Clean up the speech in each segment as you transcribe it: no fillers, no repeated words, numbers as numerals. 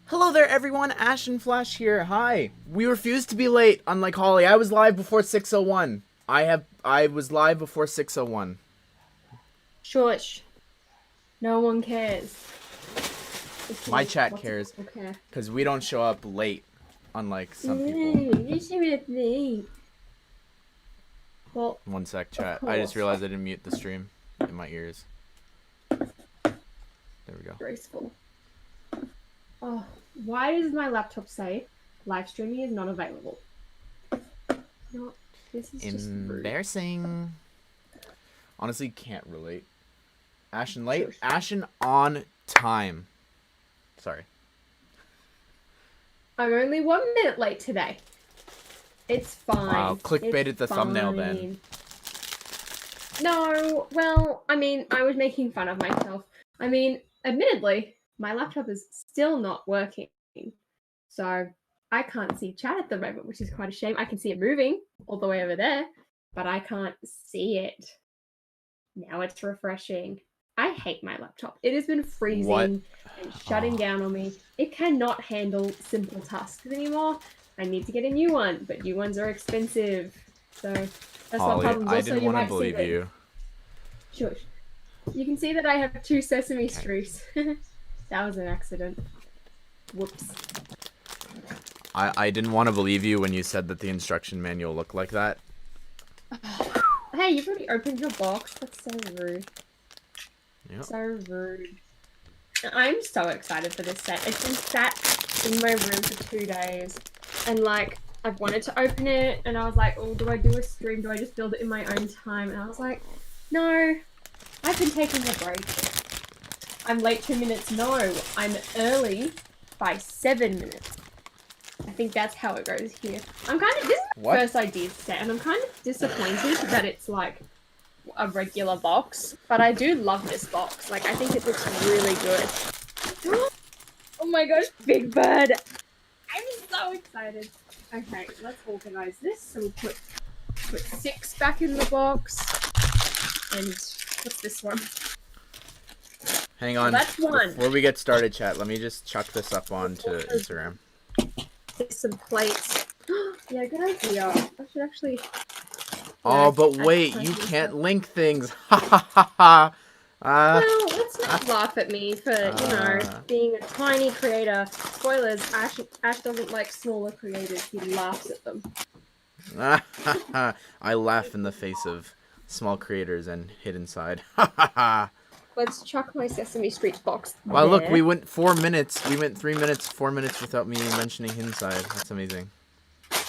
Hello there, everyone. Ashnflash here. Hi. We refuse to be late, unlike Holly. I was live before 6:01. I was live before 6:01. Shush. No one cares. My chat cares, because we don't show up late, unlike some people. Well, One sec, chat. I just realized I didn't mute the stream in my ears. There we go. graceful. Oh, why does my laptop say live streaming is not available? No, this is just rude. Embarrassing. Honestly, can't relate. Ashen late. Sure. Ashen on time. Sorry. I'm only 1 minute late today. It's fine. Wow, clickbaited the thumbnail then. No, well, I mean, I was making fun of myself. I mean, admittedly, my laptop is still not working. So I can't see chat at the moment, which is quite a shame. I can see it moving all the way over there, but I can't see it. Now it's refreshing. I hate my laptop. It has been freezing and shutting down on me. It cannot handle simple tasks anymore. I need to get a new one, but new ones are expensive. So that's Holly, one problem. I didn't want to believe you. Shush. You can see that I have 2 Sesame Streets. That was an accident. Whoops. I didn't want to believe you when you said that the instruction manual looked like that. Hey, you've already opened your box. That's so rude. Yep. So rude. I'm so excited for this set. It's been sat in my room for 2 days. And like, I've wanted to open it. And I was like, oh, do I do a stream? Do I just build it in my own time? And I was like, no. I've been taking a break. I'm late 2 minutes. No, I'm early by 7 minutes. I think that's how it goes here. This is my first idea set, and I'm kind of disappointed that it's like a regular box, but I do love this box. Like, I think it looks really good. Oh my gosh, Big Bird! I'm so excited. Okay, let's organize this. So we'll put 6 back in the box, and what's this one? Hang on. Oh, that's 1. Before we get started, chat, let me just chuck this up onto Instagram. Some plates. Yeah, good idea. I should actually... Oh, but wait, you can't link things. Ha ha ha ha. Well, let's not laugh at me for, you know, being a tiny creator. Spoilers, Ash doesn't like smaller creators. He laughs at them. I laugh in the face of small creators and hid inside. Ha ha ha. Let's chuck my Sesame Street box Wow, there. look, we went 4 minutes. We went 3 minutes, 4 minutes without me mentioning inside. That's amazing.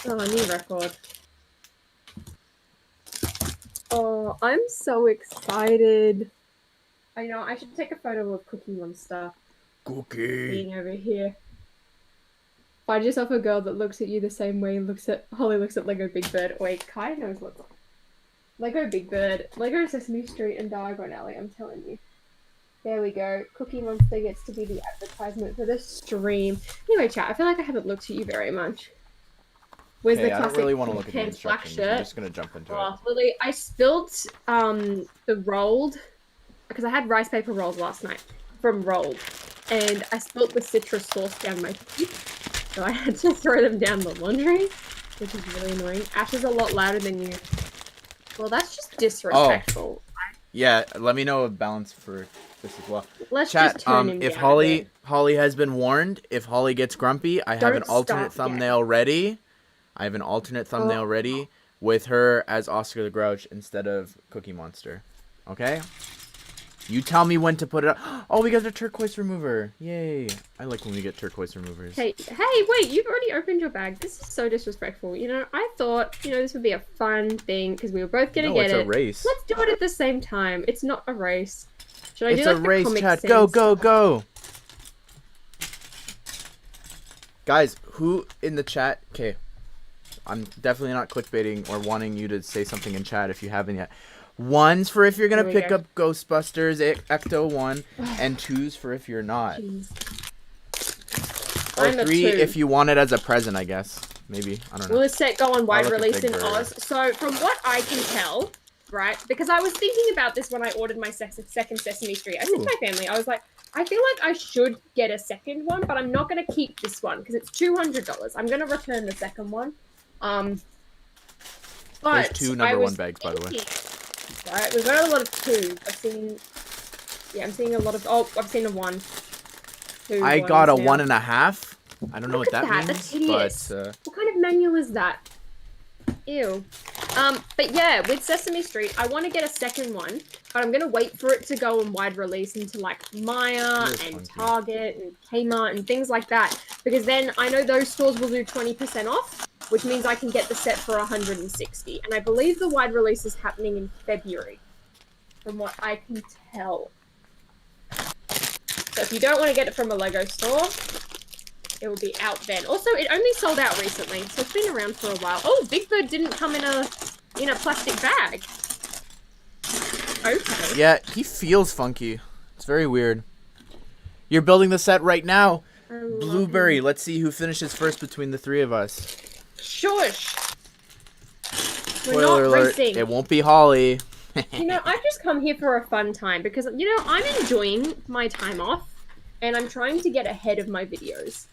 Oh, a new record. Oh, I'm so excited. I know, I should take a photo of Cookie Monster. Cookie. Being over here. Find yourself a girl that looks at you the same way Holly looks at Lego Big Bird. Wait, Kai knows what's up. Lego Big Bird, Lego Sesame Street, and Diagon Alley, I'm telling you. There we go. Cookie Monster gets to be the advertisement for the stream. Anyway, chat, I feel like I haven't looked at you very much. Where's the classic I don't really want to look at the instructions. shirt? I'm just going to jump into it. Lily, I spilt the rolled, because I had rice paper rolls last night from Rolled, and I spilt the citrus sauce down my teeth, so I had to throw them down the laundry, which is really annoying. Ash is a lot louder than you. Well, that's just disrespectful. Oh. Yeah, let me know a balance for this as well. Let's chat, just turn him if down Holly has been warned, if Holly gets grumpy, I have an alternate thumbnail ready. I have an alternate thumbnail ready with her as Oscar the Grouch instead of Cookie Monster. Okay? You tell me when to put it up. Oh, we got a turquoise remover. Yay. I like when we get turquoise removers. Hey, wait, you've already opened your bag. This is so disrespectful. You know, I thought, you know, this would be a fun thing because we were both going to get it. No, it's a race. Let's do it at the same time. It's not a race. Should I do like a race, chat. Go, go, go. Guys, who in the chat... Okay. I'm definitely not clickbaiting or wanting you to say something in chat if you haven't yet. 1's for if you're going to pick up Ghostbusters Ecto 1, and 2's for if you're not. Jeez. Or 3 if you want it as a present, I guess. Maybe. I don't know. Will this set go on wide release in Oz? So, from what I can tell, right, because I was thinking about this when I ordered my second Sesame Street. I said to my family, I was like, I feel like I should get a second one, but I'm not going to keep this one because it's $200. I'm going to return the second one. But There's 2 number 1 bags, by the way. Right, we've got a lot of 2s. I'm seeing a lot of. Oh, I've seen a 1. I got a 1.5. I don't know what that means. That's hideous. But what kind of manual is that? Ew. But yeah, with Sesame Street, I want to get a second one, but I'm gonna wait for it to go on wide release into like Maya and Target and Kmart and things like that, because then I know those stores will do 20% off, which means I can get the set for 160. And I believe the wide release is happening in February, from what I can tell. So if you don't want to get it from a Lego store, it will be out then. Also, it only sold out recently, so it's been around for a while. Oh, Big Bird didn't come in a plastic bag. Okay. Yeah, he feels funky. It's very weird. You're building the set right now. Blueberry, let's see who finishes first between the 3 of us. Shush. Spoiler alert, racing. It won't be Holly. I've just come here for a fun time because, I'm enjoying my time off and I'm trying to get ahead of my videos.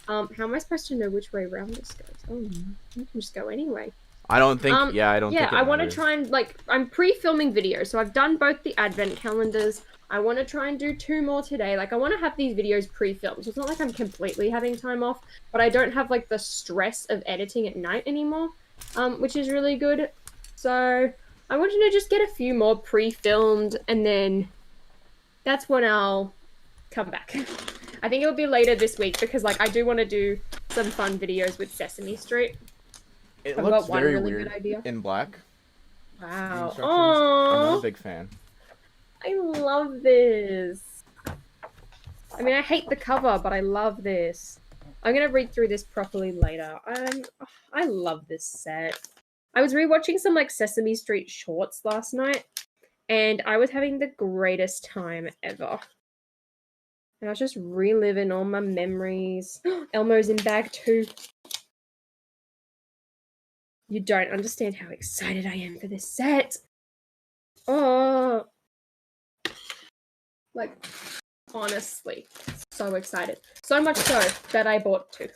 How am I supposed to know which way around this goes? Oh, you can just go anyway. I don't think, I don't think I want to try and, I'm pre-filming videos, so I've done both the advent calendars. I want to try and do 2 more today. I want to have these videos pre-filmed, so it's not like I'm completely having time off, but I don't have, the stress of editing at night anymore, which is really good. So, I want you to just get a few more pre-filmed, and then that's when I'll come back. I think it'll be later this week because, I do want to do some fun videos with Sesame Street. It looks very weird in black. Wow. I'm not a big fan. I love this. I mean, I hate the cover, but I love this. I'm going to read through this properly later. I love this set. I was rewatching some, Sesame Street shorts last night, and I was having the greatest time ever. And I was just reliving all my memories. Elmo's in bag 2. You don't understand how excited I am for this set. Oh. Honestly, so excited. So much so that I bought 2.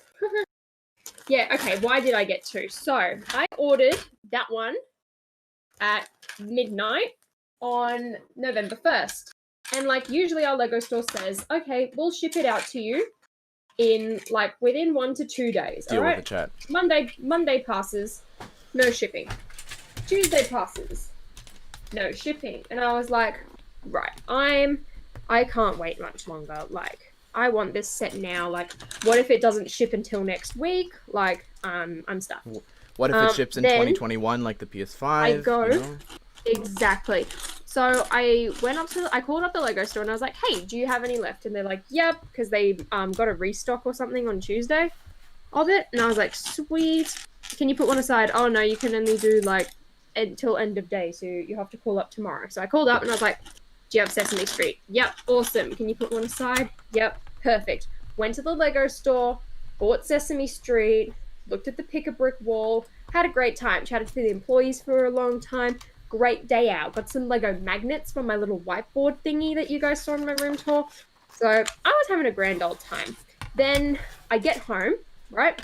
Yeah, okay, why did I get 2? So, I ordered that one at midnight on November 1st. And, usually our Lego store says, okay, we'll ship it out to you in, within 1 to 2 days. Deal with the chat. Monday passes, no shipping. Tuesday passes, no shipping. And I was like, right, I can't wait much longer. I want this set now. What if it doesn't ship until next week? I'm stuck. What if it ships in 2021, like the PS5? I go, exactly. So I called up the Lego store and I was like, hey, do you have any left? And they're like, yep, because they got a restock or something on Tuesday of it. And I was like, sweet. Can you put one aside? Oh, no, you can only do, until end of day, so you have to call up tomorrow. So I called up and I was like, do you have Sesame Street? Yep, awesome. Can you put one aside? Yep, perfect. Went to the Lego store, bought Sesame Street, looked at the pick-a-brick wall, had a great time, chatted to the employees for a long time. Great day out. Got some Lego magnets from my little whiteboard thingy that you guys saw in my room tour. So I was having a grand old time. Then I get home, right?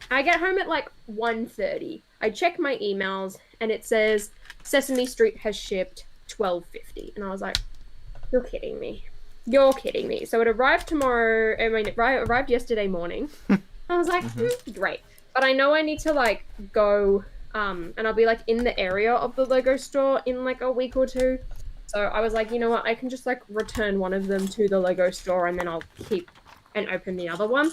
I get home at 1:30. I check my emails and it says Sesame Street has shipped 12:50. And I was like, you're kidding me. You're kidding me. So it arrived it arrived yesterday morning. I was like, great. But I know I need to go and I'll be in the area of the Lego store in a week or 2. So I was like, you know what, I can just return one of them to the Lego store and then I'll keep and open the other one.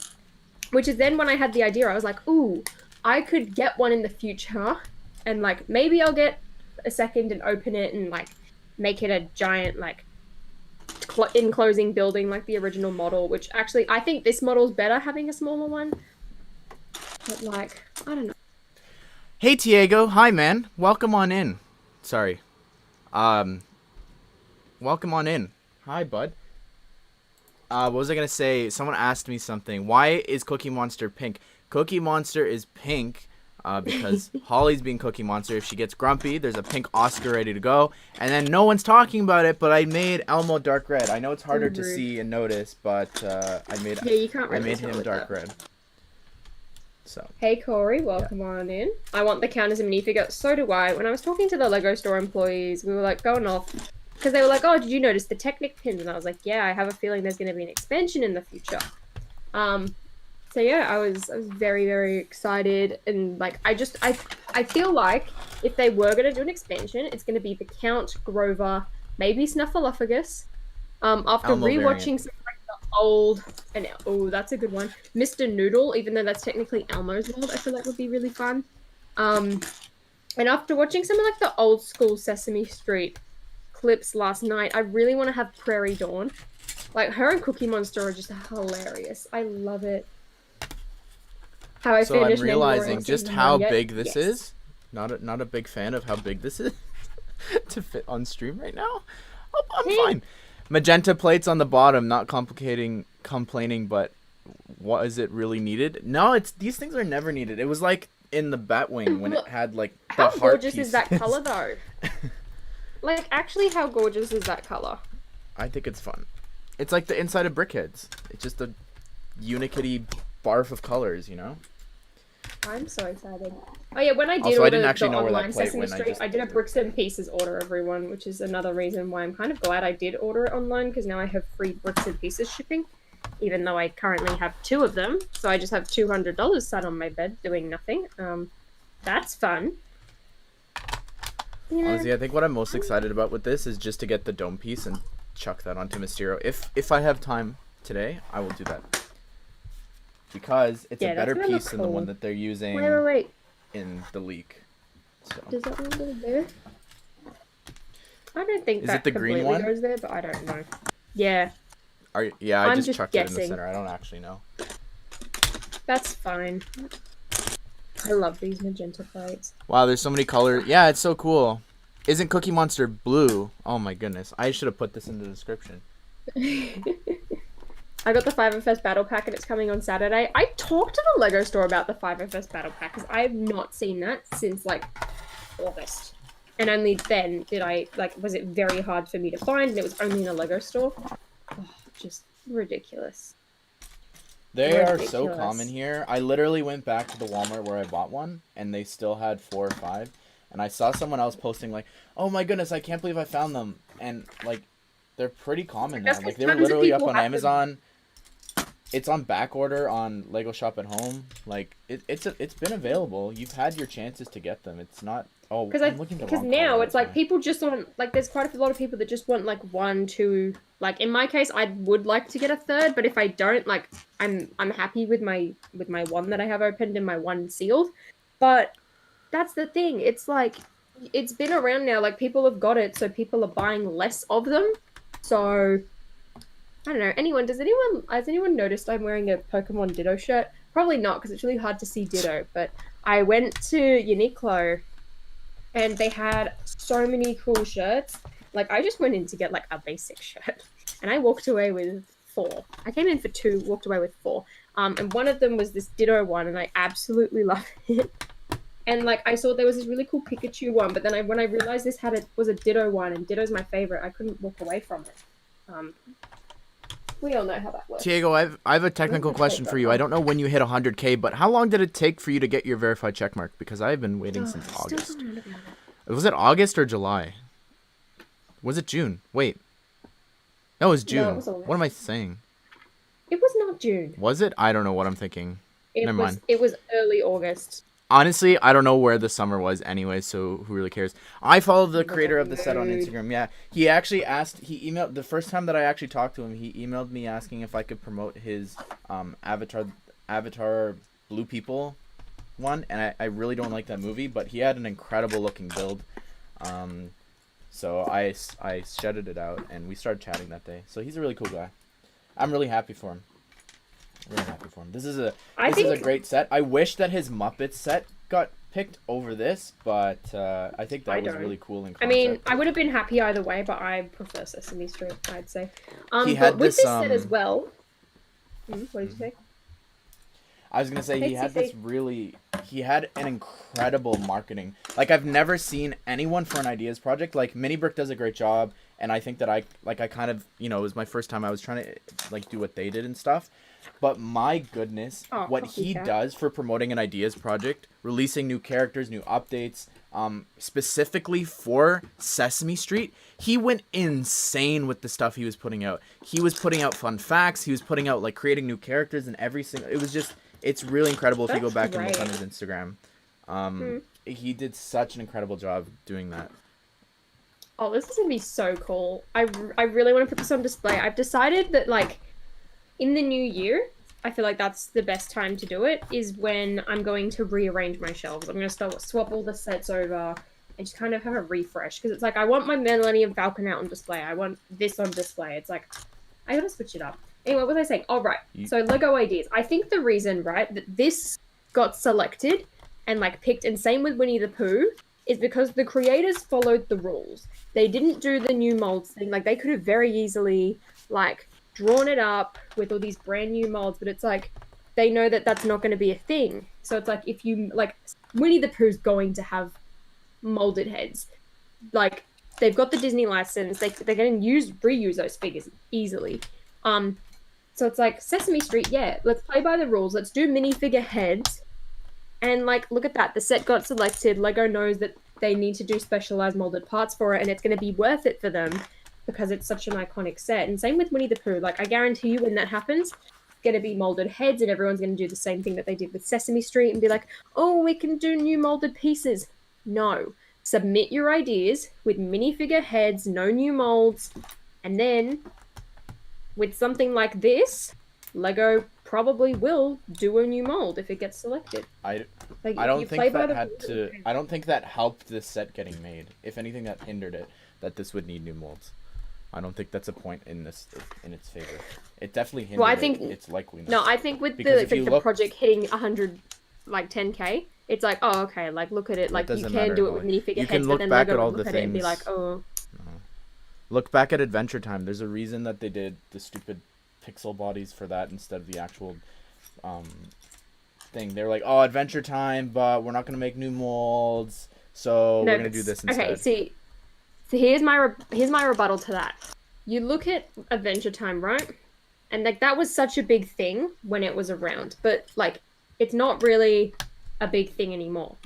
Which is then when I had the idea, I was like, ooh, I could get one in the future and maybe I'll get a second and open it and make it a giant enclosing building like the original model, which actually I think this model's better having a smaller one. But I don't know. Hey Diego, hi man. Welcome on in. Sorry. Welcome on in. Hi bud. What was I gonna say? Someone asked me something. Why is Cookie Monster pink? Cookie Monster is pink because Holly's being Cookie Monster. If she gets grumpy, there's a pink Oscar ready to go. And then no one's talking about it, but I made Elmo dark red. I know it's harder to see and notice, but I made him dark red. So. Hey Corey, welcome on in. I want the count as a minifigure. So do I. When I was talking to the Lego store employees, we were like going off because they were like, "Oh, did you notice the Technic pins?" And I was like, "Yeah, I have a feeling there's going to be an expansion in the future." So yeah, I was very, very excited, and like I feel like if they were gonna do an expansion, it's gonna be the Count, Grover, maybe Snuffleupagus. After Elmo rewatching some like the old, and oh, that's a good one, Mr. Noodle, even though that's technically Elmo's world, I feel like would be really fun. And after watching some of like the old school Sesame Street clips last night, I really want to have Prairie Dawn. Like her and Cookie Monster are just hilarious. I love it. So I'm realizing just how big this is. Not a big fan of how big this is to fit on stream right now. I'm fine. Magenta plates on the bottom, not complaining, but was it really needed? No, these things are never needed. It was like in the Batwing when it had like the how heart gorgeous pieces. Is that color though? Like actually, how gorgeous is that color? I think it's fun. It's like the inside of Brickheads. It's just a Unikitty barf of colors, you know? I'm so excited. Oh yeah, when I did also, order I didn't actually the know where online that plate Sesame went. Street, I did a Bricks and Pieces order, everyone, which is another reason why I'm kind of glad I did order it online, because now I have free Bricks and Pieces shipping, even though I currently have 2 of them. So I just have $200 sat on my bed doing nothing. That's fun. You know, honestly, I think what I'm most excited about with this is just to get the dome piece and chuck that onto Mysterio. If I have time today, I will do that. Because it's a better piece than the one that they're using in the leak. So. Does that one go there? I don't think that completely goes there, but I don't know. Yeah. I just chucked it in the center. I don't actually know. That's fine. I love these magenta plates. Wow, there's so many colors. Yeah, it's so cool. Isn't Cookie Monster blue? Oh my goodness. I should have put this in the description. I got the 5FS Battle Pack and it's coming on Saturday. I talked to the Lego store about the 5FS Battle Pack because I have not seen that since like August. And only then was it very hard for me to find, and it was only in a Lego store. Oh, just ridiculous. They are so common here. I literally went back to the Walmart where I bought one and they still had 4 or 5. And I saw someone else posting like, "Oh my goodness, I can't believe I found them." And like, they're pretty common now. Like they were literally up on Amazon. It's on back order on Lego Shop at Home. Like it's been available. You've had your chances to get them. It's not. Oh, because now it's like people just want like there's quite a lot of people that just want like 1, 2. Like in my case, I would like to get a 3rd, but if I don't, like I'm happy with my 1 that I have opened and my 1 sealed. But that's the thing. It's like it's been around now. Like people have got it, so people are buying less of them. So. I don't know. Has anyone noticed I'm wearing a Pokemon Ditto shirt? Probably not, because it's really hard to see Ditto. But I went to Uniqlo, and they had so many cool shirts. Like, I just went in to get, like, a basic shirt. And I walked away with 4. I came in for 2, walked away with 4. And one of them was this Ditto one, and I absolutely love it. And, like, I saw there was this really cool Pikachu one, but then when I realized this was a Ditto one, and Ditto's my favorite, I couldn't walk away from it. We all know how that works. Diego, I have a technical question for you. I don't know when you hit 100K, but how long did it take for you to get your verified checkmark? Because I've been waiting since August. Was it August or July? Was it June? Wait. No, it was June. No, what am I saying? It was not June. Was it? I don't know what I'm thinking. Never mind. It was early August. Honestly, I don't know where the summer was anyway, so who really cares? I follow the creator of the set on Instagram. Yeah, he actually emailed, the first time that I actually talked to him, he emailed me asking if I could promote his Avatar Blue People one, and I really don't like that movie, but he had an incredible looking build. So I shouted it out, and we started chatting that day. So he's a really cool guy. I'm really happy for him. Really happy for him. This is a great set. I wish that his Muppets set got picked over this, but I think that was really cool in concept. I mean, I would have been happy either way, but I prefer Sesame Street, I'd say. But with this set as well... What did you say? I was gonna say he had an incredible marketing. Like I've never seen anyone for an ideas project. Like Mini Brick does a great job, and I think that I kind of, you know, it was my first time I was trying to like do what they did and stuff. But my goodness, what he does for promoting an ideas project, releasing new characters, new updates, specifically for Sesame Street, he went insane with the stuff he was putting out. He was putting out fun facts. He was putting out like creating new characters and every single. It was just, it's really incredible. If you go back and look on his Instagram, he did such an incredible job doing that. Oh, this is gonna be so cool. I really want to put this on display. I've decided that like in the new year, I feel like that's the best time to do it, is when I'm going to rearrange my shelves. I'm going to swap all the sets over and just kind of have a refresh. Because it's like, I want my Millennium Falcon out on display. I want this on display. It's like, I gotta switch it up. Anyway, what was I saying? Oh, right. So Lego ideas. I think the reason, right, that this got selected and like picked, and same with Winnie the Pooh, is because the creators followed the rules. They didn't do the new molds thing. Like, they could have very easily, like, drawn it up with all these brand new molds, but it's like they know that that's not going to be a thing. So it's like, if you like, Winnie the Pooh's going to have molded heads. Like, they've got the Disney license, they're going to reuse those figures easily. So it's like, Sesame Street, yeah, let's play by the rules, let's do minifigure heads, and like, look at that, the set got selected. Lego knows that they need to do specialized molded parts for it, and it's going to be worth it for them because it's such an iconic set. And same with Winnie the Pooh. Like, I guarantee you when that happens, it's going to be molded heads, and everyone's going to do the same thing that they did with Sesame Street and be like, oh, we can do new molded pieces. No. Submit your ideas with minifigure heads, no new molds, and then with something like this, Lego probably will do a new mold if it gets selected. I don't think that helped this set getting made. If anything, that hindered it, that this would need new molds. I don't think that's a point in its favor. It definitely hindered its likeliness. No, I think with the project hitting 100, like 10K, it's like, oh, okay, like, look at it, like, you can do it with minifigure heads, but then Lego will look at it and be like, oh. No. Look back at Adventure Time. There's a reason that they did the stupid pixel bodies for that instead of the actual thing. They were like, oh, Adventure Time, but we're not going to make new molds, so we're going to do this instead. Okay, see, so here's my rebuttal to that. You look at Adventure Time, right? And like, that was such a big thing when it was around, but like, it's not really a big thing anymore.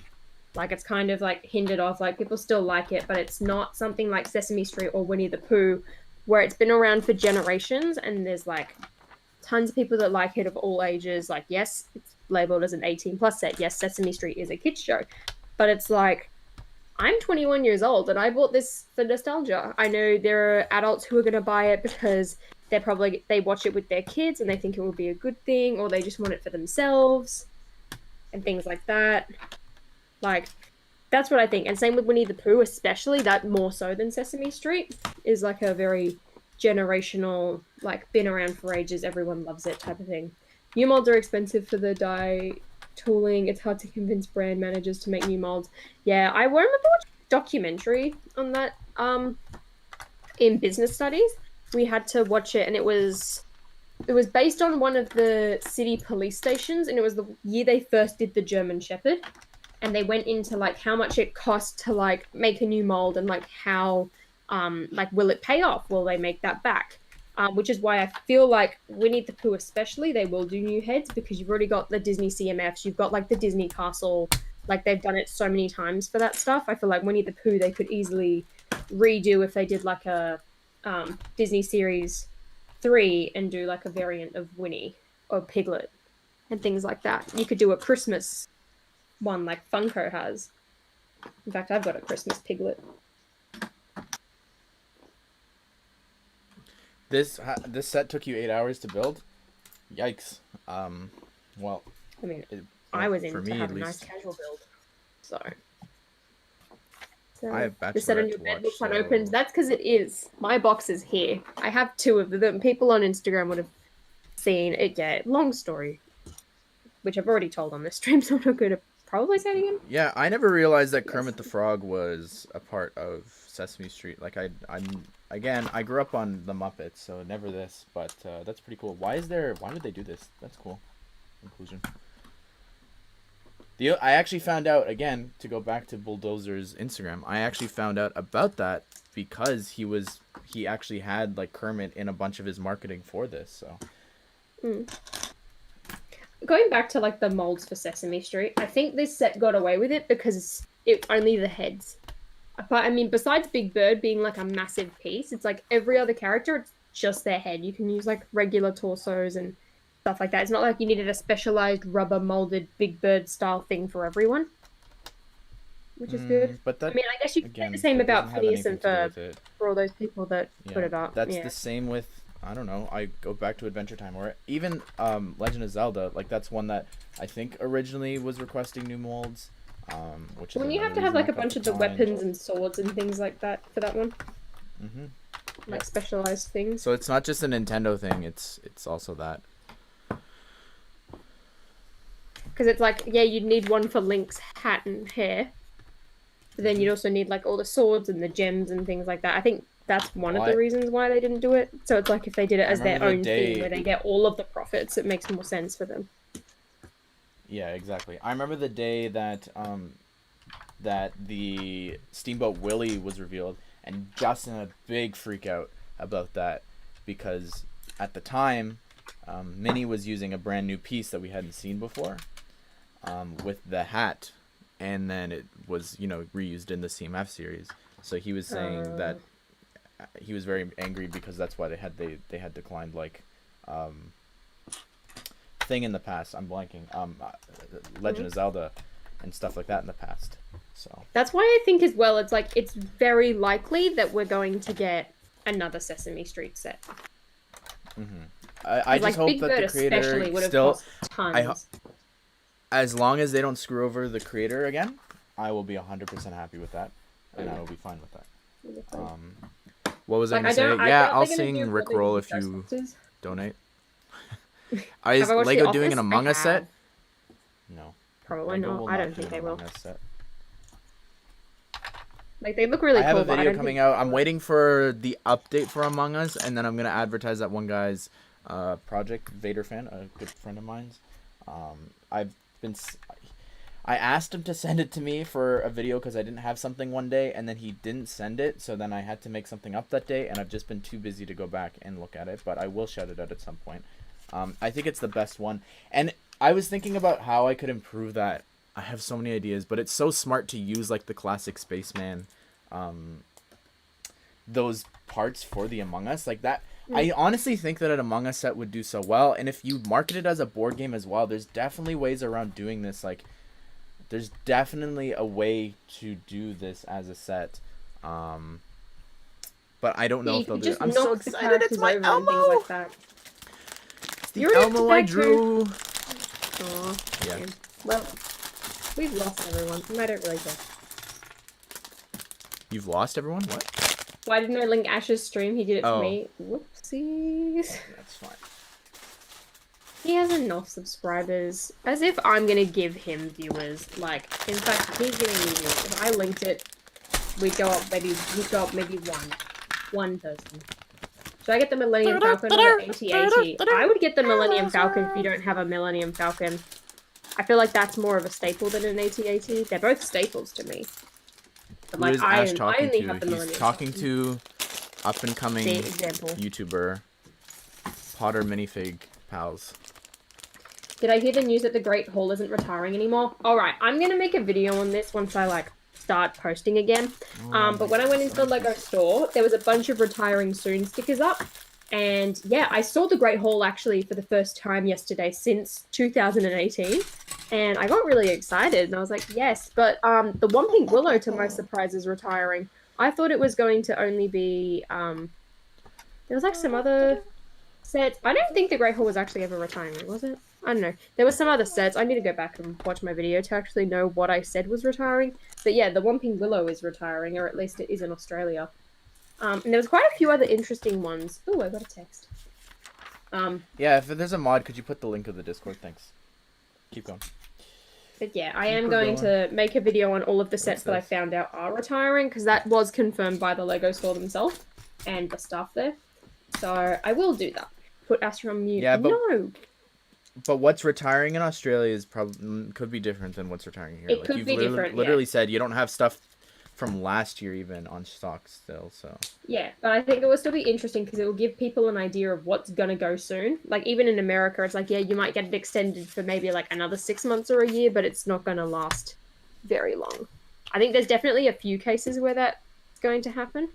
Like, it's kind of like hindered off, like, people still like it, but it's not something like Sesame Street or Winnie the Pooh, where it's been around for generations, and there's like tons of people that like it of all ages. Like, yes, it's labeled as an 18+ set. Yes, Sesame Street is a kids show, but it's like, I'm 21 years old and I bought this for nostalgia. I know there are adults who are going to buy it because they watch it with their kids and they think it will be a good thing, or they just want it for themselves and things like that. Like, that's what I think. And same with Winnie the Pooh, especially, that more so than Sesame Street, is like a very generational, like, been around for ages, everyone loves it type of thing. New molds are expensive for the dye tooling. It's hard to convince brand managers to make new molds. Yeah, I remember watching a documentary on that in business studies. We had to watch it, and it was based on one of the city police stations, and it was the year they first did the German Shepherd, and they went into like how much it cost to like make a new mold, and like how like, will it pay off? Will they make that back? Which is why I feel like Winnie the Pooh especially, they will do new heads, because you've already got the Disney CMFs, you've got like the Disney Castle, like they've done it so many times for that stuff. I feel like Winnie the Pooh they could easily redo if they did like a Disney Series 3 and do like a variant of Winnie or Piglet and things like that. You could do a Christmas one like Funko has. In fact, I've got a Christmas Piglet. This set took you 8 hours to build? Yikes. Well, I mean, I was in to have a nice casual build, so I have the set on your bed looks unopened. That's because it is. My box is here. I have 2 of them. People on Instagram would have seen it. Yeah, long story, which I've already told on this stream, so I'm not going to probably say it again. Yeah, I never realized that Kermit the Frog was a part of Sesame Street. Like, I grew up on the Muppets, so never this, but that's pretty cool. Why did they do this? That's cool. Inclusion. I actually found out, again, to go back to Bulldozer's Instagram, I actually found out about that because he actually had like Kermit in a bunch of his marketing for this. So going back to like the molds for Sesame Street, I think this set got away with it because it only the heads. But I mean, besides Big Bird being like a massive piece, it's like every other character, it's just their head. You can use like regular torsos and stuff like that. It's not like you needed a specialized rubber molded Big Bird style thing for everyone, which is good. But that, I mean, I guess you can say the same about Phineas and Ferb for all those people that put it up. That's the same with, I don't know, I go back to Adventure Time, or even Legend of Zelda. Like, that's one that I think originally was requesting new molds. Which is when you have to have like a bunch of the weapons and swords and things like that for that one. Like specialized things. So it's not just a Nintendo thing, it's also that. Because it's like, yeah, you'd need one for Link's hat and hair. But then you'd also need like all the swords and the gems and things like that. I think that's one of the reasons why they didn't do it. So it's like if they did it as their own thing where they get all of the profits, it makes more sense for them. Yeah, exactly. I remember the day that that the Steamboat Willie was revealed, and Justin had a big freak out about that because at the time, Minnie was using a brand new piece that we hadn't seen before, with the hat, and then it was reused in the CMF series. So he was saying that he was very angry because that's why they had declined like thing in the past. I'm blanking. Legend of Zelda and stuff like that in the past. So that's why I think as well. It's like it's very likely that we're going to get another Sesame Street set. I just hope that the creator still. As long as they don't screw over the creator again, I will be 100% happy with that, and I will be fine with that. What was I gonna say? Yeah, I'll sing Rickroll if you donate. Is Lego doing an Among Us set? No. Probably not. I don't think they will. Like, they look really cool. I have a video coming out. I'm waiting for the update for Among Us, and then I'm going to advertise that one guy's project, Vader fan, a good friend of mine's. I asked him to send it to me for a video because I didn't have something one day, and then he didn't send it, so then I had to make something up that day, and I've just been too busy to go back and look at it, but I will shout it out at some point. I think it's the best one. And I was thinking about how I could improve that. I have so many ideas, but it's so smart to use like the classic Spaceman, those parts for the Among Us like that. I honestly think that an Among Us set would do so well. And if you market it as a board game as well, there's definitely ways around doing this. Like, there's definitely a way to do this as a set. But I don't know if they'll do it. I'm so excited. It's my Elmo. The Elmo I drew. Aww. Yeah. Well, we've lost everyone, and I don't really care. You've lost everyone? What? Why didn't I link Ash's stream? He did it for me. Whoopsies. That's fine. He has enough subscribers. As if I'm gonna give him viewers. Like, in fact, he's giving me viewers. If I linked it, we'd go up maybe one person. Should I get the Millennium Falcon or the AT-AT? I would get the Millennium Falcon if you don't have a Millennium Falcon. I feel like that's more of a staple than an AT-AT. They're both staples to me. But like, I only have the Millennium Falcon. He's talking to up-and-coming YouTuber Potter Minifig Pals. Did I hear the news that the Great Hall isn't retiring anymore? Alright, I'm gonna make a video on this once I like start posting again. But when I went into the Lego store, there was a bunch of retiring soon stickers up. And yeah, I saw the Great Hall actually for the first time yesterday since 2018. And I got really excited and I was like, yes. But the Whomping Willow, to my surprise, is retiring. I thought it was going to only be... there was like some other sets. I don't think the Great Hall was actually ever retiring, was it? I don't know. There were some other sets. I need to go back and watch my video to actually know what I said was retiring. But yeah, the Whomping Willow is retiring, or at least it is in Australia. And there was quite a few other interesting ones. Oh, I got a text. Yeah, if there's a mod, could you put the link to the Discord? Thanks. Keep going. But yeah, I am going to make a video on all of the sets that I found out are retiring, because that was confirmed by the Lego store themselves and the staff there. So I will do that. Put Astra on mute. Yeah, but... No! But what's retiring in Australia is probably could be different than what's retiring here. It could be different. Literally said you don't have stuff from last year even on stock still. So yeah, but I think it will still be interesting because it will give people an idea of what's gonna go soon. Like even in America, it's like, yeah, you might get it extended for maybe like another 6 months or a year, but it's not gonna last very long. I think there's definitely a few cases where that's going to happen.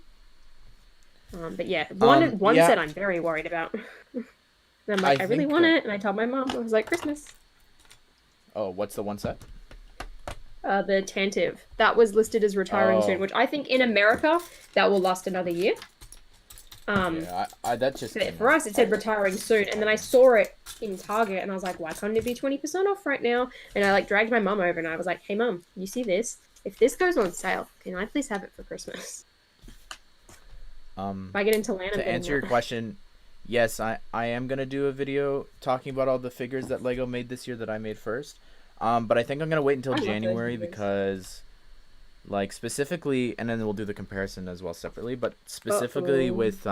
But yeah, one set I'm very worried about. And I'm like, I really want it, and I told my mom, I was like, Christmas. Oh, what's the one set? The Tantive. That was listed as retiring soon, which I think in America, that will last another year. Yeah, that just... For us, it said retiring soon, and then I saw it in Target, and I was like, why can't it be 20% off right now? And I, like, dragged my mum over, and I was like, hey, Mum, you see this? If this goes on sale, can I please have it for Christmas? If I get into Lana... To answer your question, yes, I am going to do a video talking about all the figures that LEGO made this year that I made first. But I think I'm going to wait until January because, like, specifically, and then we'll do the comparison as well separately, but specifically with,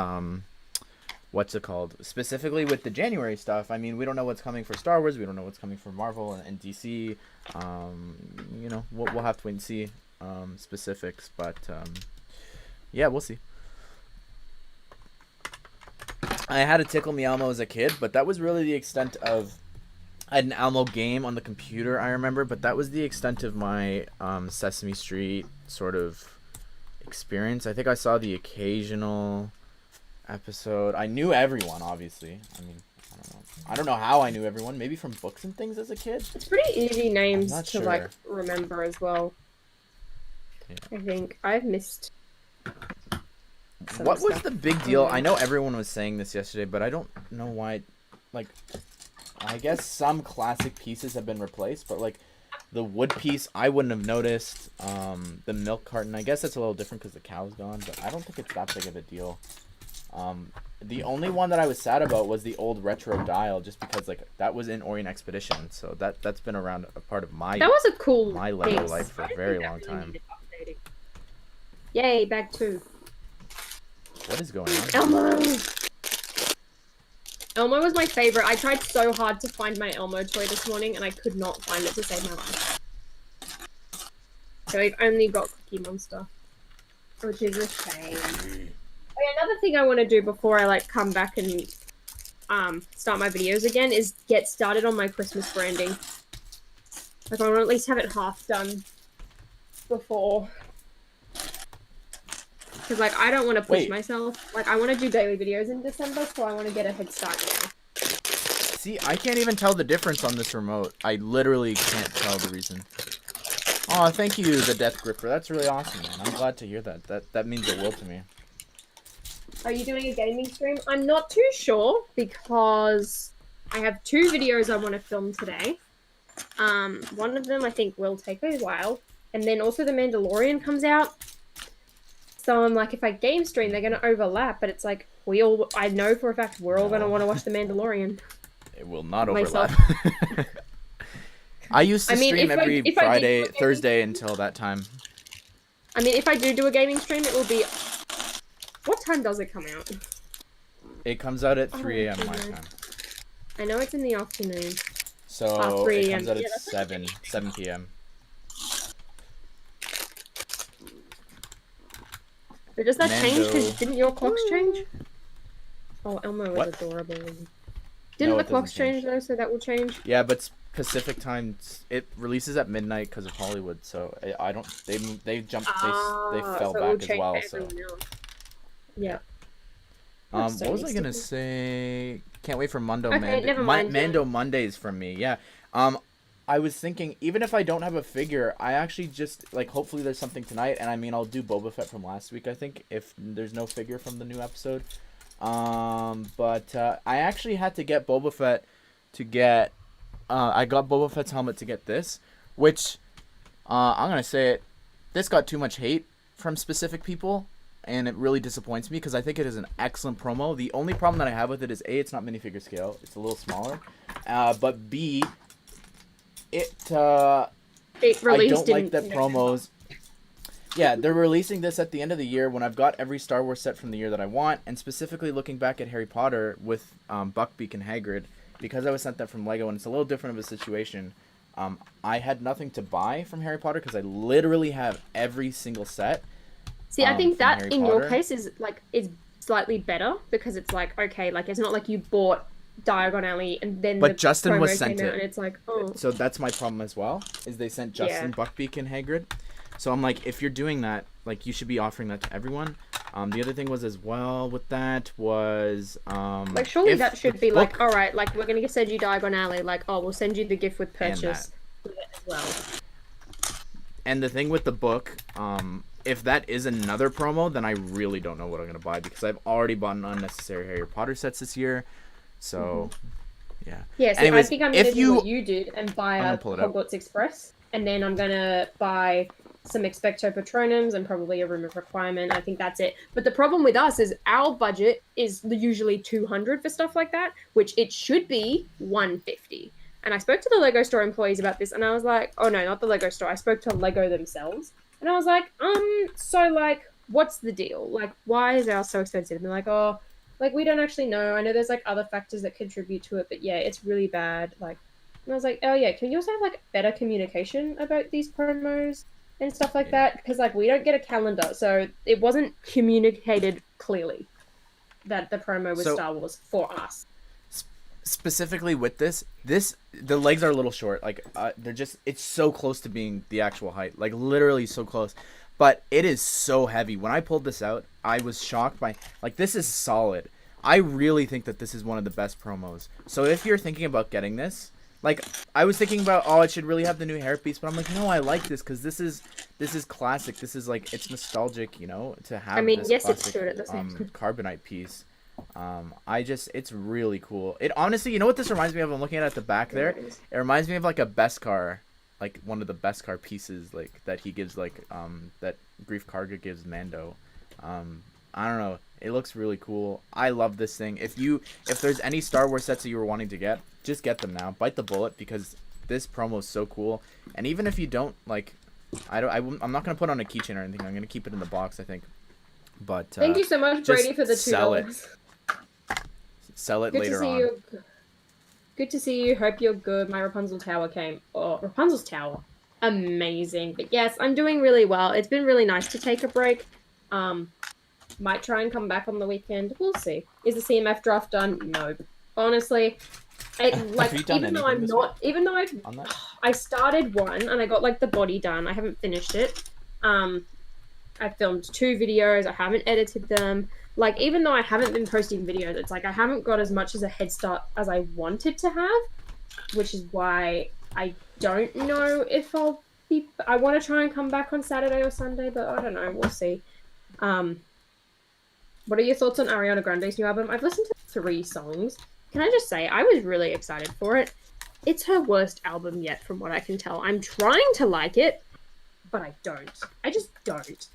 what's it called? Specifically with the January stuff, I mean, we don't know what's coming for Star Wars, we don't know what's coming for Marvel and DC, you know, we'll have to wait and see, specifics, but, yeah, we'll see. I had a Tickle Me Elmo as a kid, but that was really the extent of... I had an Elmo game on the computer, I remember, but that was the extent of my Sesame Street sort of experience. I think I saw the occasional episode. I knew everyone, obviously. I mean, I don't know. I don't know how I knew everyone. Maybe from books and things as a kid. It's pretty easy names to like remember as well. Yeah. I think I've missed. What was the big deal? I know everyone was saying this yesterday, but I don't know why. Like, I guess some classic pieces have been replaced, but like the wood piece, I wouldn't have noticed. The milk carton, I guess that's a little different because the cow's gone, but I don't think it's that big of a deal. The only one that I was sad about was the old retro dial, just because like that was in Orient Expedition, so that's been around a part of my LEGO life for a very long time. Yay, bag 2. What is going on? Elmo was my favorite. I tried so hard to find my Elmo toy this morning, and I could not find it to save my life. So I've only got Cookie Monster, which is a shame. Okay, another thing I want to do before I like come back and start my videos again is get started on my Christmas branding. Like I want to at least have it half done before. Because, like, I don't want to push myself. Like, I want to do daily videos in December, so I want to get a head start now. See, I can't even tell the difference on this remote. I literally can't tell the reason. Oh, thank you, the Death Gripper. That's really awesome, man. I'm glad to hear that. That means the world to me. Are you doing a gaming stream? I'm not too sure, because I have 2 videos I want to film today. One of them I think will take a while. And then also The Mandalorian comes out. So I'm like, if I game stream, they're going to overlap, but it's like, I know for a fact we're all going to want to watch The Mandalorian. It will not overlap. I used to stream every Friday, Thursday until that time. I mean, if I do a gaming stream, it will be... What time does it come out? It comes out at 3 a.m. my time. I know it's in the afternoon. So it comes out at 7 p.m. But does that change? Because didn't your clocks change? Oh, Elmo is adorable. Didn't the clocks change though? So that will change. Yeah, but Pacific time, it releases at midnight because of Hollywood. So I don't. They jumped. They fell back as well. So yeah. What was I gonna say? Can't wait for Mando never mind. Mando Mondays from me. Yeah. I was thinking, even if I don't have a figure, I actually just, like, hopefully there's something tonight, and I mean, I'll do Boba Fett from last week, I think, if there's no figure from the new episode. But I actually had to get Boba Fett to get, I got Boba Fett's helmet to get this, which, I'm gonna say it, this got too much hate from specific people, and it really disappoints me, because I think it is an excellent promo. The only problem that I have with it is, A, it's not minifigure scale, it's a little smaller, but B, it released I don't like that promos. Yeah, they're releasing this at the end of the year when I've got every Star Wars set from the year that I want, and specifically looking back at Harry Potter with Buckbeak and Hagrid, because I was sent that from Lego, and it's a little different of a situation. I had nothing to buy from Harry Potter because I literally have every single set. See, I think that in your case is slightly better because it's like, okay, like it's not like you bought Diagon Alley and then but Justin was sent it, it, and it's like, oh. So that's my problem as well, is they sent Justin, Buckbeak, and Hagrid. So I'm like, if you're doing that, like you should be offering that to everyone. The other thing was as well with that was like surely that should be like, all right, like we're gonna send you Diagon Alley, like we'll send you the gift with purchase as well. And the thing with the book, if that is another promo, then I really don't know what I'm gonna buy because I've already bought an unnecessary Harry Potter sets this year. So, yeah. Yeah, so anyways, I think I'm gonna do what you did and buy a Hogwarts Express, and then I'm gonna buy some Expecto Patronums and probably a Room of Requirement. I think that's it. But the problem with us is our budget is usually $200 for stuff like that, which it should be $150. And I spoke to the Lego store employees about this, and I was like, oh no, not the Lego store. I spoke to Lego themselves, and I was like, so like, what's the deal? Like, why is ours so expensive? And they're like, oh, like we don't actually know. I know there's like other factors that contribute to it, but yeah, it's really bad. Like, and I was like, oh yeah, can you also have like better communication about these promos and stuff like that? Because like we don't get a calendar, so it wasn't communicated clearly that the promo was Star Wars for us. Specifically with this, the legs are a little short. Like they're just, it's so close to being the actual height, like literally so close. But it is so heavy. When I pulled this out, I was shocked by, like, this is solid. I really think that this is one of the best promos. So if you're thinking about getting this, like, I was thinking about, it should really have the new hairpiece, but I'm like, no, I like this because this is classic. This is like, it's nostalgic, you know, to have this yes, classic, it's true at the same time. Carbonite piece. It's really cool. It honestly, you know what this reminds me of? I'm looking at the back there. It reminds me of like a Beskar, like one of the Beskar pieces, like that he gives, like that Grief Karga gives Mando. I don't know. It looks really cool. I love this thing. If there's any Star Wars sets that you were wanting to get, just get them now. Bite the bullet because this promo is so cool. And even if you don't like, I'm not gonna put on a keychain or anything. I'm gonna keep it in the box, I think. But thank you so much, Brady, for the $2. Sell it later on. Good to see you. Hope you're good. My Rapunzel Tower came. Oh, Rapunzel's Tower. Amazing. But yes, I'm doing really well. It's been really nice to take a break. Might try and come back on the weekend. We'll see. Is the CMF draft done? No. Honestly, I started one and I got like the body done. I haven't finished it. I filmed 2 videos. I haven't edited them. Like, even though I haven't been posting videos, it's like I haven't got as much as a head start as I wanted to have, which is why I don't know if I want to try and come back on Saturday or Sunday, but I don't know. We'll see. What are your thoughts on Ariana Grande's new album? I've listened to 3 songs. Can I just say, I was really excited for it. It's her worst album yet, from what I can tell. I'm trying to like it, but I don't. I just don't.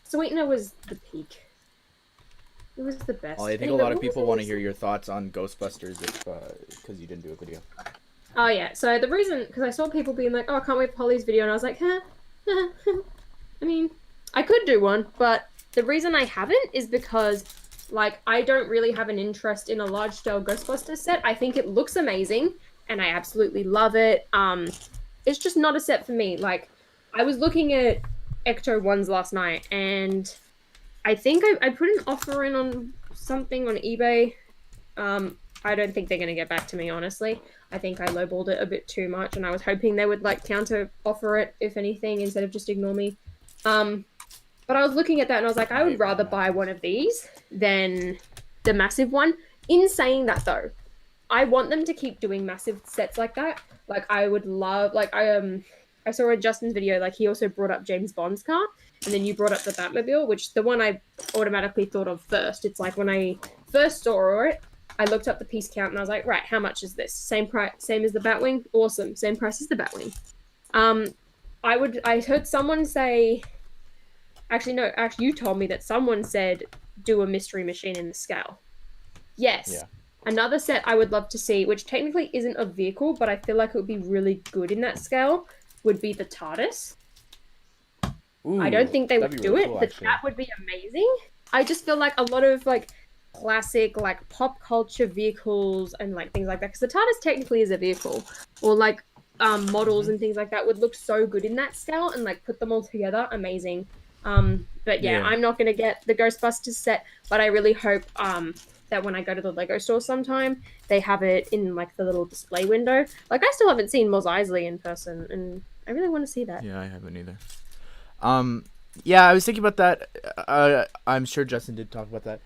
Sweetener was the peak. It was the best. Well, I think a lot of people want to hear your thoughts on Ghostbusters because you didn't do a video. Oh, yeah. So the reason, because I saw people being like, oh, I can't wait for Holly's video, and I was like, I mean, I could do one, but the reason I haven't is because, like, I don't really have an interest in a large-scale Ghostbusters set. I think it looks amazing, and I absolutely love it. It's just not a set for me. Like, I was looking at Ecto ones last night, and I think I put an offer in on something on eBay. I don't think they're going to get back to me, honestly. I think I lowballed it a bit too much, and I was hoping they would, like, counter offer it, if anything, instead of just ignore me. But I was looking at that, and I was like, I would rather buy one of these than the massive one. In saying that, though, I want them to keep doing massive sets like that. Like, I would love, like, I saw in Justin's video, like, he also brought up James Bond's car, and then you brought up the Batmobile, which the one I automatically thought of first. It's like, when I first saw it, I looked up the piece count, and I was like, right, how much is this? Same price, same as the Batwing? Awesome. Same price as the Batwing. I heard someone say, actually, you told me that someone said, do a Mystery Machine in the scale. Yes. Yeah. Another set I would love to see, which technically isn't a vehicle, but I feel like it would be really good in that scale, would be the Tardis. Ooh, I don't think they would do it, but that would be amazing. I just feel like a lot of, like, classic like pop culture vehicles and like things like that, because the TARDIS technically is a vehicle, or like models and things like that would look so good in that scale, and like put them all together, amazing. But yeah, I'm not gonna get the Ghostbusters set, but I really hope that when I go to the Lego store sometime, they have it in like the little display window. Like I still haven't seen Mos Eisley in person, and I really want to see that. Yeah, I haven't either. Yeah, I was thinking about that. I'm sure Justin did talk about that.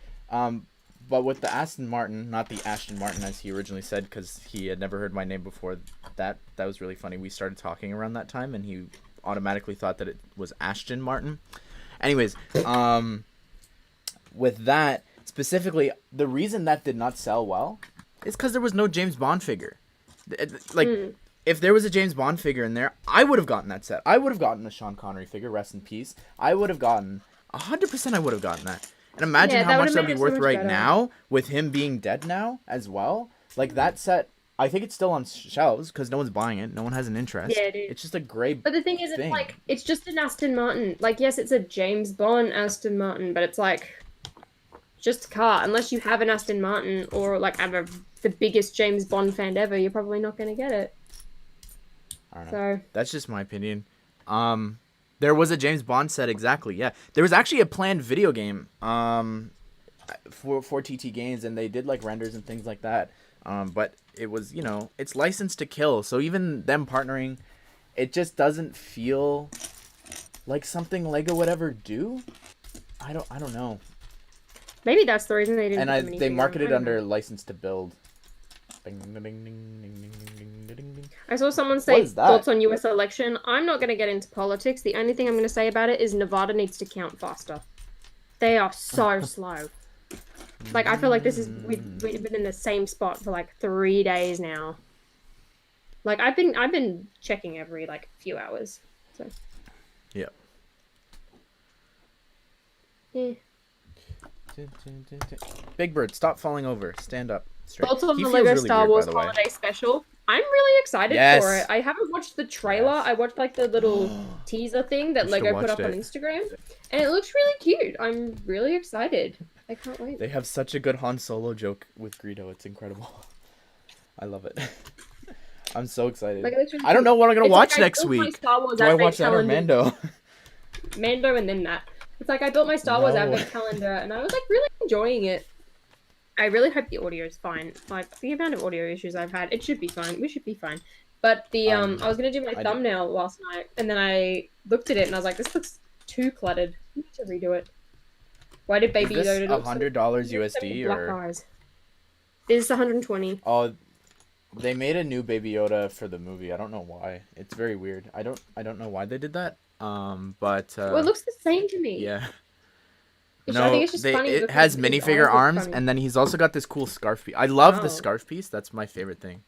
But with the Aston Martin, not the Ashton Martin as he originally said, because he had never heard my name before. That was really funny. We started talking around that time, and he automatically thought that it was Ashton Martin. Anyways, with that specifically, the reason that did not sell well is because there was no James Bond figure. If there was a James Bond figure in there, I would have gotten that set. I would have gotten a Sean Connery figure, rest in peace. I would have gotten 100%. I would have gotten that. And imagine how much that'd be worth right now, with him being dead now as well. Like that set, I think it's still on shelves because no one's buying it. No one has an interest. Yeah, dude. It's just a great. But the thing is, it's like it's just an Aston Martin. Like, yes, it's a James Bond Aston Martin, but it's like just a car. Unless you have an Aston Martin or like the biggest James Bond fan ever, you're probably not going to get it. I don't know. So that's just my opinion. There was a James Bond set, exactly. Yeah, there was actually a planned video game for TT Games, and they did like renders and things like that. But it was, it's licensed to kill, so even them partnering, it just doesn't feel like something Lego would ever do. I don't know. Maybe that's the reason they didn't. And they marketed under license to build. I saw someone say thoughts on US election. I'm not going to get into politics. The only thing I'm going to say about it is Nevada needs to count faster. They are so slow. Like, I feel like we've been in the same spot for like 3 days now. Like, I've been checking every like few hours. So. Yep. Yeah. Big Bird, stop falling over. Stand up. Straight. Thoughts on the Lego Star Wars Holiday Special? I'm really excited for it. I haven't watched the trailer. I watched like the little teaser thing that Lego put up on Instagram, and it looks really cute. I'm really excited. I can't wait. They have such a good Han Solo joke with Greedo. It's incredible. I love it. I'm so excited. Like, I don't know what I'm gonna watch next week. Do I watch that or Mando? Mando and then that. It's like I built my Star Wars advent calendar, and I was like really enjoying it. I really hope the audio is fine. Like the amount of audio issues I've had, it should be fine. We should be fine. But the I was gonna do my thumbnail last night, and then I looked at it and I was like, this looks too cluttered. I need to redo it. Why did Baby Yoda look $100 USD or? Eyes? This is 120. Oh, they made a new Baby Yoda for the movie. I don't know why. It's very weird. I don't know why they did that. But well, it looks the same to me. Yeah. No, I think it's just funny. It has minifigure arms, and then he's also got this cool scarf piece. I love the scarf piece. That's my favorite thing.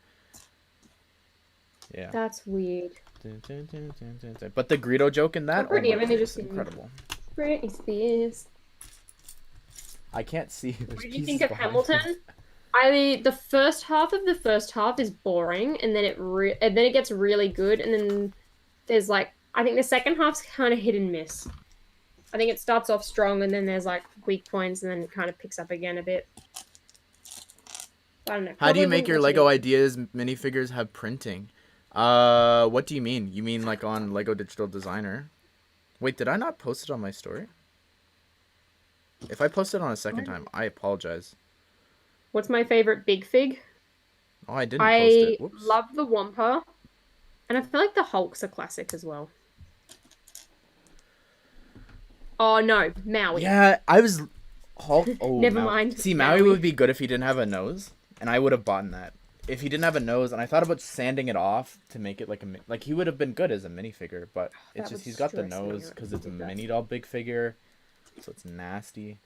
Yeah. That's weird. But the Greedo joke in that, just incredible. Britney Spears. I can't see. What did you think of Hamilton? The first half of the first half is boring, and then it gets really good, and then there's like I think the second half's kind of hit and miss. I think it starts off strong, and then there's like weak points, and then it kind of picks up again a bit. I don't know. How do you make your Lego ideas minifigures have printing? What do you mean? You mean like on Lego Digital Designer? Wait, did I not post it on my story? If I post it on a second time, I apologize. What's my favorite Big Fig? Oh, I didn't post it. Whoops. I love the Wampa, and I feel like the Hulk's a classic as well. Oh no, Maui. Yeah, I was Hulk. Oh, never mind. See, Maui would be good if he didn't have a nose, and I would have bought that. If he didn't have a nose, and I thought about sanding it off to make it like he would have been good as a minifigure, but it's just he's got the nose because it's a mini doll big figure, so it's nasty.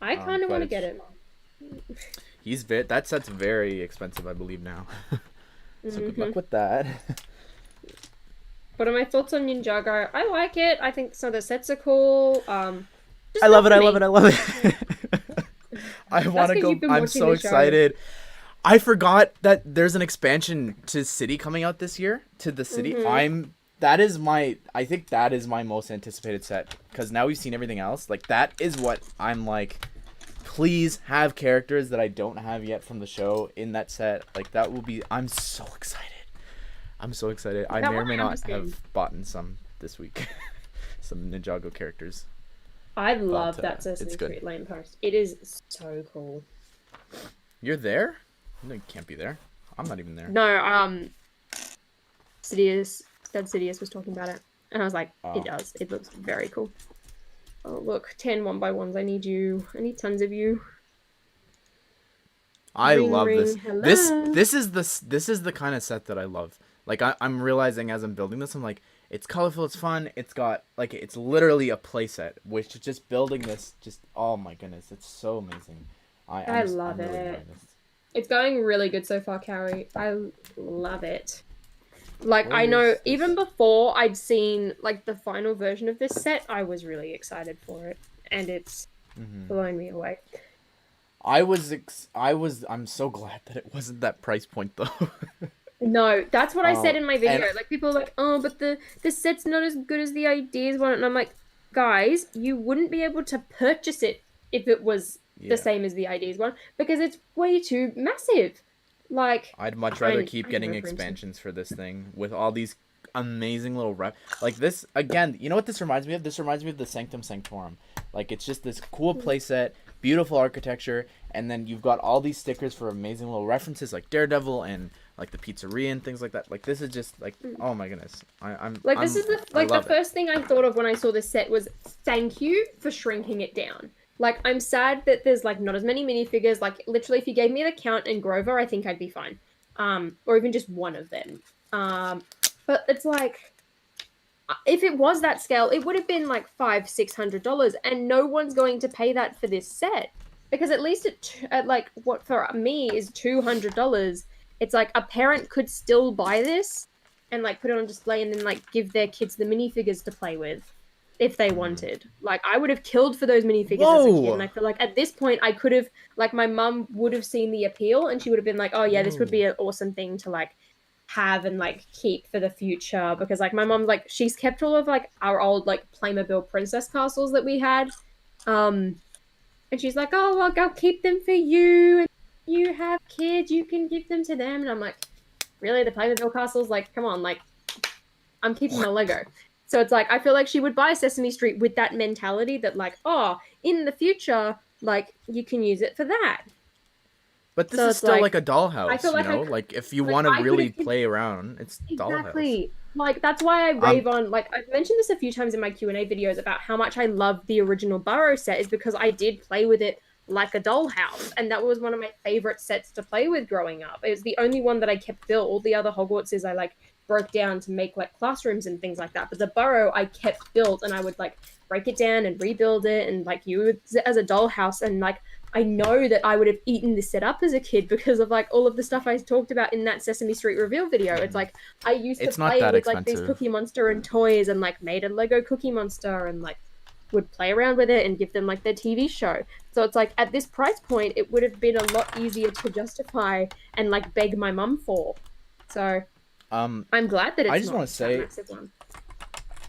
I kind of want to get it. That set's very expensive, I believe now. So good luck with that. What are my thoughts on Ninjago? I like it. I think some of the sets are cool. I love it. I love it. I want to go. I'm so excited. I forgot that there's an expansion to City coming out this year. To the City. I think that is my most anticipated set because now we've seen everything else. Like that is what I'm like. please have characters that I don't have yet from the show in that set. Like, that will be... I'm so excited. I may or may not have bought some this week. Some Ninjago characters. I love that Sesame Street lamppost. It is so cool. You're there? No, you can't be there. I'm not even there. No, Sidious was talking about it. And I was like, It does. It looks very cool. Oh, look, 10 1x1s. I need you. I need tons of you. I love this. Hello. This is the kind of set that I love. Like, I'm realizing as I'm building this, I'm like, it's colorful, it's fun, it's got, like, it's literally a playset, which just building this, just, oh my goodness, it's so amazing. I love it. Really it's going really good so far, Carrie. I love it. Like, I know, even before I'd seen, like, the final version of this set, I was really excited for it, and it's blowing me away. I'm so glad that it wasn't that price point, though. No, that's what I said in my video. Like, people are like, oh, but the set's not as good as the ideas one. And I'm like, guys, you wouldn't be able to purchase it if it was the same as the ideas one, because it's way too massive. Like, I'd much rather keep getting expansions for this thing with all these amazing little like this. Again, you know what this reminds me of? This reminds me of the Sanctum Sanctorum. Like, it's just this cool playset, beautiful architecture, and then you've got all these stickers for amazing little references like Daredevil and like the pizzeria and things like that. Like, this is just like, oh my goodness. This is the first thing I thought of when I saw this set was thank you for shrinking it down. Like, I'm sad that there's like not as many minifigures. Like, literally, if you gave me the Count and Grover, I think I'd be fine. Or even just one of them. But it's like, if it was that scale, it would have been like $500-$600, and no one's going to pay that for this set, because at least at like what for me is $200. It's like a parent could still buy this and like put it on display and then like give their kids the minifigures to play with if they wanted. Like, I would have killed for those minifigures as a kid, and I feel like at this point I could have, like, my mum would have seen the appeal and she would have been like, oh yeah, this would be an awesome thing to like have and like keep for the future, because like my mom, like, she's kept all of like our old like Playmobil princess castles that we had, and she's like, oh, well, I'll keep them for you, and you have kids, you can give them to them. And I'm like, really, the Playmobil castles? Like, come on, like, I'm keeping my Lego. So it's like, I feel like she would buy Sesame Street with that mentality that like, oh, in the future, like, you can use it for that. But this is still like a dollhouse, I feel like, you know? Like, if you want to really play around, it's dollhouse. Exactly. Like, that's why I rave on, like, I've mentioned this a few times in my Q&A videos about how much I love the original Burrow set, is because I did play with it like a dollhouse, and that was one of my favorite sets to play with growing up. It was the only one that I kept built. All the other Hogwartses I like broke down to make like classrooms and things like that, but the Burrow I kept built, and I would like break it down and rebuild it and like use it as a dollhouse. And like, I know that I would have eaten this set up as a kid because of like all of the stuff I talked about in that Sesame Street reveal video. It's like, I used to play with like these Cookie Monster and toys, and like made a Lego Cookie Monster, and like would play around with it and give them like their TV show. So it's like, at this price point, it would have been a lot easier to justify and like beg my mum for. So I'm glad that it's, I just want to say, massive one.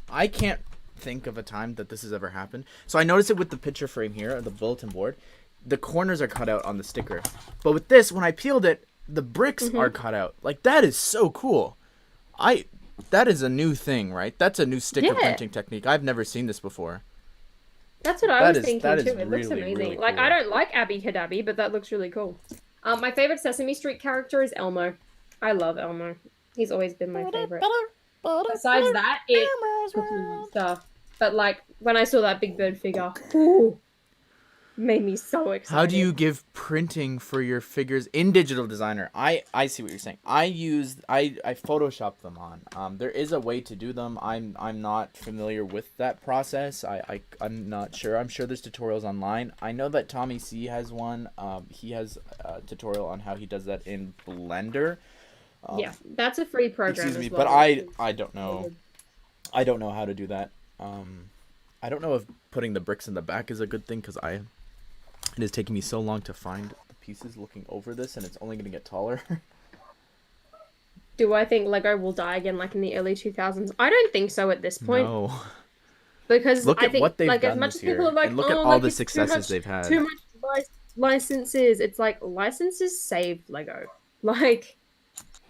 I can't think of a time that this has ever happened. So I noticed it with the picture frame here, the bulletin board. The corners are cut out on the sticker. But with this, when I peeled it, the bricks are cut out. Like, that is so cool. That is a new thing, right? That's a new sticker printing technique. I've never seen this before. That's what I was thinking too. It looks amazing. Really like, cool. I don't like Abby Cadabby, but that looks really cool. My favorite Sesame Street character is Elmo. I love Elmo. He's always been my favorite. Besides that, it's Cookie Monster. But like, when I saw that Big Bird figure, ooh, made me so excited. How do you give printing for your figures in Digital Designer? I see what you're saying. I Photoshop them on. There is a way to do them. I'm not familiar with that process. I'm not sure. I'm sure there's tutorials online. I know that Tommy C has one. He has a tutorial on how he does that in Blender. Yeah, that's a free program. Excuse me, as well. But I don't know. I don't know how to do that. I don't know if putting the bricks in the back is a good thing, because it is taking me so long to find the pieces looking over this, and it's only going to get taller. Do I think Lego will die again like in the early 2000s? I don't think so at this point. No. Because look I at think, what they've like, done as much this as people year, are like, and look at all the successes they've had. Too much licenses. It's like licenses save Lego. Like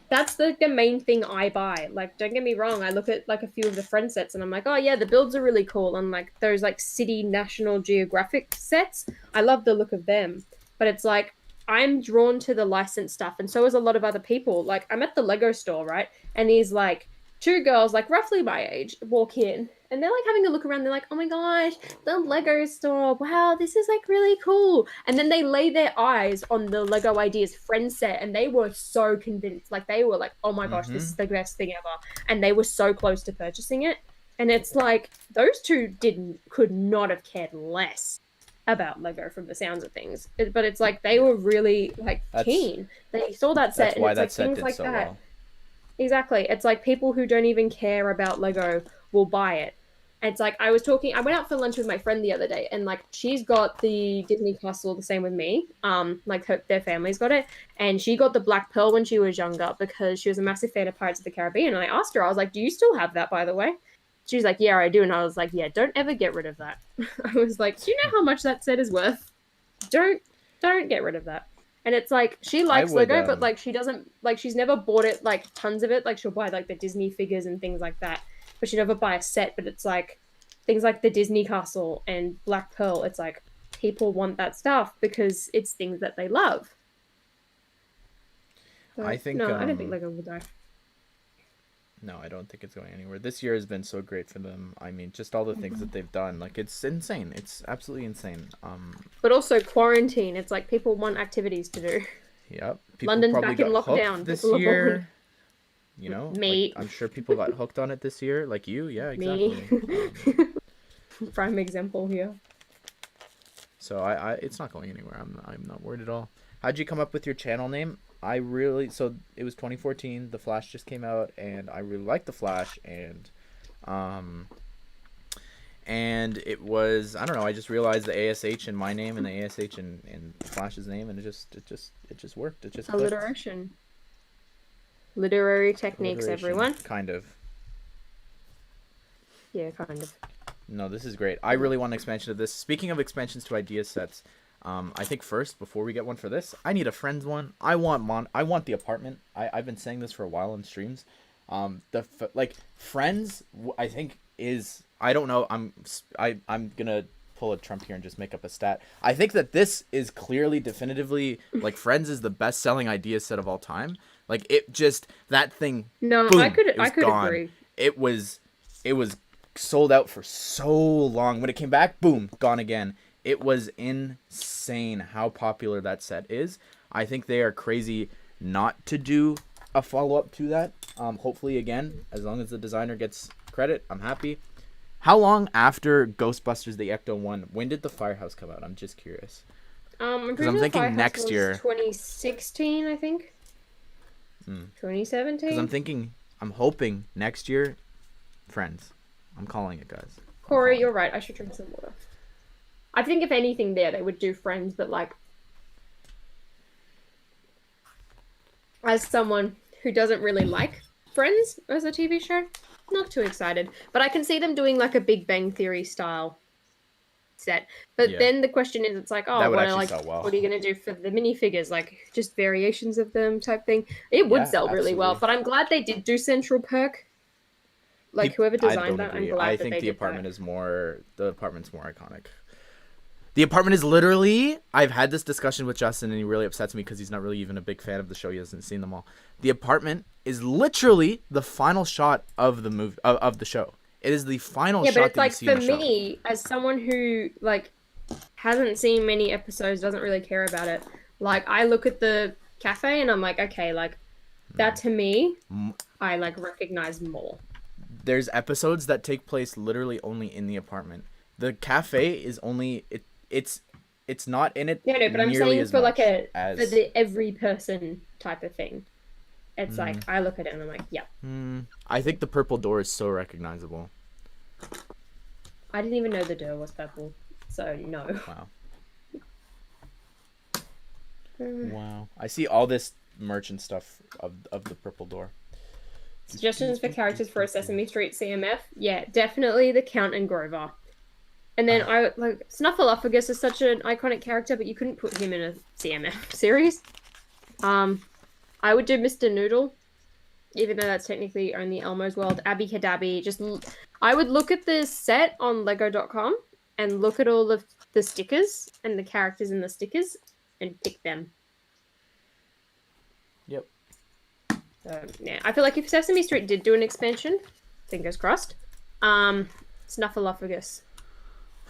that's the main thing I buy. Like, don't get me wrong, I look at like a few of the friend sets and I'm like, oh yeah, the builds are really cool. And like those like city National Geographic sets, I love the look of them. But it's like I'm drawn to the licensed stuff, and so is a lot of other people. Like I'm at the Lego store, right? And these like two girls, like roughly my age, walk in and they're like having a look around. They're like, oh my gosh, the Lego store. Wow, this is like really cool. And then they lay their eyes on the Lego Ideas friend set and they were so convinced. Like they were like, oh my gosh, this is the best thing ever. And they were so close to purchasing it. And it's like those two could not have cared less about Lego from the sounds of things. But it's like they were really like keen. They saw that set that's why and it's that like set things did like so that. well. Exactly. It's like people who don't even care about Lego will buy it. It's like I went out for lunch with my friend the other day and like she's got the Disney Castle the same with me. Like their family's got it. And she got the Black Pearl when she was younger because she was a massive fan of Pirates of the Caribbean. And I asked her, I was like, do you still have that, by the way? She's like, yeah, I do. And I was like, yeah, don't ever get rid of that. I was like, do you know how much that set is worth? Don't get rid of that. And it's like she likes Lego, but like she doesn't like she's never bought it like tons of it. Like she'll buy like the Disney figures and things like that, but she'd never buy a set. But it's like things like the Disney Castle and Black Pearl. It's like people want that stuff because it's things that they love. So, I don't think Lego will die. No, I don't think it's going anywhere. This year has been so great for them. I mean, just all the things that they've done. Like, it's insane. It's absolutely insane. But also quarantine. It's like people want activities to do. Yep. People London's probably back in got lockdown hooked this year. You know? Mate. Like, I'm sure people got hooked on it this year. Like you. Yeah, exactly. Me. Prime example here. So it's not going anywhere. I'm not worried at all. How'd you come up with your channel name? So it was 2014, The Flash just came out, and I really liked The Flash, and it was, I don't know, I just realized the ASH in my name and the ASH in Flash's name, and it just worked. It just alliteration. Literary techniques, everyone. Kind of. Yeah, kind of. No, this is great. I really want an expansion of this. Speaking of expansions to idea sets, I think first, before we get one for this, I need a Friends one. I want the apartment. I've been saying this for a while in streams. Friends, I think is, I don't know. I'm gonna pull a Trump here and just make up a stat. I think that this is clearly, definitively, like Friends is the best selling idea set of all time. Like it just, that thing. No, boom, I could gone. agree. It was sold out for so long. When it came back, boom, gone again. It was insane how popular that set is. I think they are crazy not to do a follow-up to that. Hopefully, again, as long as the designer gets credit, I'm happy. How long after Ghostbusters the Ecto-1, when did the Firehouse come out? I'm just curious. Because I'm thinking next year. 2016, I think. 2017? Because I'm hoping next year, Friends. I'm calling it, guys. Corey, you're right. I should drink some water. I think if anything there, they would do Friends, but like, as someone who doesn't really like Friends as a TV show, not too excited. But I can see them doing like a Big Bang Theory style set. But then the question is, it's like, oh, what are you going to do for the minifigures? Like, just variations of them type thing. It would sell really well, but I'm glad they did do Central Perk. Like, whoever designed that, I'm glad I think the apartment's more iconic. The apartment is literally, I've had this discussion with Justin and he really upsets me because he's not really even a big fan of the show. He hasn't seen them all. The apartment is literally the final shot of the movie, of the show. It is the final shot that you see in the show. Yeah, but it's like, for me, as someone who, like, hasn't seen many episodes, doesn't really care about it, like, I look at the cafe and I'm like, okay, like, that to me, I, like, recognize more. There's episodes that take place literally only in the apartment. The cafe is only, it's not in it. Yeah, no, but I'm saying for like for the every person type of thing. It's like, I look at it and I'm like, yeah. I think the purple door is so recognizable. I didn't even know the door was purple, so no. Wow. Wow. I see all this merchant stuff of the purple door. Suggestions for characters for a Sesame Street CMF? Yeah, definitely the Count and Grover. And then I like Snuffleupagus is such an iconic character, but you couldn't put him in a CMF series. I would do Mr. Noodle, even though that's technically only Elmo's world. Abby Cadabby, I would look at the set on Lego.com and look at all of the stickers and the characters in the stickers and pick them. Yep. So, yeah, I feel like if Sesame Street did do an expansion, fingers crossed, Snuffleupagus.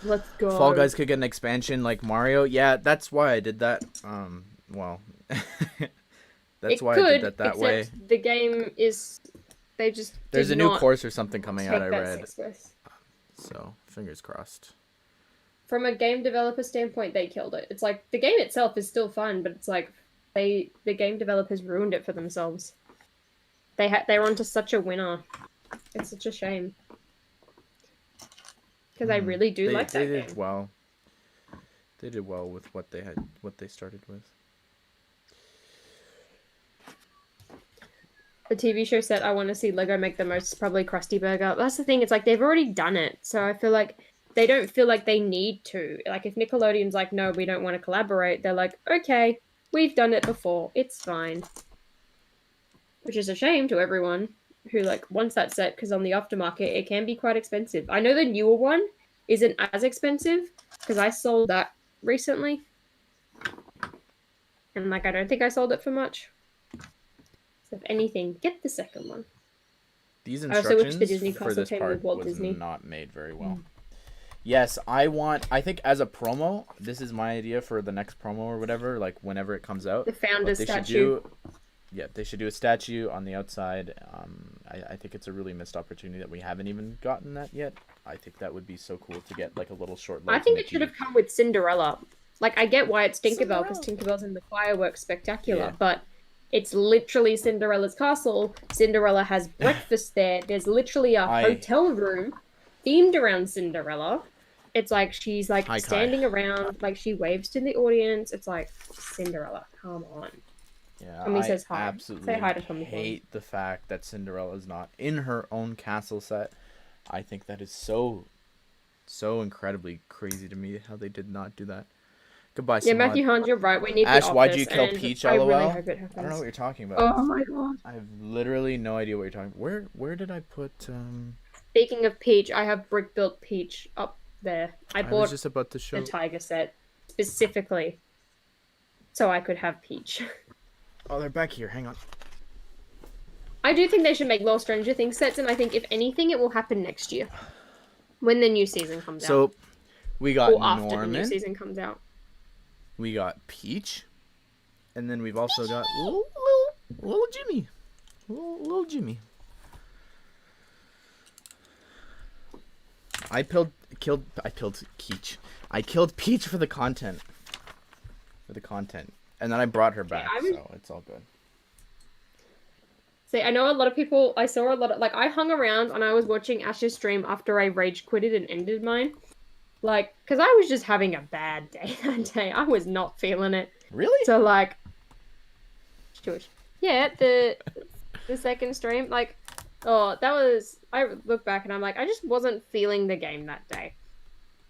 Let's go. Fall Guys could get an expansion like Mario. Yeah, that's why I did that. Well, that's why I did that way. The game is, there's a new course or something coming out. I read. So fingers crossed. From a game developer standpoint, they killed it. It's like the game itself is still fun, but it's like the game developers ruined it for themselves. They were onto such a winner. It's such a shame. Because I really do like that game. They did well. They did well with what they started with. The TV show said, I want to see Lego make the most probably Krusty Burger. That's the thing. It's like they've already done it. So I feel like they don't feel like they need to. Like if Nickelodeon's like, no, we don't want to collaborate. They're like, okay, we've done it before. It's fine. Which is a shame to everyone who like wants that set, because on the aftermarket it can be quite expensive. I know the newer one isn't as expensive because I sold that recently, and like I don't think I sold it for much. So if anything, get the second one. These instructions I also wish the Disney for this came part with Walt was Disney. Not made very well. Yes, I think as a promo, this is my idea for the next promo or whatever, like whenever it comes out. The founder statue. Yeah, they should do a statue on the outside. I think it's a really missed opportunity that we haven't even gotten that yet. I think that would be so cool to get like a little short. I think it should have come with Cinderella. Like, I get why it's Tinkerbell, because Tinkerbell's in the Fireworks Spectacular, but it's literally Cinderella's castle. Cinderella has breakfast there. There's literally a hotel room themed around Cinderella. It's like she's like standing around, like she waves to the audience. It's like, Cinderella, come on. Yeah, Tommy says hi. Absolutely say hi to Tommy. Hate the fact that Cinderella is not in her own castle set. I think that is so incredibly crazy to me how they did not do that. Goodbye, yeah, Matthew Hans, you're right. We need Ash, the office, why'd you kill Peach, LOL? Really hope it happens. I don't know what you're talking about. Oh my god. I have literally no idea what you're talking about. Where did I put Speaking of Peach, I have brick built Peach up there. I bought was just about to show the Tiger set specifically so I could have Peach. Oh, they're back here. Hang on. I do think they should make more Stranger Things sets, and I think if anything, it will happen next year when the new season comes out. So we got or after Norman. the new season comes out. We got Peach, and then we've also got little Jimmy, little Jimmy. I killed Peach. I killed Peach for the content. And then I brought her back, so it's all good. See, I know a lot of people, I saw a lot of, like, I hung around and I was watching Ash's stream after I rage quitted and ended mine. Like, because I was just having a bad day that day. I was not feeling it. Really? So, like, yeah, the second stream, like, I look back and I'm like, I just wasn't feeling the game that day.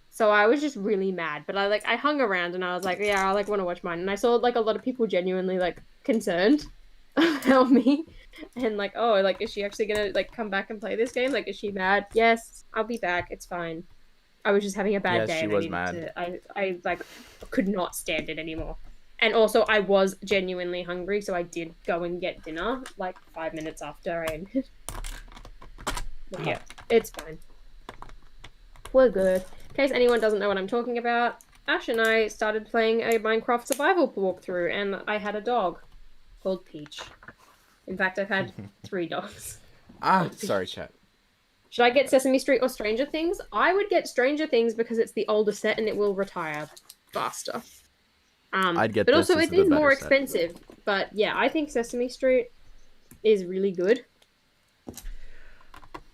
So I was just really mad, but I hung around and I was like, yeah, I want to watch mine. And I saw like a lot of people genuinely like concerned about me, and like, oh, like, is she actually gonna like come back and play this game? Like, is she mad? Yes, I'll be back. It's fine. I was just having a bad day. Yes, she was mad. I like could not stand it anymore. And also, I was genuinely hungry, so I did go and get dinner like 5 minutes after I ended. But yeah, it's fine. We're good. In case anyone doesn't know what I'm talking about, Ash and I started playing a Minecraft survival walkthrough, and I had a dog called Peach. In fact, I've had 3 dogs. Sorry, chat. Should I get Sesame Street or Stranger Things? I would get Stranger Things because it's the older set and it will retire faster. I'd get but this. Also, it is more expensive. But yeah, I think Sesame Street is really good.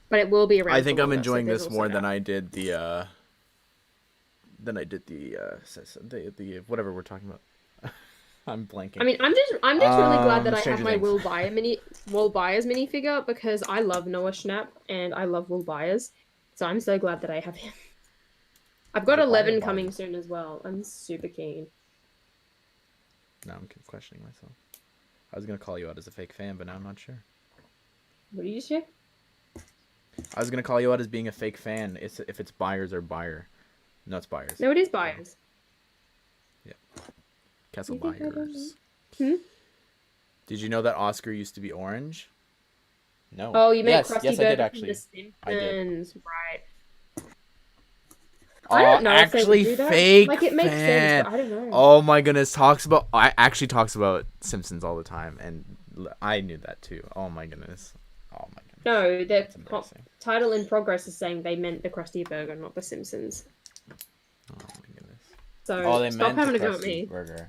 But it will be around. I think I'm enjoying this more than I did the whatever we're talking about. I'm blanking. I mean, I'm just really glad that I have my Will Byers minifigure, because I love Noah Schnapp and I love Will Byers, so I'm so glad that I have him. I've got Is it bi or 11 bi? coming soon as well. I'm super keen. Now I'm questioning myself. I was gonna call you out as a fake fan, but now I'm not sure. What did you say? I was gonna call you out as being a fake fan if it's buyers or buyer. No, it's buyers. No, it is buyers. Yeah. Castle You think I don't buyers. know? Did you know that Oscar used to be orange? No. Oh, you meant yes, Krusty yes, Burger I did from actually. The Simpsons, right? Oh, I don't know if they actually would do that. fake Like, it makes fan. sense, but I don't know. Oh my goodness, talks about Simpsons all the time, and I knew that too. Oh my goodness. Oh my goodness. No, the That's embarrassing. title in progress is saying they meant the Krusty Burger, not the Simpsons. Oh my goodness. So they stop meant having the to go at Krusty me. Burger.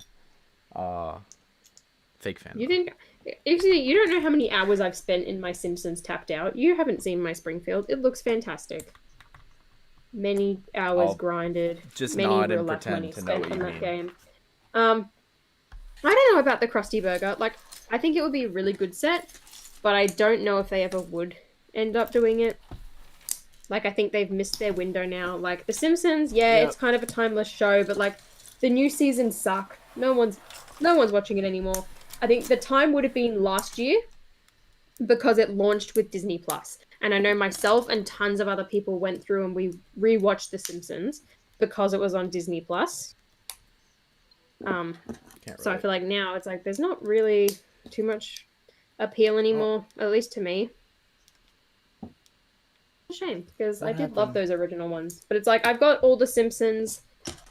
Fake fan. You think? Actually, you don't know how many hours I've spent in my Simpsons tapped out. You haven't seen my Springfield. It looks fantastic. Many hours I'll grinded. just many nod real and life pretend money to know spent what on you that mean. game. I don't know about the Krusty Burger. Like, I think it would be a really good set, but I don't know if they ever would end up doing it. Like, I think they've missed their window now. Like, The Simpsons, yeah, Yep. it's kind of a timeless show, but like, the new seasons suck. No one's watching it anymore. I think the time would have been last year because it launched with Disney Plus. And I know myself and tons of other people went through and we rewatched The Simpsons because it was on Disney Plus. Can't So I relate. feel like now it's like there's not really too much appeal anymore, at least to me. It's a shame because What I did love happened? those original ones. But it's like I've got all the Simpsons.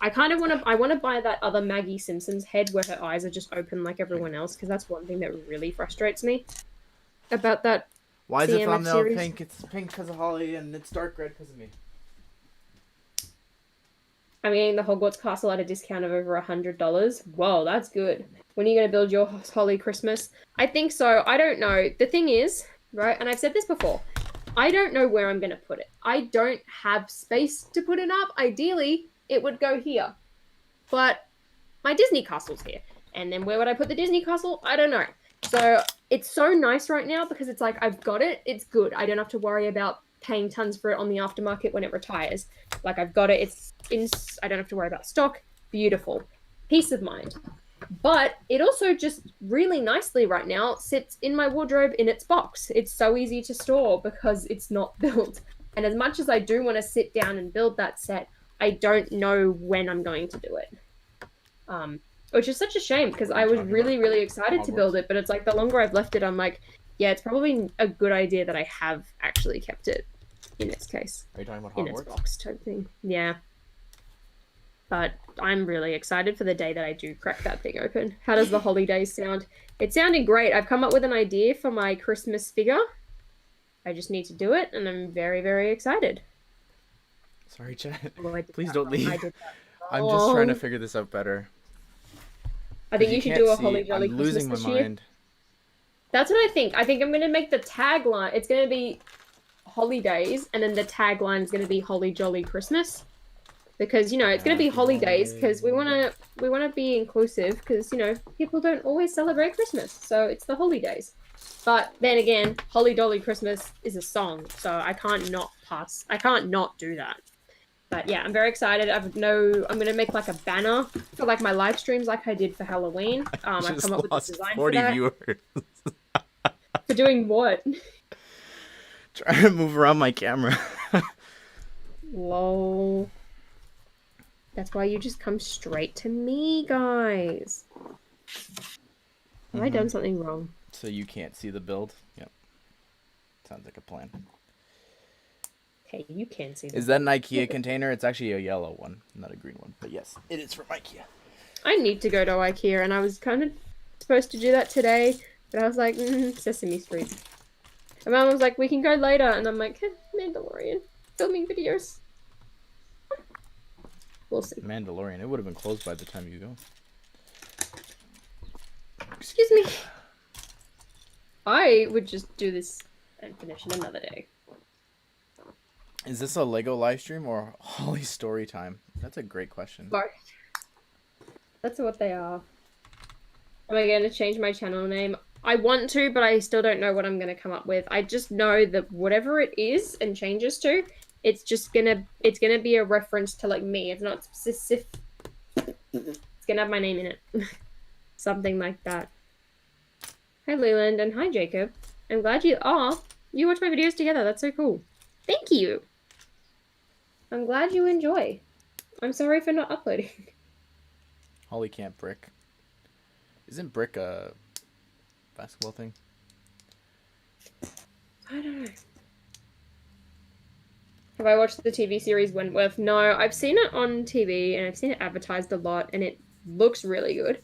I kind of want to buy that other Maggie Simpsons head where her eyes are just open like everyone else because that's one thing that really frustrates me about that. Why is the CMF thumbnail series. pink? It's pink because of Holly, and it's dark red because of me. I'm getting the Hogwarts Castle at a discount of over $100. Whoa, that's good. When are you going to build your Holly Christmas? I think so. I don't know. The thing is, right, and I've said this before, I don't know where I'm going to put it. I don't have space to put it up. Ideally, it would go here. But my Disney Castle's here. And then where would I put the Disney Castle? I don't know. So it's so nice right now because it's like I've got it. It's good. I don't have to worry about paying tons for it on the aftermarket when it retires. Like I've got it. I don't have to worry about stock. Beautiful. Peace of mind. But it also just really nicely right now sits in my wardrobe in its box. It's so easy to store because it's not built. And as much as I do want to sit down and build that set, I don't know when I'm going to do it. Which is such a shame because I was really, really excited to build it. But it's like the longer I've left it, I'm like, yeah, it's probably a good idea that I have actually kept it in its case. Are you talking about In its Hogwarts? box type thing. Yeah. But I'm really excited for the day that I do crack that thing open. How does the holidays sound? It's sounding great. I've come up with an idea for my Christmas figure. I just need to do it, and I'm very, very excited. Sorry, chat. Although I did Please that don't wrong. leave. I did that I'm just trying to wrong. figure this out better. I think you should do a Holly Jolly I'm Christmas losing my this year. mind. That's what I think. I think I'm going to make the tagline. It's going to be holidays, and then the tagline is going to be Holly Jolly Christmas. Because, you know, it's going to be holidays because we want to be inclusive because, you know, people don't always celebrate Christmas. So it's the holidays. But then again, Holly Jolly Christmas is a song, so I can't not do that. But yeah, I'm very excited. I'm going to make like a banner for like my live streams like I did for Halloween. I've Just come up with a lost design 40 for that. viewers. For doing what? Trying to move around my camera. Lol. That's why you just come straight to me, guys. Have I done something wrong? So you can't see the build? Yep. Sounds like a plan. Okay, you can see Is that an IKEA container? It's actually a yellow one, not a green one. But yes, it is from IKEA. I need to go to IKEA, and I was kind of supposed to do that today, but I was like, Sesame Street. And Mom was like, we can go later, and I'm like, Mandalorian, filming videos. We'll see. Mandalorian. It would have been closed by the time you go. Excuse me. I would just do this and finish it another day. Is this a Lego live stream or Holly story time? That's a great question. Both. That's what they are. Am I going to change my channel name? I want to, but I still don't know what I'm going to come up with. I just know that whatever it is and changes to, It's just gonna be a reference to like me. It's not specific. It's gonna have my name in it. Something like that. Hi Leland and hi Jacob. I'm glad you watch my videos together. That's so cool. Thank you. I'm glad you enjoy. I'm sorry for not uploading. Holly can't brick. Isn't brick a basketball thing? I don't know. Have I watched the TV series Wentworth? No, I've seen it on TV and I've seen it advertised a lot and it looks really good,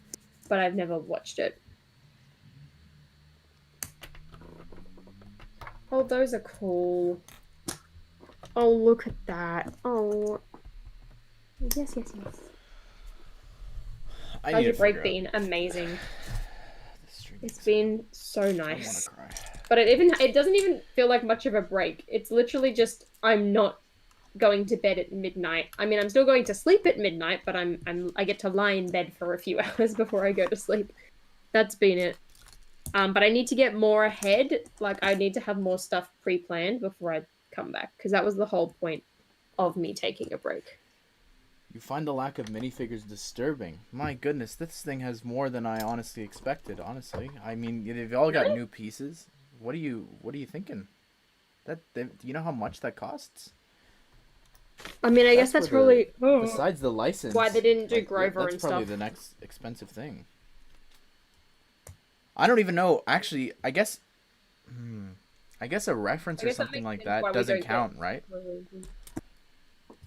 but I've never watched it. Oh, those are cool. Oh, look at that. Oh. Yes, yes, yes. How's your break been? Amazing. It's been so nice. I want to cry. But it doesn't even feel like much of a break. It's literally just I'm not going to bed at midnight. I mean, I'm still going to sleep at midnight, but I get to lie in bed for a few hours before I go to sleep. That's been it. But I need to get more ahead. Like I need to have more stuff pre-planned before I come back because that was the whole point of me taking a break. You find the lack of minifigures disturbing. My goodness, this thing has more than I honestly expected. Honestly, I mean, they've all got new pieces. What are you thinking? Do you know how much that costs? I mean, I guess that's probably besides the license. Why they didn't do Grover and stuff. That's probably the next expensive thing. I don't even know. Actually, I guess a reference or something like that doesn't count, right?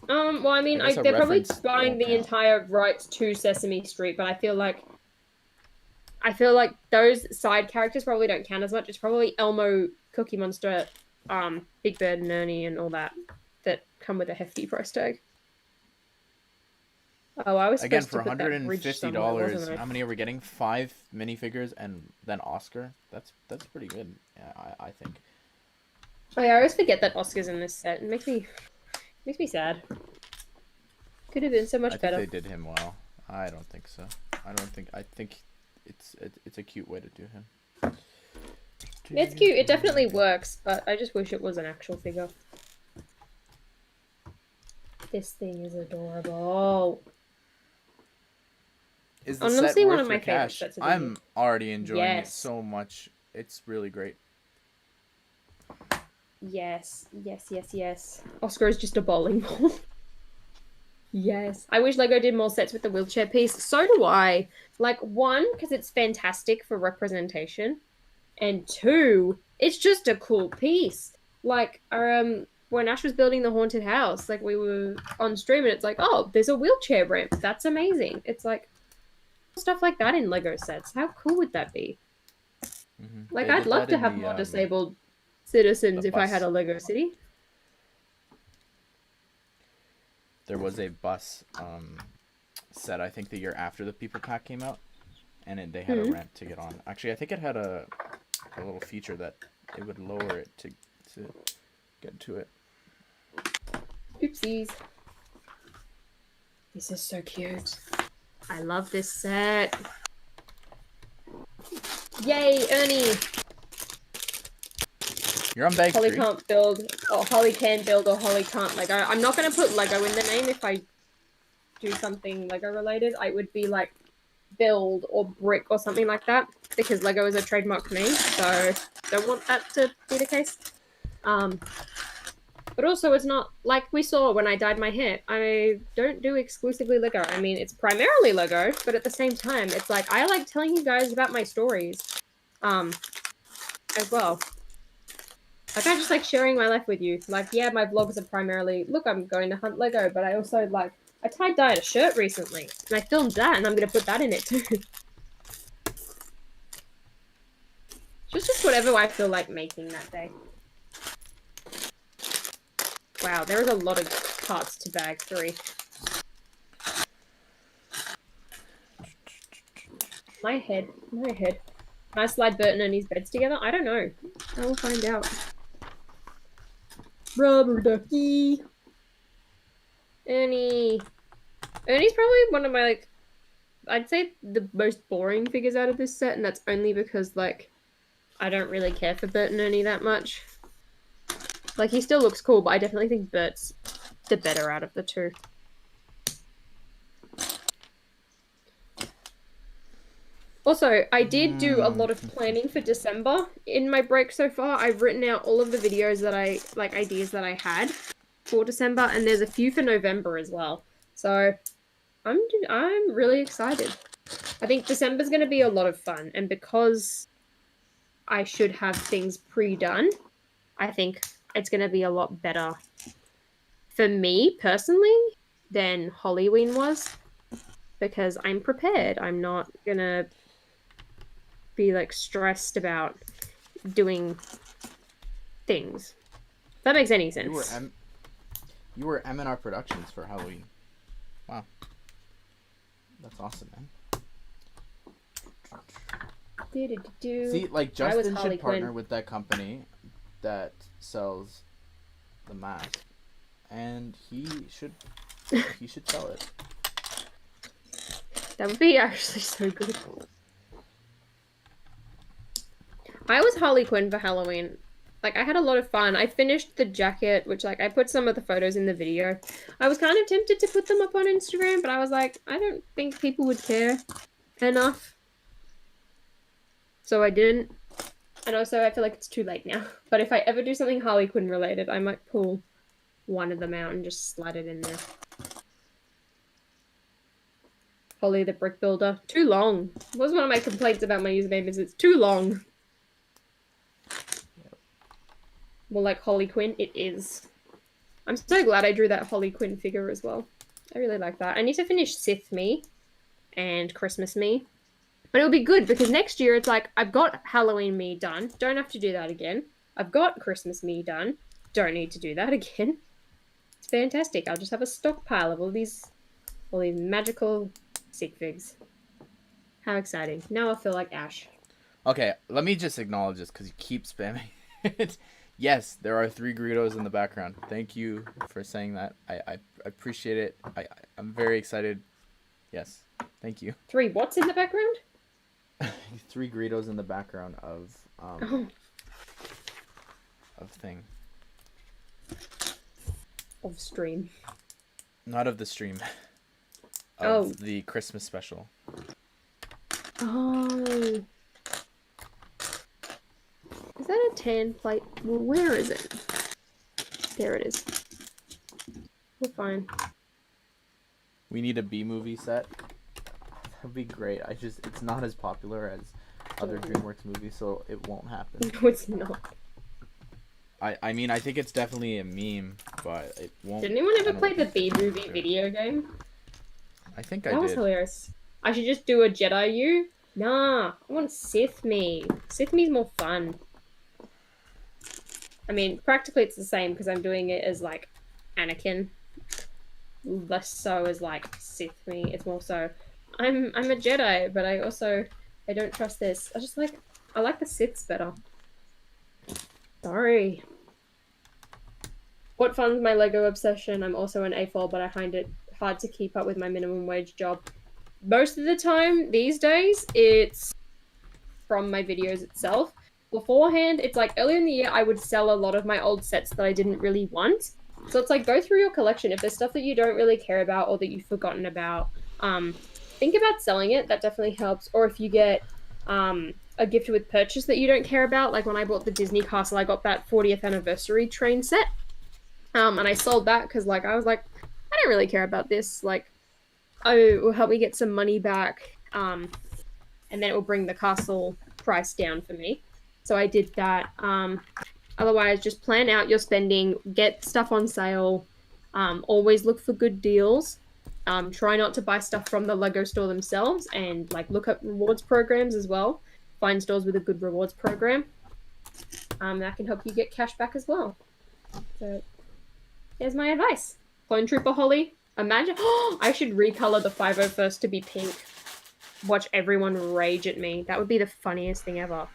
Well, I mean, they're probably buying the entire rights to Sesame Street, but I feel like those side characters probably don't count as much. It's probably Elmo, Cookie Monster, Big Bird and Ernie and all that come with a hefty price tag. Oh, I was again for $150. How many are we getting? 5 minifigures and then Oscar. That's pretty good. Yeah, I think. Oh, yeah, I always forget that Oscar's in this set. It makes me sad. Could have been so much better. I think they did him well. I don't think so. I think it's a cute way to do him. It's cute. It definitely works, but I just wish it was an actual figure. This thing is adorable. Is the honestly set worth one of my favorite sets. I'm already enjoying it so much. It's really great. Yes. Oscar is just a bowling ball. Yes. I wish LEGO did more sets with the wheelchair piece. So do I. Like, 1, because it's fantastic for representation. And 2, it's just a cool piece. Like, when Ash was building the haunted house, like, we were on stream and it's like, oh, there's a wheelchair ramp. That's amazing. It's like, stuff like that in LEGO sets. How cool would that be? Mm-hmm. Like, I'd love to have more disabled citizens if I had a LEGO city. There was a bus set, I think, the year after the People Pack came out, and they had a ramp to get on. Actually, I think it had a little feature that it would lower it to get to it. Oopsies. This is so cute. I love this set. Yay, Ernie! You're on bag 3. Holly can't build, or Holly can build, or Holly can't Lego. I'm not going to put Lego in the name if I do something Lego related. I would be like build or brick or something like that, because Lego is a trademark name, so don't want that to be the case. But also it's not, like we saw when I dyed my hair, I don't do exclusively Lego. I mean, it's primarily Lego, but at the same time, it's like, I like telling you guys about my stories, as well. Like, I just like sharing my life with you. Like, yeah, my vlogs are primarily, look, I'm going to hunt Lego, but I also, like, I tie-dyed a shirt recently, and I filmed that, and I'm going to put that in it, too. Just whatever I feel like making that day. Wow, there is a lot of parts to bag 3. My head. Can I slide Bert and Ernie's beds together? I don't know. I will find out. Rubber ducky. Ernie's probably one of my, like, I'd say the most boring figures out of this set, and that's only because, like, I don't really care for Bert and Ernie that much. Like, he still looks cool, but I definitely think Bert's the better out of the two. Also, I did do a lot of planning for December in my break so far. I've written out all of the videos that ideas that I had for December, and there's a few for November as well. So I'm really excited. I think December's going to be a lot of fun, and because I should have things pre-done, I think it's going to be a lot better for me personally than Halloween was, because I'm prepared. I'm not going to be like stressed about doing things. If that makes any sense. You were M&R Productions for Halloween. Wow. That's awesome, man. See, like, Justin should partner with that company that sells the mask, and he should sell it. That would be actually so good. I was Harley Quinn for Halloween. Like, I had a lot of fun. I finished the jacket, which, like, I put some of the photos in the video. I was kind of tempted to put them up on Instagram, but I was like, I don't think people would care enough. So I didn't. And also, I feel like it's too late now. But if I ever do something Harley Quinn related, I might pull one of them out and just slide it in there. Holly the Brick Builder. Too long. That was one of my complaints about my username, is it's too long. Well, like Harley Quinn, it is. I'm so glad I drew that Harley Quinn figure as well. I really like that. I need to finish Sith Me and Christmas Me. But it'll be good because next year it's like, I've got Halloween Me done. Don't have to do that again. I've got Christmas Me done. Don't need to do that again. It's fantastic. I'll just have a stockpile of all these magical sig figs. How exciting. Now I feel like Ash. Okay, let me just acknowledge this because you keep spamming it. Yes, there are 3 Greedos in the background. Thank you for saying that. I appreciate it. I'm very excited. Yes, thank you. 3 what's in the background? 3 Greedos in the background of thing. Of stream. Not of the stream. Of the Christmas special. Oh. Is that a tan plate? Well, where is it? There it is. We're fine. We need a B-movie set. That'd be great. It's not as popular as other DreamWorks movies, so it won't happen. No, it's not. I mean, I think it's definitely a meme, but it won't. Did anyone ever play the B-movie video game? I think I did. That was hilarious. I should just do a Jedi you? Nah, I want Sith Me. Sith Me's more fun. I mean, practically it's the same because I'm doing it as, like, Anakin. Less so as, like, Sith Me. It's more so, I'm a Jedi, but I don't trust this. I like the Siths better. Sorry. What funds my Lego obsession? I'm also an AFOL, but I find it hard to keep up with my minimum wage job. Most of the time, these days, it's from my videos itself. Beforehand, it's like earlier in the year, I would sell a lot of my old sets that I didn't really want. So it's like, go through your collection. If there's stuff that you don't really care about or that you've forgotten about, think about selling it. That definitely helps. Or if you get a gift with purchase that you don't care about, like when I bought the Disney Castle, I got that 40th anniversary train set. And I sold that because, like, I was like, I don't really care about this. Like, oh, it will help me get some money back. And then it will bring the castle price down for me. So I did that. Otherwise, just plan out your spending, get stuff on sale, always look for good deals. Try not to buy stuff from the Lego store themselves, and like look at rewards programs as well. Find stores with a good rewards program. That can help you get cash back as well. So there's my advice. Clone Trooper Holly. Imagine, I should recolor the 501st to be pink. Watch everyone rage at me. That would be the funniest thing ever.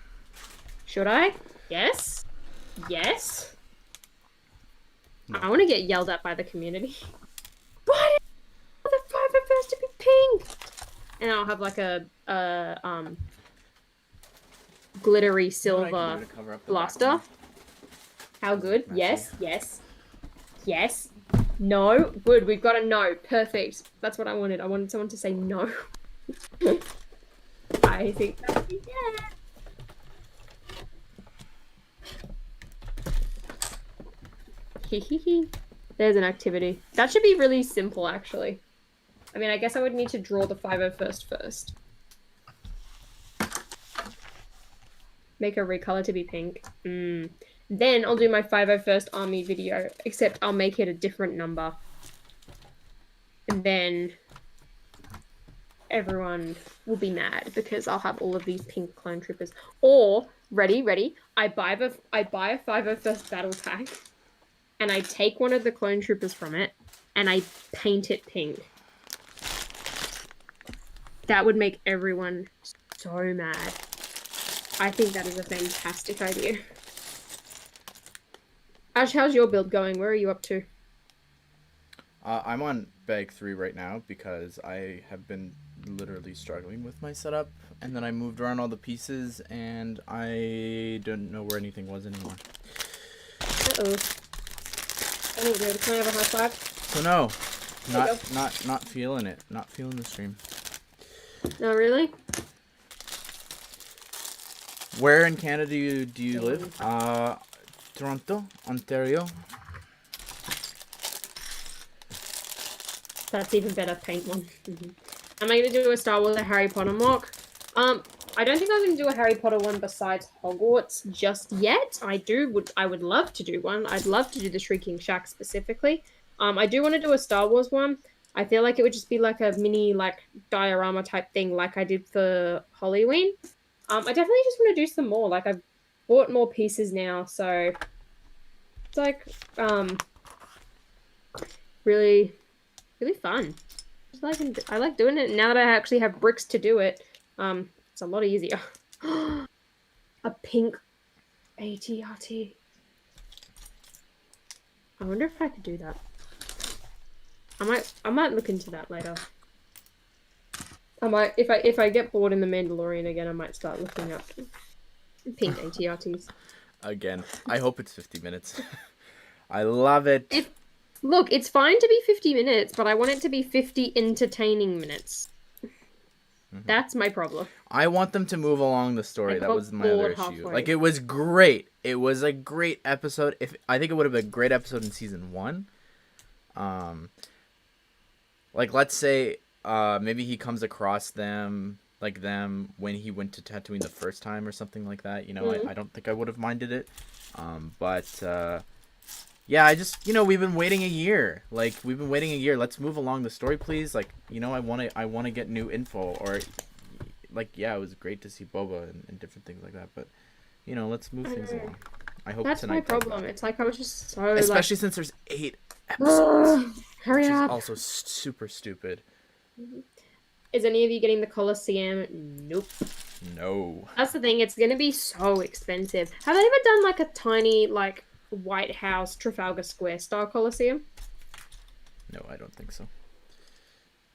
Should I? Yes? Yes? No. I want to get yelled at by the community. Why did the 501st to be pink? And I'll have like a glittery silver blaster. How good? Messy. Yes, yes, yes. No, good. We've got a no. Perfect. That's what I wanted. I wanted someone to say no. I think that'd be yeah. There's an activity. That should be really simple, actually. I mean, I guess I would need to draw the 501st first. Make a recolor to be pink. Then I'll do my 501st army video, except I'll make it a different number. And then everyone will be mad because I'll have all of these pink clone troopers. Or, ready, I buy a 501st battle pack, and I take one of the clone troopers from it, and I paint it pink. That would make everyone so mad. I think that is a fantastic idea. Ash, how's your build going? Where are you up to? I'm on bag 3 right now because I have been literally struggling with my setup, and then I moved around all the pieces, and I don't know where anything was anymore. Uh-oh. Oh, good. Can I have a high five? So no, not feeling it. Not feeling the stream. No, really? Where in Canada do you live? Toronto, Ontario. That's even better. Paint one. Am I going to do a Star Wars or Harry Potter mock? I don't think I'm going to do a Harry Potter one besides Hogwarts just yet. I would love to do one. I'd love to do the Shrieking Shack specifically. I do want to do a Star Wars one. I feel like it would just be like a mini like diorama type thing like I did for Halloween. I definitely just want to do some more. Like I've bought more pieces now, so it's like really fun. I like doing it. Now that I actually have bricks to do it, it's a lot easier. A pink ATRT. I wonder if I could do that. I might look into that later. I might if I get bored in the Mandalorian again, I might start looking up pink ATRTs. Again, I hope it's 50 minutes. I love it. Look, it's fine to be 50 minutes, but I want it to be 50 entertaining minutes. That's my problem. I want them to move along the story. That was my other issue. Halfway. Like, it was great. It was a great episode. I think it would have been a great episode in season 1. Like, let's say, maybe he comes across them when he went to Tatooine the first time or something like that. You know, I don't think I would have minded it. Yeah, I just, we've been waiting a year. Let's move along the story, please. Like, I want to get new info, or like, yeah, it was great to see Boba and different things like that, but let's move things along. I hope that's tonight. That's my problem. It's like I was just so especially since there's 8 episodes. Hurry up. Also super stupid. Is any of you getting the Coliseum? Nope. No. That's the thing. It's gonna be so expensive. Have they ever done like a tiny White House Trafalgar Square style Coliseum? No, I don't think so.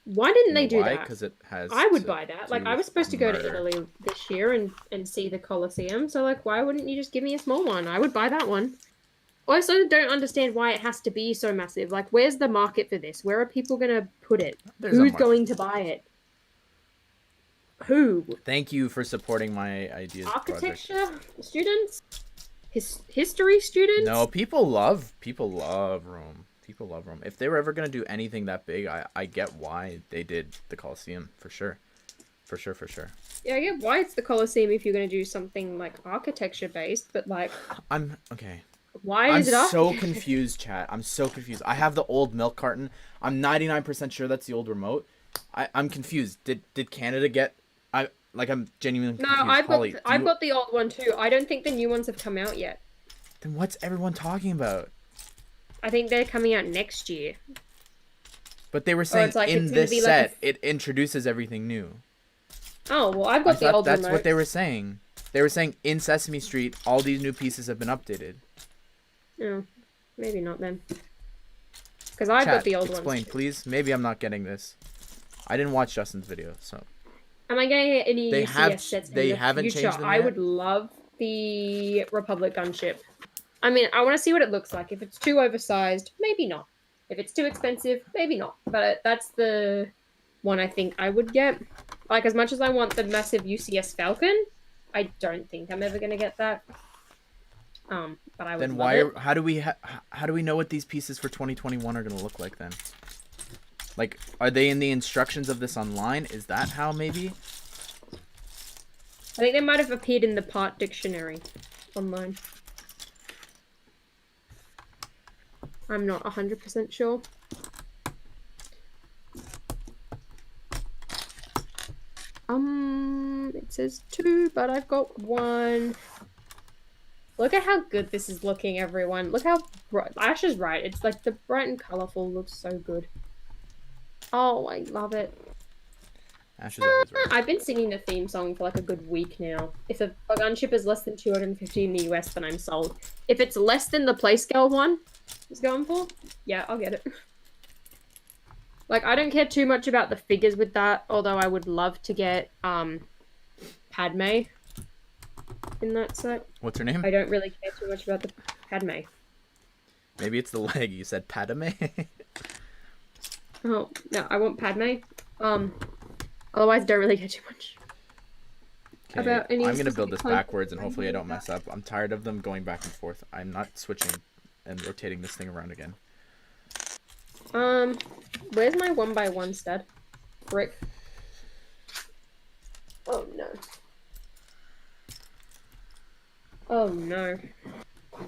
Why didn't they do that? Because it has. I would buy that. Like, I was supposed to go to Italy this year and see the Colosseum. So, like, why wouldn't you just give me a small one? I would buy that one. Also, don't understand why it has to be so massive. Like, where's the market for this? Where are people going to put it? Who's going to buy it? Who? Thank you for supporting my ideas. Architecture students? History students? No, people love Rome. People love Rome. If they were ever going to do anything that big, I get why they did the Colosseum, for sure. For sure. Yeah, I get why it's the Colosseum if you're going to do something, like, architecture-based, but, like... Okay. Why is it I'm so confused, chat. I'm so confused. I have the old milk carton. I'm 99% sure that's the old remote. I'm confused. Did Canada get... I'm genuinely confused. No, I've got the old one, too. I don't think the new ones have come out yet. Then what's everyone talking about? I think they're coming out next year. But they were saying in this set, it introduces everything new. Oh, well, I've got the old That's what they were saying. They were saying in Sesame Street, all these new pieces have been updated. No, maybe not then. Because I've got the old ones. Explain, please. Maybe I'm not getting this. I didn't watch Justin's video, so... Am I getting any UCS sets in the haven't future? changed them yet? I would love the Republic gunship. I mean, I want to see what it looks like. If it's too oversized, maybe not. If it's too expensive, maybe not. But that's the one I think I would get. Like, as much as I want the massive UCS Falcon, I don't think I'm ever going to get that. But I would then love it. how do we know what these pieces for 2021 are going to look like then? Like, are they in the instructions of this online? Is that how maybe? I think they might have appeared in the part dictionary online. I'm not 100% sure. It says 2, but I've got 1. Look at how good this is looking, everyone. Look how bright. Ash is right. It's like the bright and colorful looks so good. Oh, I love it. Ash is always right. I've been singing the theme song for like a good week now. If a gunship is less than 250 in the US, then I'm sold. If it's less than the play scale one is going for, yeah, I'll get it. Like, I don't care too much about the figures with that, although I would love to get Padme in that set. What's her name? I don't really care too much about the Padme. Maybe it's the leg. You said Padme? Oh, no, I want Padme. Otherwise, don't really care too much. Okay, About any I'm going to build this specific backwards, and hopefully I don't mess up. I'm tired of them going back and forth. I'm not switching and rotating this thing around again. Where's my 1x1 stud? Brick. Oh, no. Oh, no.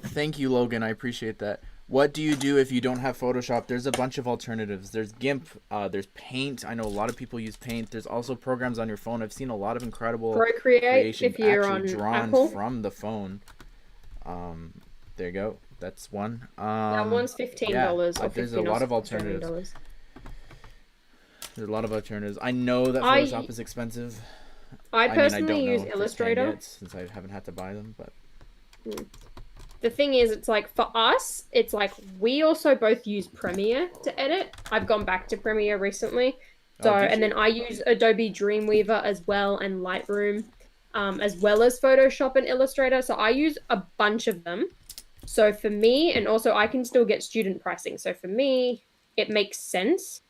Thank you, Logan. I appreciate that. What do you do if you don't have Photoshop? There's a bunch of alternatives. There's GIMP. There's Paint. I know a lot of people use Paint. There's also programs on your phone. I've seen a lot of incredible Procreate if you're on drawn Apple. from the phone. There you go. That's one. That one's $15. Yeah, Or there's a lot of alternatives. There's a lot of alternatives. I know that Photoshop is expensive. I personally use if Illustrator yet, since I haven't had to buy them, but the thing is, it's like for us, it's like we also both use Premiere to edit. I've gone back to Premiere recently, so and then I use Adobe Dreamweaver as well and Lightroom, as well as Photoshop and Illustrator. So I use a bunch of them. So for me, and also I can still get student pricing. So for me, it makes sense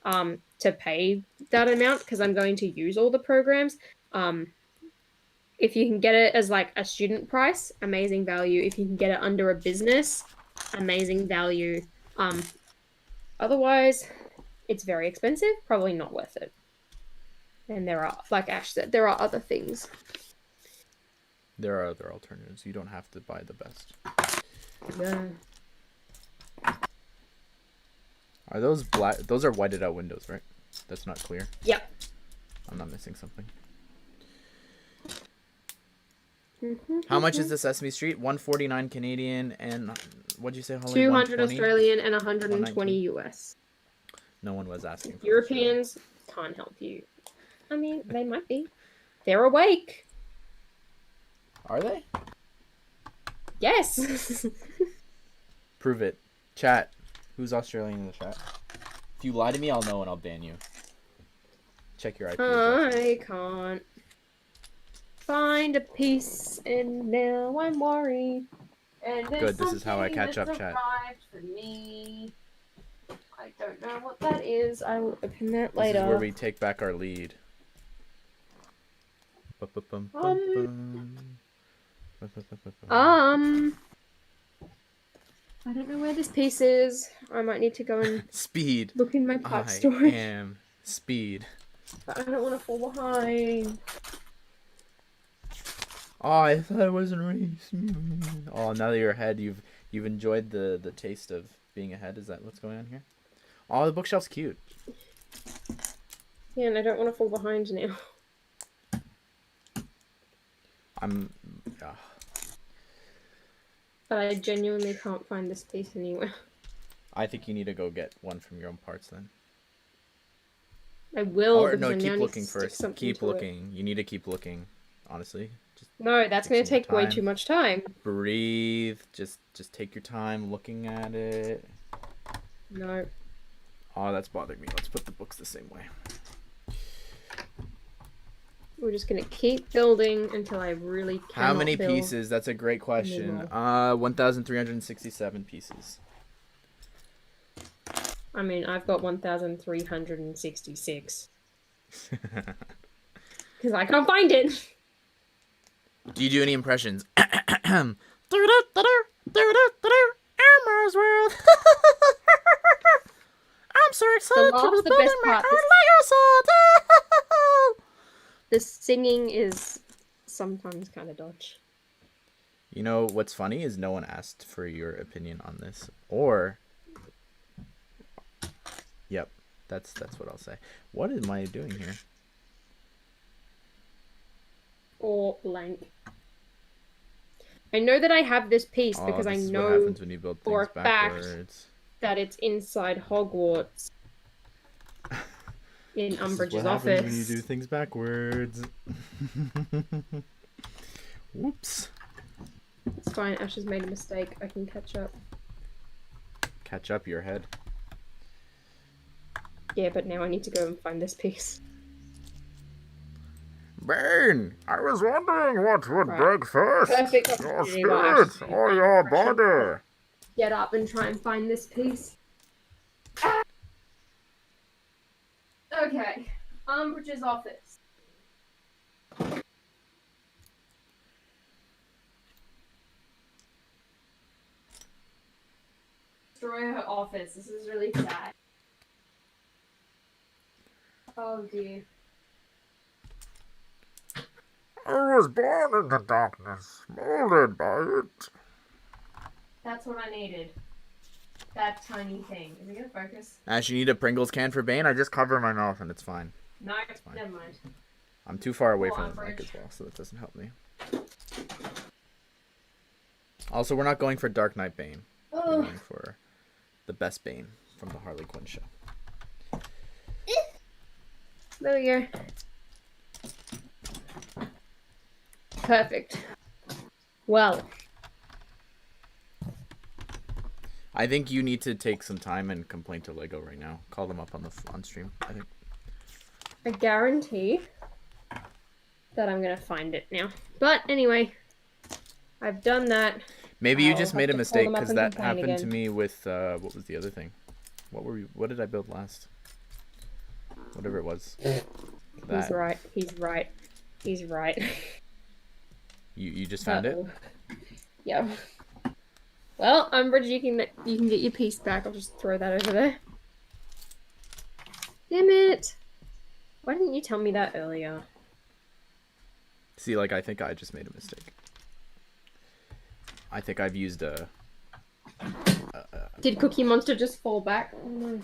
to pay that amount because I'm going to use all the programs. If you can get it as like a student price, amazing value. If you can get it under a business, amazing value. Otherwise, it's very expensive, probably not worth it. And there are, like Ash said, there are other things. There are other alternatives. You don't have to buy the best. Yeah. Are those black? Those are whited out windows, right? That's not clear. Yep. I'm not missing something. How much is the Sesame Street? 149 Canadian and what'd you say, Holly? 200 Australian and 120 US. No one was asking for Europeans can't help you. I mean, they might be. They're awake. Are they? Yes. Prove it. Chat. Who's Australian in the chat? If you lie to me, I'll know and I'll ban you. Check your IP address. I can't find a piece, and now I'm worried. And good, this is how I catch up, chat. For me. I don't know what that is. I will open that later. This is where we take back our lead. I don't know where this piece is. I might need to go and Speed. look in my pipe storage. I am Speed. But I don't want to fall behind. Oh, I thought it wasn't race. Oh, now that you're ahead, you've enjoyed the taste of being ahead. Is that what's going on here? Oh, the bookshelf's cute. Yeah, and I don't want to fall behind now. But I genuinely can't find this piece anywhere. I think you need to go get one from your own parts then. I will. Or no, keep looking first. Keep looking. It. You need to keep looking. Honestly. No, that's going to take way too much time. Breathe. Just take your time looking at it. No. Oh, that's bothering me. Let's put the books the same way. We're just gonna keep building until I really cannot How many build pieces? That's a great question. anymore. 1,367 pieces. I mean, I've got 1,366. Because I can't find it. Do you do any impressions? Elmo's World. I'm so excited to be building my own Lego set. The singing is sometimes kind of dodge. You know what's funny is no one asked for your opinion on this, or yep, that's what I'll say. What am I doing here? Or blank. I know that I have this piece because I know what happens when you build things for a fact backwards. That it's inside Hogwarts. In Umbridge's what office. Happens when you do things backwards. Whoops. It's fine. Ash has made a mistake. I can catch up. Catch up your head. Yeah, but now I need to go and find this piece. Bane, I was wondering what would break first. Perfect Your spirit or your body. Get up and try and find this piece. Ah! Okay, Umbridge's office. Destroy her office. This is really sad. Oh dear. I was born into darkness, molded by it. That's what I needed. That tiny thing. Is it gonna focus? Ash, you need a Pringles can for Bane? I just cover my mouth and it's fine. No, it's fine. Never mind. I'm too far away from the mic as well, so that doesn't help me. Also, we're not going for Dark Knight Bane. We're going for the best Bane from the Harley Quinn show. There we go. Perfect. Well. I think you need to take some time and complain to Lego right now. Call them up on stream, I think. I guarantee that I'm going to find it now. But anyway, I've done that. Maybe you just made a mistake because that happened to me with, what was the other thing? What did I build last? Whatever it was. He's right. He's right. He's right. You just found it? Yeah. Well, Umbridge, you can get your piece back. I'll just throw that over there. Damn it! Why didn't you tell me that earlier? See, like, I think I just made a mistake. I think I've used a... Did Cookie Monster just fall back? Oh no.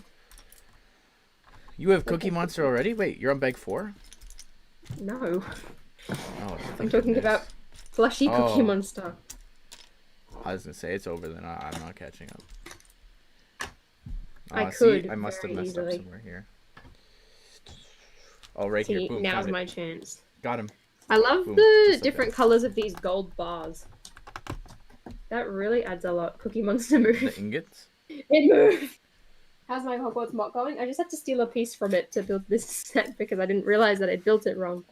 You have Cookie Monster already? Wait, you're on bag 4? No. Oh, I'm talking about Flushy Cookie Monster. I was gonna say it's over then. I'm not catching up. I could. See, I must have messed easily. up somewhere here. Oh, right see, here. Boom, now's my chance. Got him. I love the different colors of these gold bars. That really adds a lot. Cookie Monster move. The ingots? It moved. How's my Hogwarts mock going? I just had to steal a piece from it to build this set because I didn't realize that I built it wrong.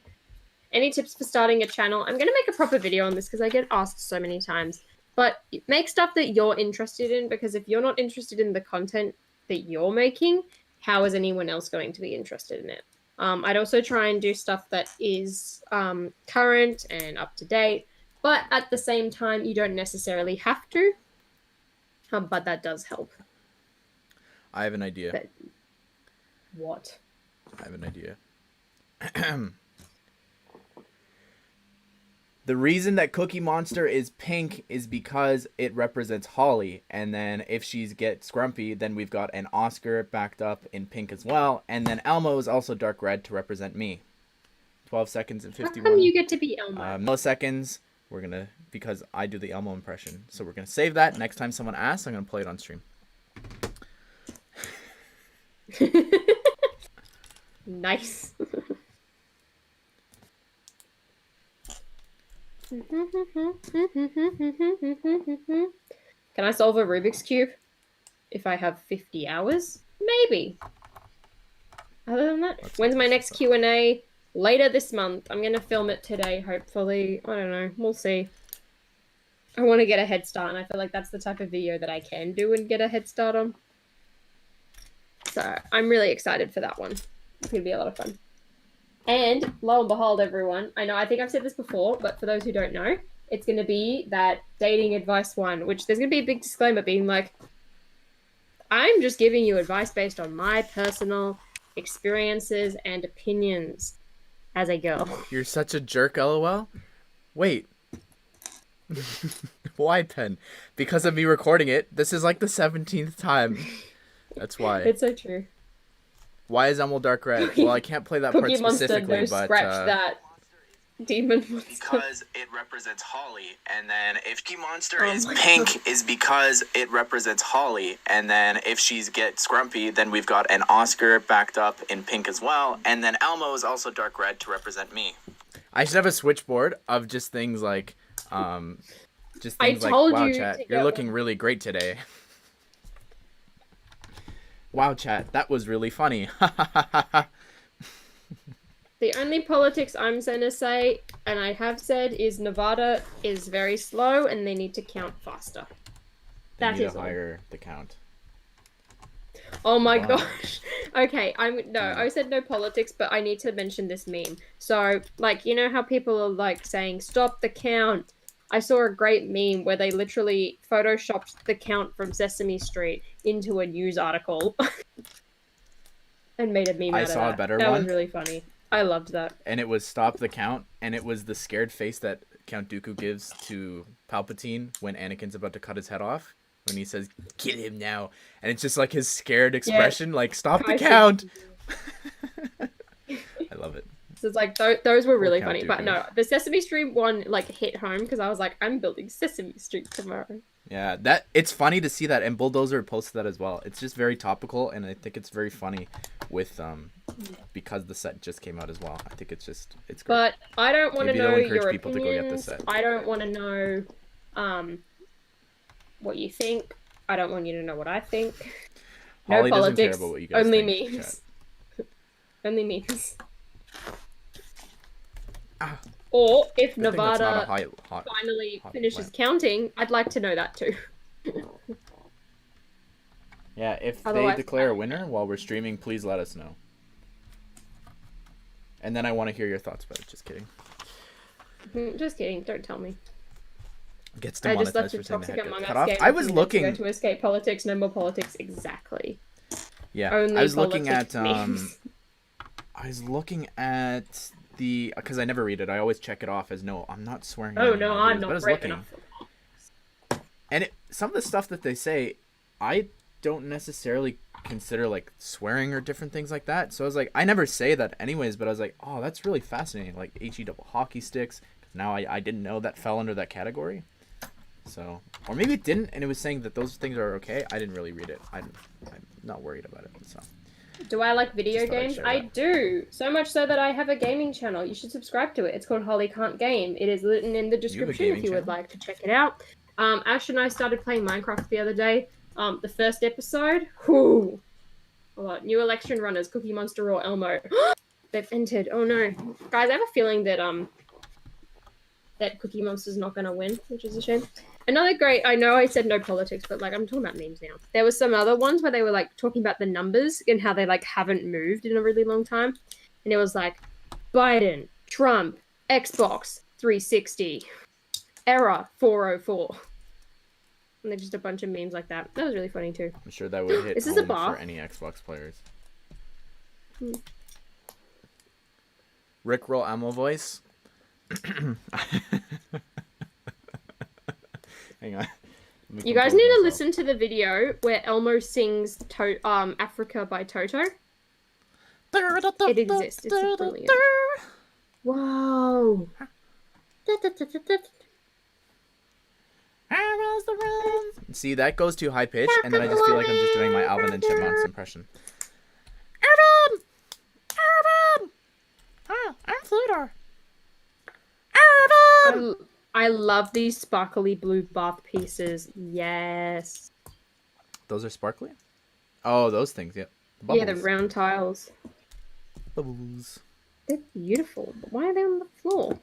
Any tips for starting a channel? I'm going to make a proper video on this because I get asked so many times. But make stuff that you're interested in, because if you're not interested in the content that you're making, how is anyone else going to be interested in it? I'd also try and do stuff that is current and up to date, but at the same time, you don't necessarily have to. But that does help. I have an idea. What? I have an idea. The reason that Cookie Monster is pink is because it represents Holly, and then if she gets grumpy, then we've got an Oscar backed up in pink as well, and then Elmo is also dark red to represent me. 12 seconds and 51. How come you get to be Elmo? Milliseconds. We're gonna, because I do the Elmo impression, so we're gonna save that. Next time someone asks, I'm gonna play it on stream. Nice. Can I solve a Rubik's Cube if I have 50 hours? Maybe. Other than that, when's my next Q&A? later this month. I'm going to film it today, hopefully. I don't know. We'll see. I want to get a head start, and I feel like that's the type of video that I can do and get a head start on. So I'm really excited for that one. It's going to be a lot of fun. And lo and behold, everyone, I think I've said this before, but for those who don't know, it's going to be that dating advice one, which there's going to be a big disclaimer being like, I'm just giving you advice based on my personal experiences and opinions as a girl. You're such a jerk, LOL. Wait. Why, Pen? Because of me recording it. This is like the 17th time. That's why. It's so true. Why is Elmo dark red? Well, I can't play that part specifically, Monster, but scratch that demon monster. Because it represents Holly, and then if Key Monster is pink, is because it represents Holly, and then if she gets grumpy, then we've got an Oscar backed up in pink as well, and then Elmo is also dark red to represent me. I should have a switchboard of just things like, just things like, wow, chat, you're looking really great today. Wow, chat, that was really funny. The only politics I'm going to say, and I have said, is Nevada is very slow and they need to count faster. That is higher the count. Oh my gosh. Okay, I said no politics, but I need to mention this meme. So, like, you know how people are like saying, stop the count? I saw a great meme where they literally photoshopped the count from Sesame Street into a news article and made a meme out of that. I saw a better one. That was really funny. I loved that. And it was stop the count, and it was the scared face that Count Dooku gives to Palpatine when Anakin's about to cut his head off. When he says, "Kill him now," and it's just like his scared expression, like "Stop the count." I love it. So it's like those were really funny, but no, the Sesame Street one like hit home because I was like, I'm building Sesame Street tomorrow. Yeah, that it's funny to see that, and Bulldozer posted that as well. It's just very topical, and I think it's very funny with because the set just came out as well. I think it's great. But I don't want to know your people to go get the set. I don't want to know what you think. I don't want you to know what I think. No Holly politics. Doesn't care about what you guys only think, memes. Only memes. Or if Nevada finally finishes counting, I'd like to know that too. Yeah, if they declare a winner while we're streaming, please let us know. And then I want to hear your thoughts about it. Just kidding. Just kidding. Don't tell me. Gets demonetized I just left for saying Toxic that. Among Cut Us off. game. I was looking to escape politics. No more politics. Exactly. Yeah, only I was looking at memes. I was looking at the because I never read it. I always check it off as no. I'm not swearing. Oh no, I'm not brave enough. And some of the stuff that they say, I don't necessarily consider like swearing or different things like that. So I was like, I never say that anyways. But I was like, oh, that's really fascinating. Like HE double hockey sticks. Now I didn't know that fell under that category. So, or maybe it didn't, and it was saying that those things are okay. I didn't really read it. I'm not worried about it. So. Do I like video games? I do. So much so that I have a gaming channel. You should subscribe to it. It's called Holly Can't Game. It is written in the description if you would like to check it out. Ash and I started playing Minecraft the other day. The first episode. Whoo! New election runners, Cookie Monster or Elmo. They've entered. Oh no. Guys, I have a feeling that that Cookie Monster's not going to win, which is a shame. Another great, I know I said no politics, but like I'm talking about memes now. There was some other ones where they were like talking about the numbers and how they like haven't moved in a really long time. And it was like Biden, Trump, Xbox 360, error 404. And they're just a bunch of memes like that. That was really funny too. I'm sure that would hit Is this home a bar? for any Xbox players. Rickroll ammo voice. Hang on. You guys need to listen to the video where Elmo sings Africa by Toto. It exists. It's brilliant. Wow. See, that goes too high pitch, and then I just feel like I'm just doing my Alvin and Chipmunks impression. I'm Flutor. I love these sparkly blue bath pieces. Yes. Those are sparkly? Oh, those things, yeah. Yeah, the round tiles. Bubbles. They're beautiful, but why are they on the floor?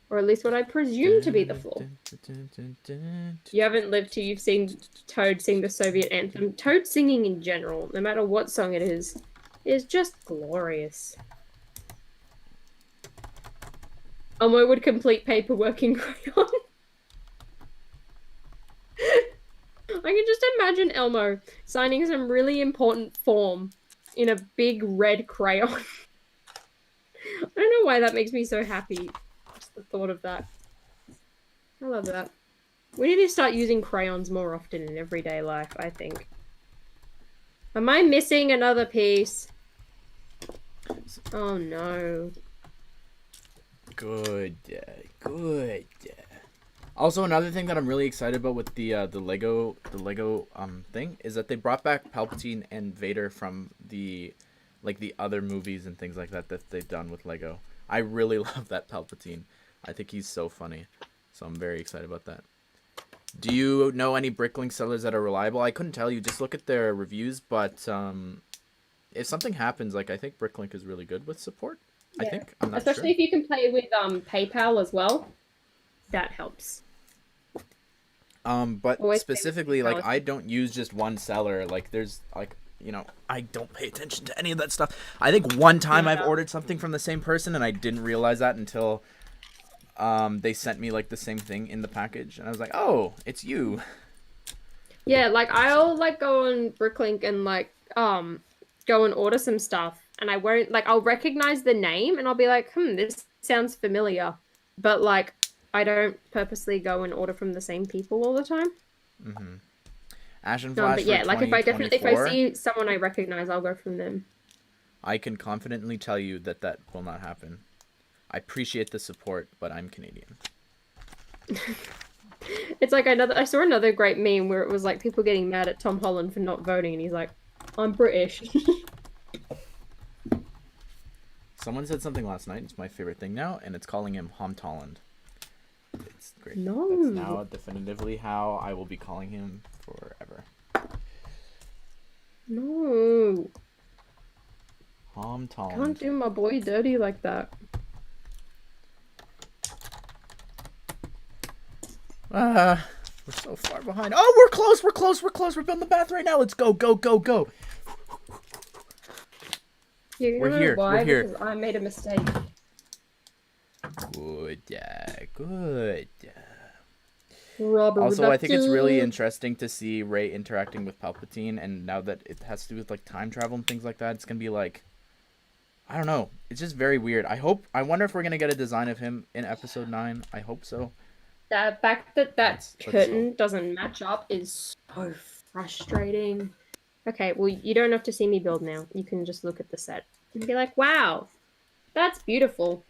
Or at least what I presume to be the floor. You haven't lived till you've seen Toad sing the Soviet anthem. Toad singing in general, no matter what song it is just glorious. Elmo would complete paperwork in crayon. I can just imagine Elmo signing some really important form in a big red crayon. I don't know why that makes me so happy. Just the thought of that. I love that. We need to start using crayons more often in everyday life, I think. Am I missing another piece? Oh no. Good. Also, another thing that I'm really excited about with the Lego thing is that they brought back Palpatine and Vader from the other movies and things like that they've done with Lego. I really love that Palpatine. I think he's so funny. So I'm very excited about that. Do you know any Bricklink sellers that are reliable? I couldn't tell you. Just look at their reviews. But if something happens, like, I think Bricklink is really good with support. Yeah. I think. I'm not Especially if you can pay with PayPal as well. That helps. But always specifically, like, I don't use just one seller. Like, there's, like, you know, I don't pay attention to any of that stuff. I think one time I've ordered something from the same person, and I didn't realize that until they sent me, like, the same thing in the package. And I was like, oh, it's you. Yeah, like, I'll, like, go on Bricklink and, like, go and order some stuff. And I won't, like, I'll recognize the name, and I'll be like, this sounds familiar. But, like, I don't purposely go and order from the same people all the time. Mm-hmm. Ashnflash but yeah, like, if I see someone I recognize, I'll go from them. I can confidently tell you that will not happen. I appreciate the support, but I'm Canadian. It's like I saw another great meme where it was like people getting mad at Tom Holland for not voting, and he's like, I'm British. Someone said something last night. It's my favorite thing now, and it's calling him Homtolland. It's great. No. That's now definitively how I will be calling him forever. No. Homtolland. Can't do my boy dirty like that. We're so far behind. Oh, we're close. We're building the bath right now. Let's go. We're here. Why? Because I made a mistake. Good. Robert also, I think it's really interesting to see Rey interacting with Palpatine, and now that it has to do with, like, time travel and things like that, it's gonna be like, I don't know. It's just very weird. I wonder if we're gonna get a design of him in Episode 9. I hope so. The fact that curtain doesn't match up is so frustrating. Okay, well, you don't have to see me build now. You can just look at the set and be like, wow, that's beautiful.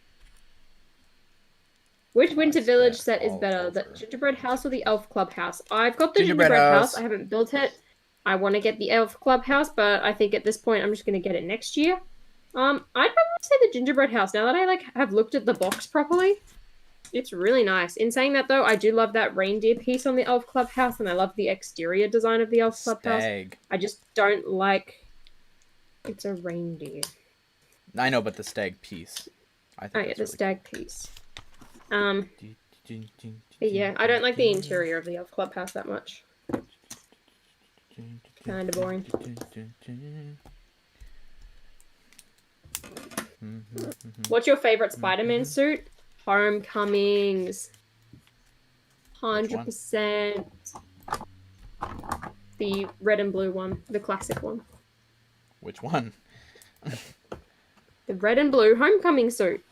Which Winter Village set is better, the Gingerbread House or the Elf Clubhouse? I've got the Gingerbread House. I haven't built it. I want to get the Elf Clubhouse, but I think at this point I'm just going to get it next year. I'd probably say the Gingerbread House. Now that I have looked at the box properly, it's really nice. In saying that, though, I do love that reindeer piece on the Elf Clubhouse, and I love the exterior design of the Elf Clubhouse. I just don't like... It's a reindeer. I know, but the stag piece. The stag piece. But yeah, I don't like the interior of the Elf Clubhouse that much. Kinda boring. What's your favorite Spider-Man suit? Homecomings. 100%. The red and blue one. The classic one. Which one? The red and blue homecoming suit.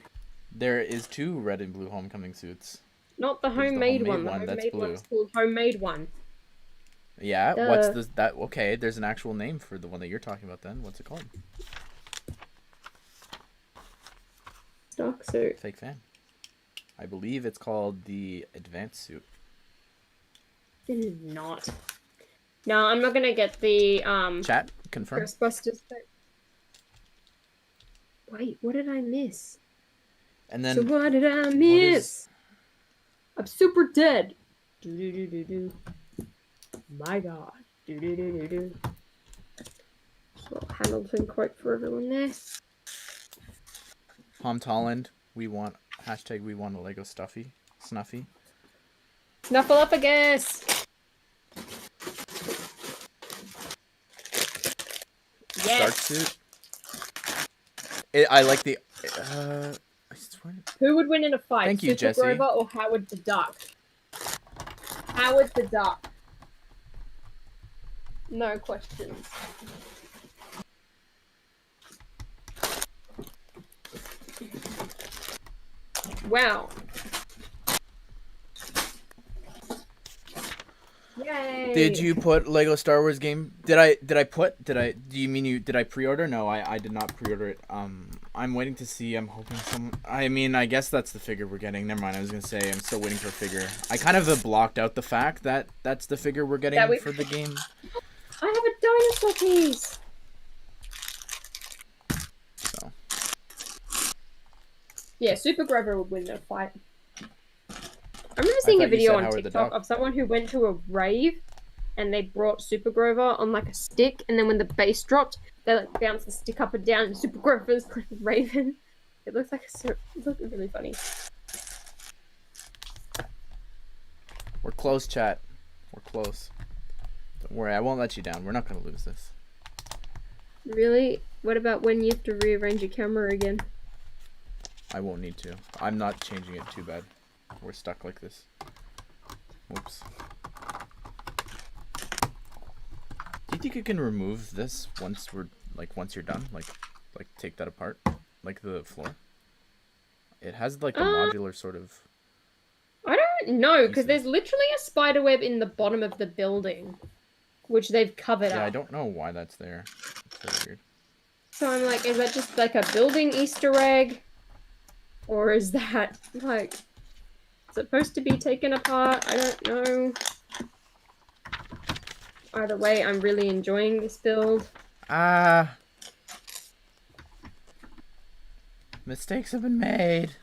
There is 2 red and blue homecoming suits. Not the homemade one. The homemade one's called Homemade One. Yeah, what's that? Okay, there's an actual name for the one that you're talking about then. What's it called? Stock suit. Fake fan. I believe it's called the advanced suit. It is not. No, I'm not gonna get the Chat, confirm. Ghostbusters suit. Wait, what did I miss? And then, so what did I miss? I'm super dead. Do. My God. Do. So Hamilton quote for everyone there. Tom Tolland, we want a Lego Stuffy. Snuffy. Snuffleupagus! Yes! Start suit. I like the... I swear... Who would win in a fight? Thank you, Super Jesse. Grover or Howard the Duck? Howard the Duck. No questions. Wow. Yay. Did you put Lego Star Wars game? Did I pre-order? No, I did not pre-order it. I'm waiting to see. I'm hoping I guess that's the figure we're getting. Never mind. I was going to say I'm still waiting for a figure. I kind of blocked out the fact that that's the figure we're getting for the game. I have a dinosaur piece. So. Yeah, Super Grover would win the fight. I remember seeing a video on TikTok of someone who went to a rave and they brought Super Grover on like a stick, and then when the bass dropped, they like bounced the stick up and down, and Super Grover's raving. It looks like it looked really funny. We're close, chat. We're close. Don't worry, I won't let you down. We're not gonna lose this. Really? What about when you have to rearrange your camera again? I won't need to. I'm not changing it too bad. We're stuck like this. Whoops. Do you think you can remove this once you're done? Like take that apart? Like the floor? It has like a modular sort of... I don't know, because there's literally a spider web in the bottom of the building, which they've covered up. Yeah, I don't know why that's there. It's so weird. So I'm like, is that just like a building Easter egg? Or is that like supposed to be taken apart? I don't know. Either way, I'm really enjoying this build. Mistakes have been made.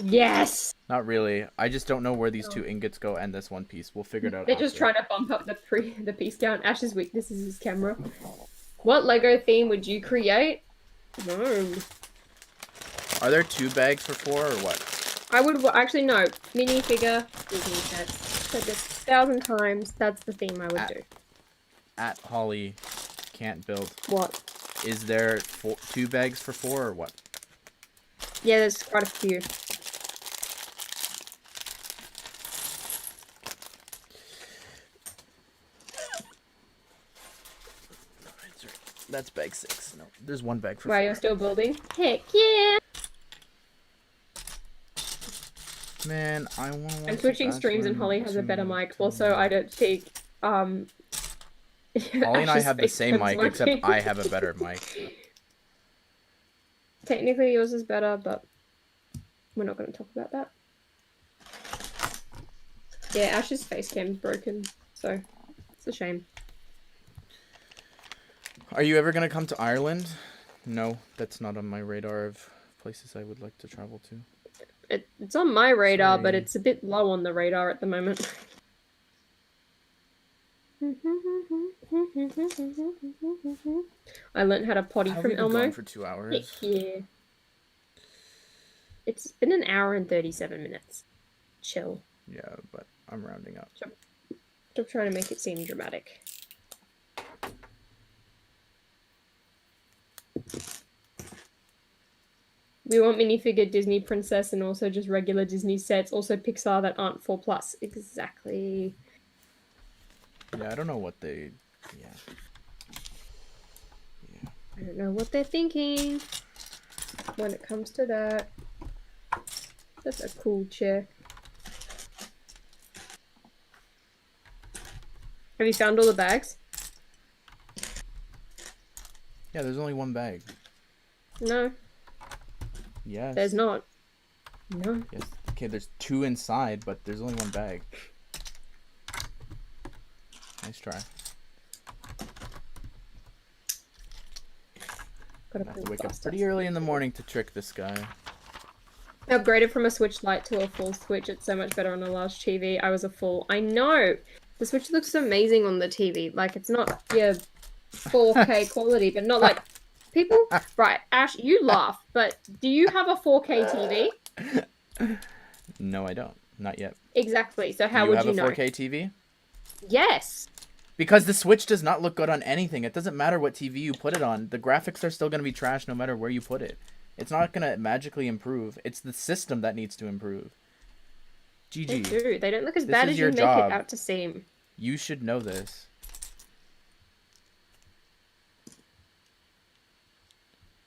Yes! Not really. I just don't know where these two ingots go and this one piece. We'll figure it out. They're just trying to bump up the piece count. Ash's weakness is his camera. What Lego theme would you create? No. Are there 2 bags for 4 or what? I would actually no. Minifigure Disney sets. Said this 1,000 times. That's the theme I would do. At Holly can't build. What? Is there 2 bags for 4 or what? Yeah, there's quite a few. That's bag 6. No, there's 1 bag for 4. Wow, you're still building? Heck yeah! Man, I want to... I'm switching streams and Holly has a better mic. Also, I don't think, Holly and I have the same mic, except I have a better mic. Technically, yours is better, but we're not going to talk about that. Yeah, Ash's face cam's broken, so it's a shame. Are you ever going to come to Ireland? No, that's not on my radar of places I would like to travel to. It's on my radar, but it's a bit low on the radar at the moment. I learned how to potty from Elmo. Gone for 2 hours. Yeah. It's been an hour and 37 minutes. Chill. Yeah, but I'm rounding up. Stop trying to make it seem dramatic. We want minifigure Disney princess and also just regular Disney sets. Also Pixar that aren't 4+. Exactly. Yeah, I don't know what they... Yeah. I don't know what they're thinking when it comes to that. That's a cool chair. Have you found all the bags? Yeah, there's only 1 bag. No. Yes. There's not. No. Yes. Okay, there's 2 inside, but there's only 1 bag. Nice try. I have to wake up pretty early in the morning to trick this guy. I upgraded from a Switch Lite to a full Switch. It's so much better on a large TV. I was a full. I know! The Switch looks amazing on the TV. Like, it's not your 4K quality, but not like People, right, Ash, you laugh, but do you have a 4K TV? No, I don't. Not yet. Exactly. So how would you know? You have a 4K TV? Yes. Because the Switch does not look good on anything. It doesn't matter what TV you put it on. The graphics are still going to be trash no matter where you put it. It's not going to magically improve. It's the system that needs to improve. GG. They do. They don't look as bad as you make it out to seem. You should know this.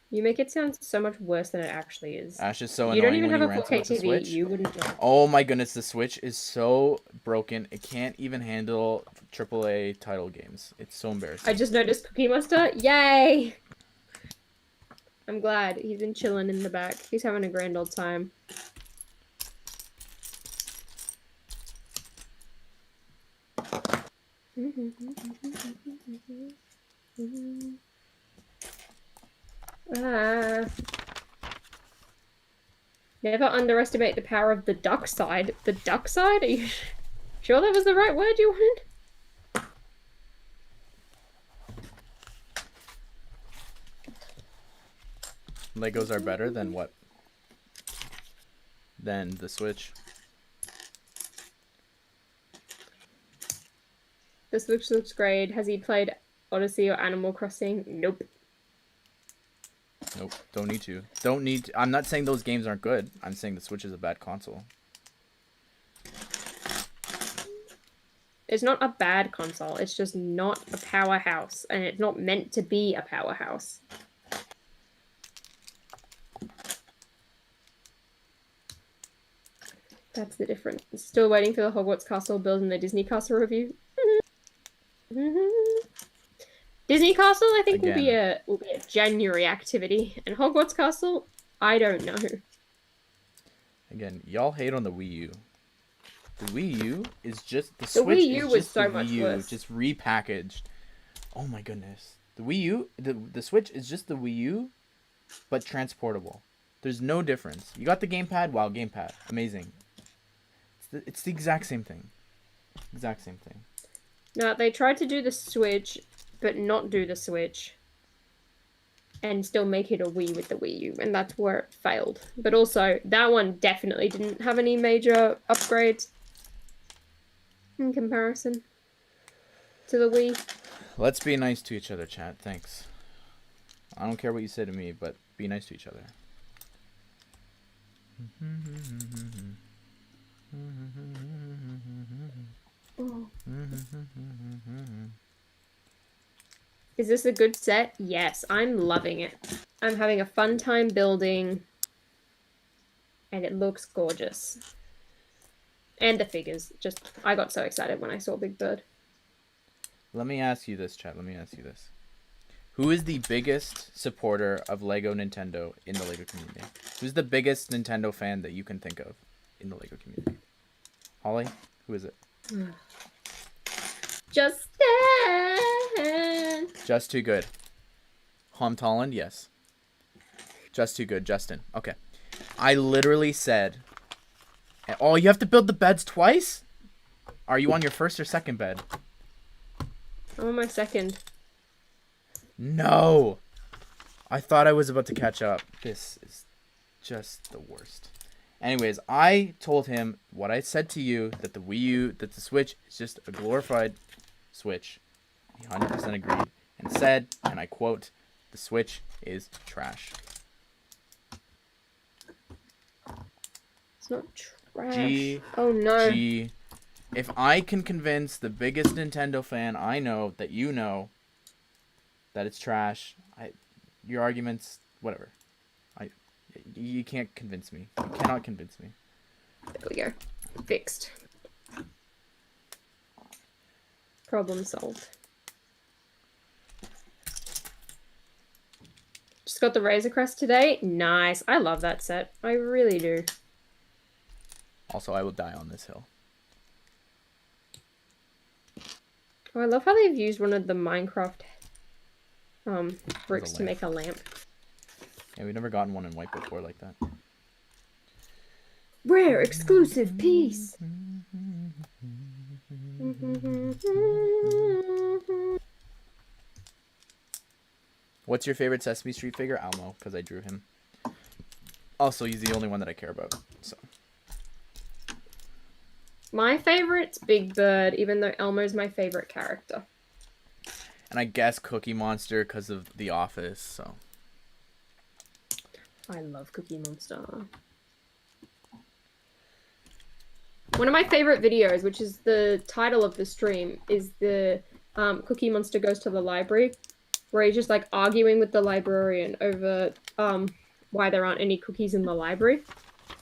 You make it sound so much worse than it actually is. Ash is so annoying. You don't even when have you a 4K TV. You wouldn't know. Oh my goodness, the Switch is so broken. It can't even handle AAA title games. It's so embarrassing. I just noticed Cookie Monster. Yay! I'm glad. He's been chilling in the back. He's having a grand old time. Never underestimate the power of the duck side. The duck side? Are you sure that was the right word you wanted? Legos are better than what? Than the Switch. The Switch looks great. Has he played Odyssey or Animal Crossing? Nope. Nope. Don't need to. Don't need to. I'm not saying those games aren't good. I'm saying the Switch is a bad console. It's not a bad console. It's just not a powerhouse. And it's not meant to be a powerhouse. That's the difference. Still waiting for the Hogwarts Castle build and the Disney Castle review. Disney Castle, I think, will be a January activity, and Hogwarts Castle, I don't know. Again, y'all hate on the Wii U. The Wii U is just the Switch. The Wii U is was just so the much Wii U, worse. just repackaged. Oh my goodness, the Wii U, the Switch is just the Wii U, but transportable. There's no difference. You got the gamepad. Wow, gamepad, amazing. It's the exact same thing. Exact same thing. No, they tried to do the Switch, but not do the Switch. And still make it a Wii with the Wii U, and that's where it failed. But also, that one definitely didn't have any major upgrades in comparison to the Wii. Let's be nice to each other, chat. Thanks. I don't care what you say to me, but be nice to each other. Oh. Is this a good set? Yes, I'm loving it. I'm having a fun time building. And it looks gorgeous. And the figures. Just, I got so excited when I saw Big Bird. Let me ask you this, chat. Let me ask you this. Who is the biggest supporter of Lego Nintendo in the Lego community? Who's the biggest Nintendo fan that you can think of in the Lego community? Holly? Who is it? Justin! Just Too Good. Holland, yes. Just Too Good, Justin. Okay. I literally said... Oh, you have to build the beds twice? Are you on your first or second bed? I'm on my second. No! I thought I was about to catch up. This is just the worst. Anyways, I told him what I said to you, that the Wii U, that the Switch is just a glorified Switch. He 100% agreed and said, and I quote, the Switch is trash. It's not trash. Oh no. If I can convince the biggest Nintendo fan I know that you know that it's trash, your arguments, whatever. You can't convince me. You cannot convince me. There we go. Fixed. Problem solved. Just got the Razor Crest today. Nice. I love that set. I really do. Also, I will die on this hill. Oh, I love how they've used one of the Minecraft bricks to make a lamp. Yeah, we've never gotten one in white before like that. Rare exclusive piece. What's your favorite Sesame Street figure? Elmo, because I drew him. Also, he's the only one that I care about. So. My favorite's Big Bird, even though Elmo's my favorite character. And I guess Cookie Monster because of The Office, so. I love Cookie Monster. One of my favorite videos, which is the title of the stream, is the Cookie Monster goes to the library, where he's just like arguing with the librarian over why there aren't any cookies in the library.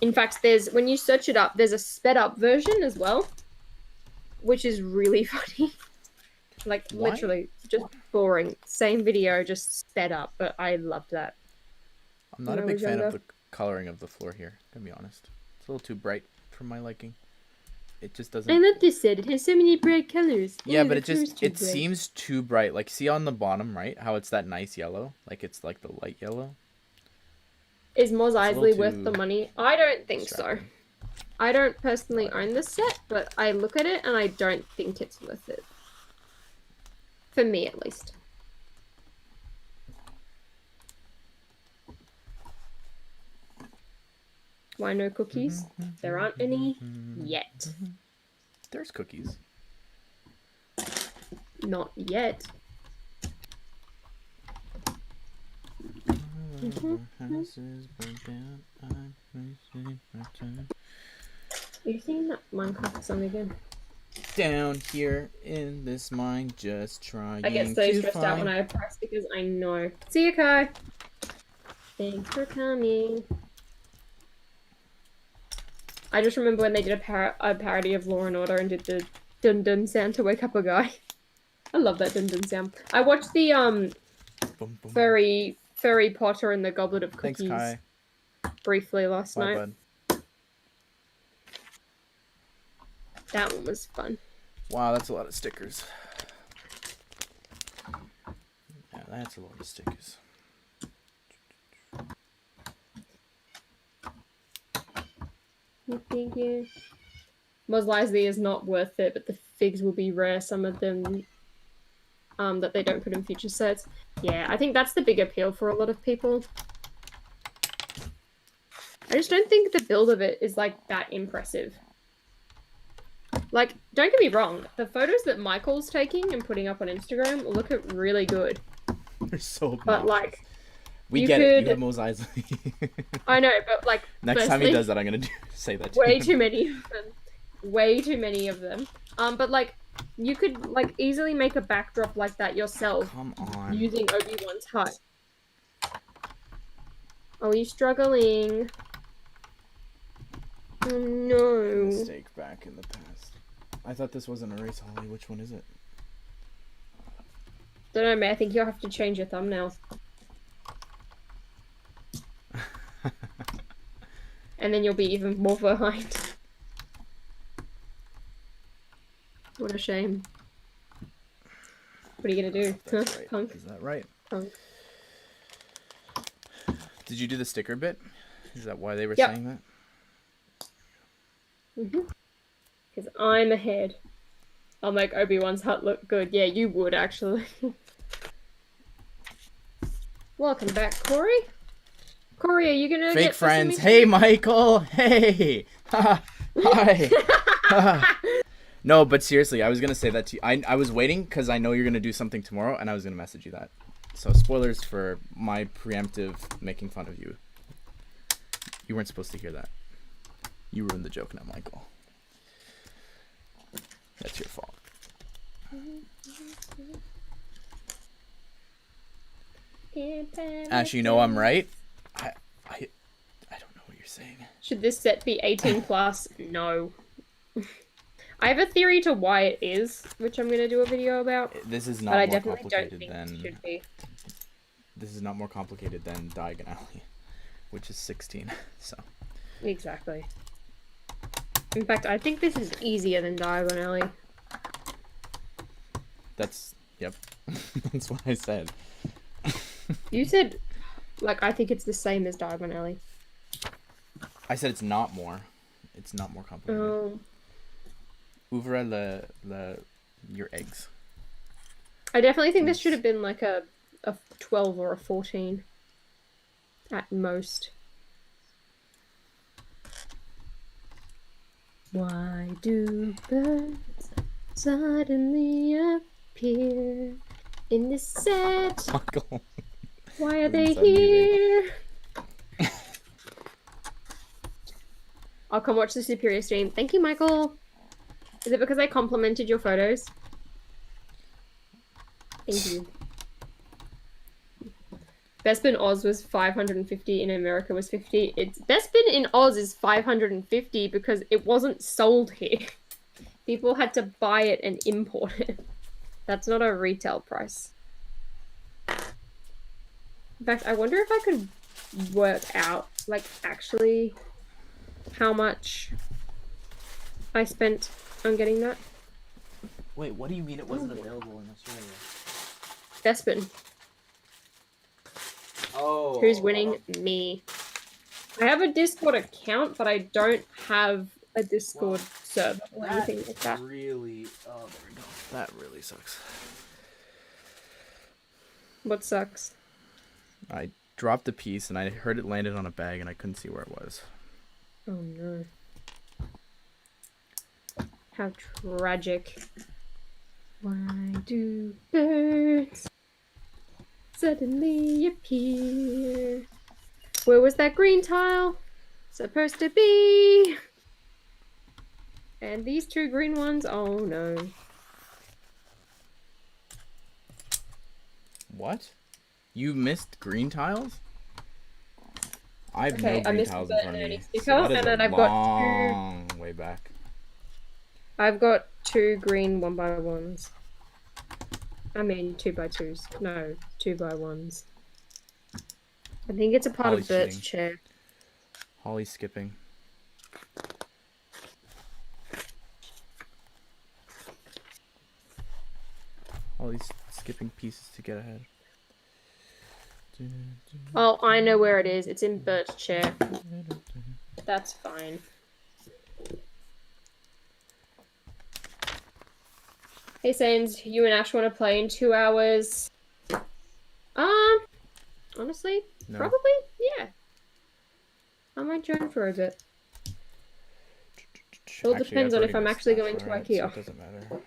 In fact, when you search it up, there's a sped up version as well, which is really funny. Like, why? Literally, just boring. Same video, just sped up, but I loved that. I'm not a big fan of the coloring of the floor here, to be honest. It's a little too bright for my liking. It just doesn't... I love this set. It has so many bright colors. Yeah, but it seems too bright. Like, see on the bottom, right? How it's that nice yellow? Like, it's like the light yellow. Is Mos Eisley worth the money? I don't think so. I don't personally own this set, but I look at it and I don't think it's worth it. For me, at least. Why no cookies? There aren't any yet. There's cookies. Not yet. Are you seeing that Minecraft song again? Down here in this mine, just trying. I get so stressed out when I press because I know. See you, Kai. Thanks for coming. I just remember when they did a parody of Law and Order and did the dun dun sound to wake up a guy. I love that dun dun sound. I watched the boom, boom. Fairy Potter and the Goblet of Cookies. Thanks, Kai. Briefly last night. Bud. That one was fun. Wow, that's a lot of stickers. Yeah, that's a lot of stickers. Thank you. Mos Eisley is not worth it, but the figs will be rare. Some of them that they don't put in future sets. Yeah, I think that's the big appeal for a lot of people. I just don't think the build of it is like that impressive. Like, don't get me wrong, the photos that Michael's taking and putting up on Instagram look really good. They're so obnoxious. But like, we get it. You have Mos Eisley. I know, but like, next time he does that, I'm gonna say that. Way too many of them. Way too many of them. But like, you could like easily make a backdrop like that yourself. Come on. Using Obi-Wan's hut. Are you struggling? Oh no. Mistake back in the past. I thought this wasn't a race, Holly. Which one is it? Don't know, man. I think you'll have to change your thumbnails. And then you'll be even more behind. What a shame. What are you gonna do? That's right. Punk. Is that right? Punk. Did you do the sticker bit? Is that why they were saying that? Because I'm ahead. I'll make Obi-Wan's hut look good. Yeah, you would, actually. Welcome back, Corey. Corey, are you gonna Fake friends. Hey, Michael. Hey. Hi. No, but seriously, I was gonna say that to you. I was waiting because I know you're gonna do something tomorrow, and I was gonna message you that. So spoilers for my preemptive making fun of you. You weren't supposed to hear that. You ruined the joke now, Michael. That's your fault. Ash, you know I'm right. I don't know what you're saying. Should this set be 18 plus? No. I have a theory to why it is, which I'm gonna do a video about. This is not but I more definitely complicated don't think than. it should be. This is not more complicated than Diagon Alley, which is 16. So. Exactly. In fact, I think this is easier than Diagon Alley. Yep. That's what I said. You said, like, I think it's the same as Diagon Alley. I said it's not more. It's not more complicated. Ouvre your eggs. I definitely think this should have been like a a 12 or a 14 at most. Why do birds suddenly appear in this set? Michael. Why are they here? I'll come watch the Superior stream. Thank you, Michael. Is it because I complimented your photos? Thank you. Bespin Oz was 550, in America was 50. It's Bespin in Oz is 550 because it wasn't sold here. People had to buy it and import it. That's not a retail price. In fact, I wonder if I could work out, like, actually how much I spent on getting that. Wait, what do you mean it wasn't available in Australia? Bespin. Oh. Who's winning? Me. I have a Discord account, but I don't have a Discord server or anything like that. Really, oh, there we go. That really sucks. What sucks? I dropped a piece and I heard it landed on a bag and I couldn't see where it was. Oh no. How tragic. Why do birds suddenly appear? Where was that green tile supposed to be? And these two green ones, oh no. What? You missed green tiles? I have no green tiles in front of me. So that is and then I've got way back. I've got 2 green 1x1s. I mean 2x2s. No, 2x1s. I think it's a part Holly's of Bert's cheating. chair. Holly's skipping. Holly's skipping pieces to get ahead. Oh, I know where it is. It's in Bert's chair. That's fine. Hey, Sains, you and Ash want to play in 2 hours? Honestly, No. probably, yeah. I might join for a bit. It all depends on if I'm actually going to IKEA. So it doesn't matter.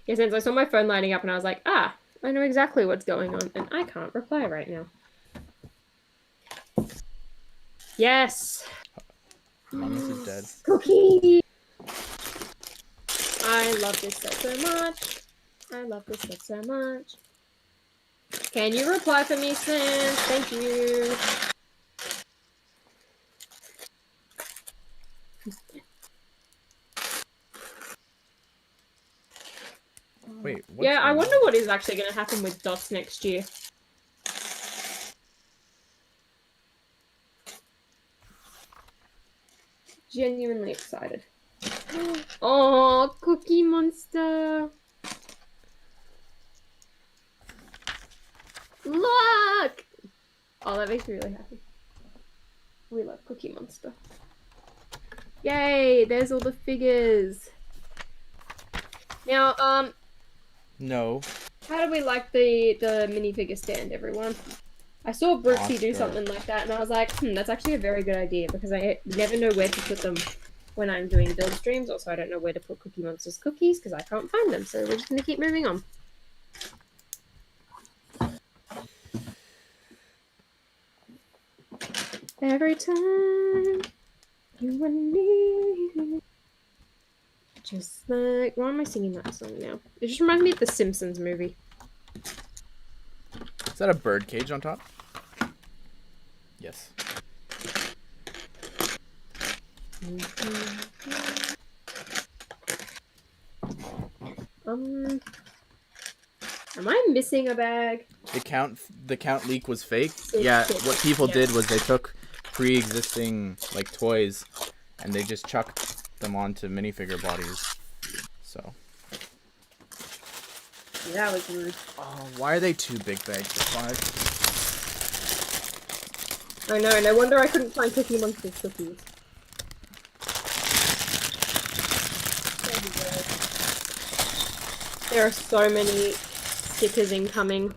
Yeah, since I saw my phone lighting up and I was like, I know exactly what's going on, and I can't reply right now. Yes! Mamas is dead. Cookie! I love this set so much. I love this set so much. Can you reply for me, Sans? Thank you. Wait, what's Yeah, I going wonder on? what is actually going to happen with Dots next year. Genuinely excited. Oh, Cookie Monster! Look! Oh, that makes me really happy. We love Cookie Monster. Yay! There's all the figures. Now, No. how do we like the minifigure stand, everyone? I saw Brooksy do Oscar. something like that, and I was like, that's actually a very good idea, because I never know where to put them when I'm doing build streams. Also, I don't know where to put Cookie Monster's cookies, because I can't find them, so we're just going to keep moving on. Every time you and me, just like... Why am I singing that song now? It just reminds me of the Simpsons movie. Is that a bird cage on top? Yes. Am I missing a bag? The count leak was fake. It's Yeah, fake, what people yeah. did was they took pre-existing like toys and they just chucked them onto minifigure bodies. So. Yeah, that was rude. Oh, why are they 2 big bags for 5? I know, no wonder I couldn't find Cookie Monster's cookies. There are so many stickers incoming.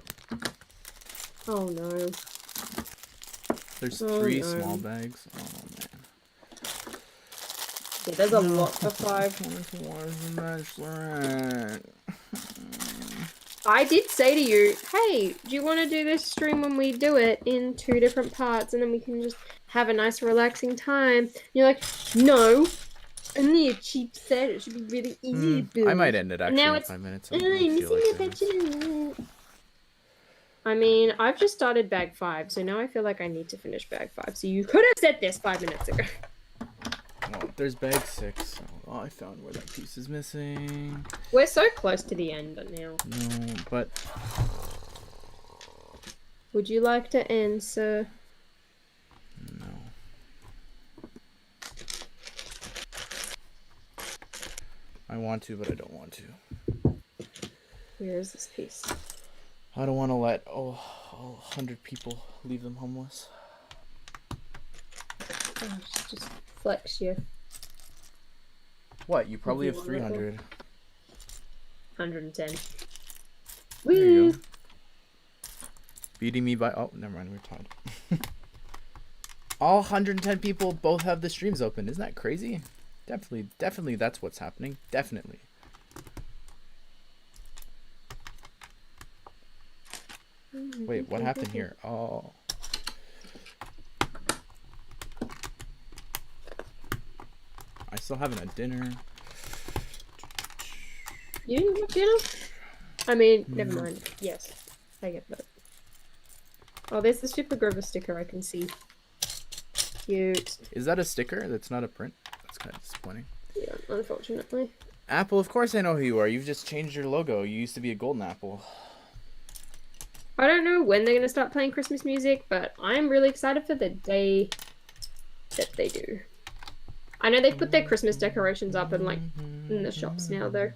Oh no. There's 3 small bags. Oh man. Yeah, there's a lot for 5. I did say to you, hey, do you want to do this stream when we do it in 2 different parts and then we can just have a nice relaxing time? And you're like, no, only a cheap set. It should be really easy to build. I might end it actually in 5 minutes. I mean, I've just started bag 5, so now I feel like I need to finish bag 5. So you could have said this 5 minutes ago. Oh, there's bag 6. Oh, I found where that piece is missing. We're so close to the end now. No, but... Would you like to answer? No. I want to, but I don't want to. Where is this piece? I don't want to let all 100 people leave them homeless. Oh, just flex you. What? You probably have 300. 110. There you go. Beating me by... Oh, never mind. We're tied. All 110 people both have the streams open. Isn't that crazy? Definitely that's what's happening. Definitely. Wait, what happened here? Oh. I still haven't had dinner. You didn't have dinner? I mean, never mind. Yes, I get that. Oh, there's the Super Grover sticker I can see. Cute. Is that a sticker? That's not a print? That's kind of disappointing. Yeah, unfortunately. Apple, of course I know who you are. You've just changed your logo. You used to be a golden apple. I don't know when they're going to start playing Christmas music, but I'm really excited for the day that they do. I know they've put their Christmas decorations up in the shops now though,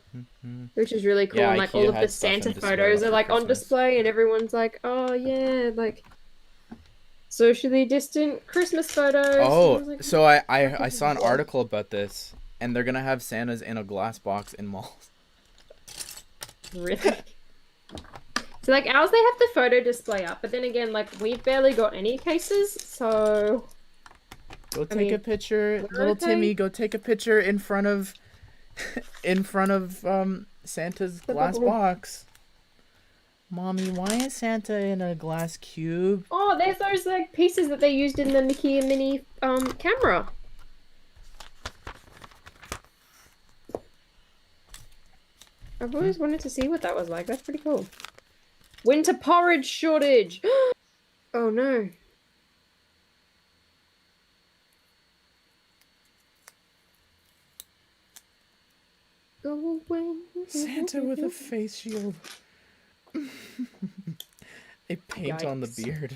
which is really cool. Yeah, and like all of the Santa photos are like on display, and everyone's like, "Oh yeah, like socially distant Christmas photos." Oh, like, so I saw an article about this, and they're gonna have Santas in a glass box in malls. Really? So like ours, they have the photo display up, but then again, like we've barely got any cases, so. Go take a picture, little Timmy. Go take a picture in front of, Santa's glass box. Mommy, why is Santa in a glass cube? Oh, there's those like pieces that they used in the Mickey and Minnie camera. I've always wanted to see what that was like. That's pretty cool. Winter porridge shortage. Oh no. Go away. Santa with a face shield. They paint on the beard.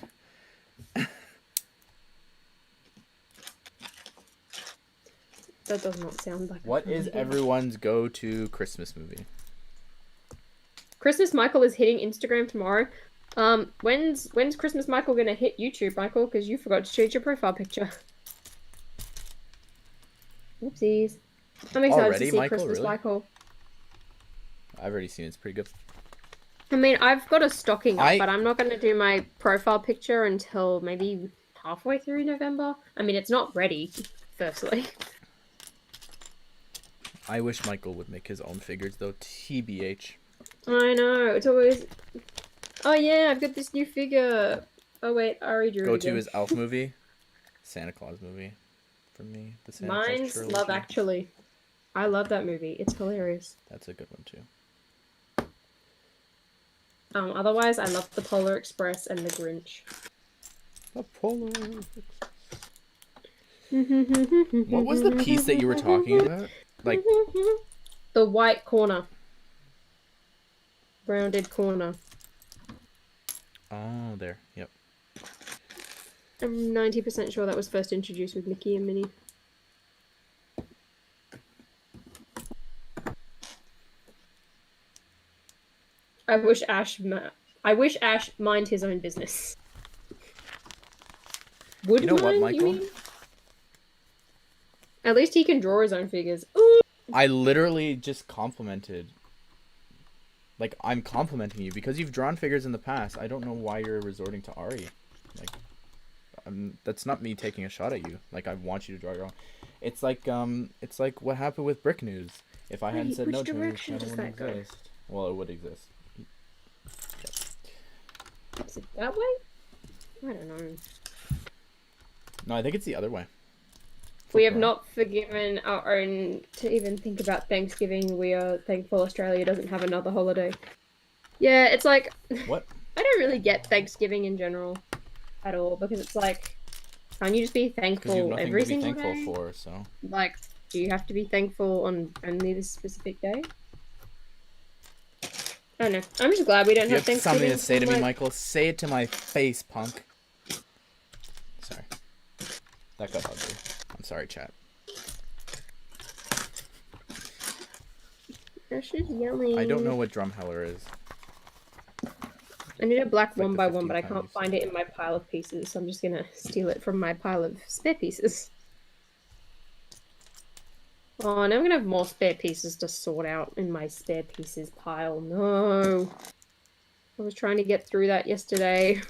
That does not sound like. What is everyone's go-to Christmas movie? Christmas Michael is hitting Instagram tomorrow. When's Christmas Michael gonna hit YouTube, Michael? Because you forgot to change your profile picture. Whoopsies. I'm excited to see Michael, Christmas really? Michael. I've already seen it. It's pretty good. I mean, I've got a stocking up, but I'm not going to do my profile picture until maybe halfway through November. I mean, it's not ready, firstly. I wish Michael would make his own figures, though. TBH. I know. It's always... Oh, yeah, I've got this new figure. Oh, wait, I already drew it Go-to again. is Elf movie. Santa Claus movie. For me, the Santa Claus Mine's trilogy. Love Actually. I love that movie. It's hilarious. That's a good one, too. Otherwise, I love The Polar Express and The Grinch. The Polar What was the piece that you were talking about? Like the white corner. Rounded corner. Oh, there. Yep. I'm 90% sure that was first introduced with Mickey and Minnie. I wish Ash mind his own business. Would you know mind, what, Michael? you mean? At least he can draw his own figures. Ooh. I literally just complimented Like, I'm complimenting you because you've drawn figures in the past. I don't know why you're resorting to Ari. Like, that's not me taking a shot at you. Like, I want you to draw your own. It's like what happened with Brick News. If I hadn't said no to it, the channel wouldn't exist. Well, it would exist. Yep. Is it that way? I don't know. No, I think it's the other way. We have not forgiven our own to even think about Thanksgiving. We are thankful Australia doesn't have another holiday. Yeah, it's like... What? I don't really get Thanksgiving in general at all, because it's like, can't you just be thankful every single day? Thankful for, so. Like, do you have to be thankful on only this specific day? I don't know. I'm just glad we don't have Thanksgiving. You have something to say to me, Michael. Say it to my face, punk. Sorry. That got ugly. I'm sorry, chat. That's just yelling. I don't know what Drumheller is. I need a black 1x1, but I can't find it in my pile of pieces, so I'm just gonna steal it from my pile of spare pieces. Oh, now I'm gonna have more spare pieces to sort out in my spare pieces pile. No. I was trying to get through that yesterday.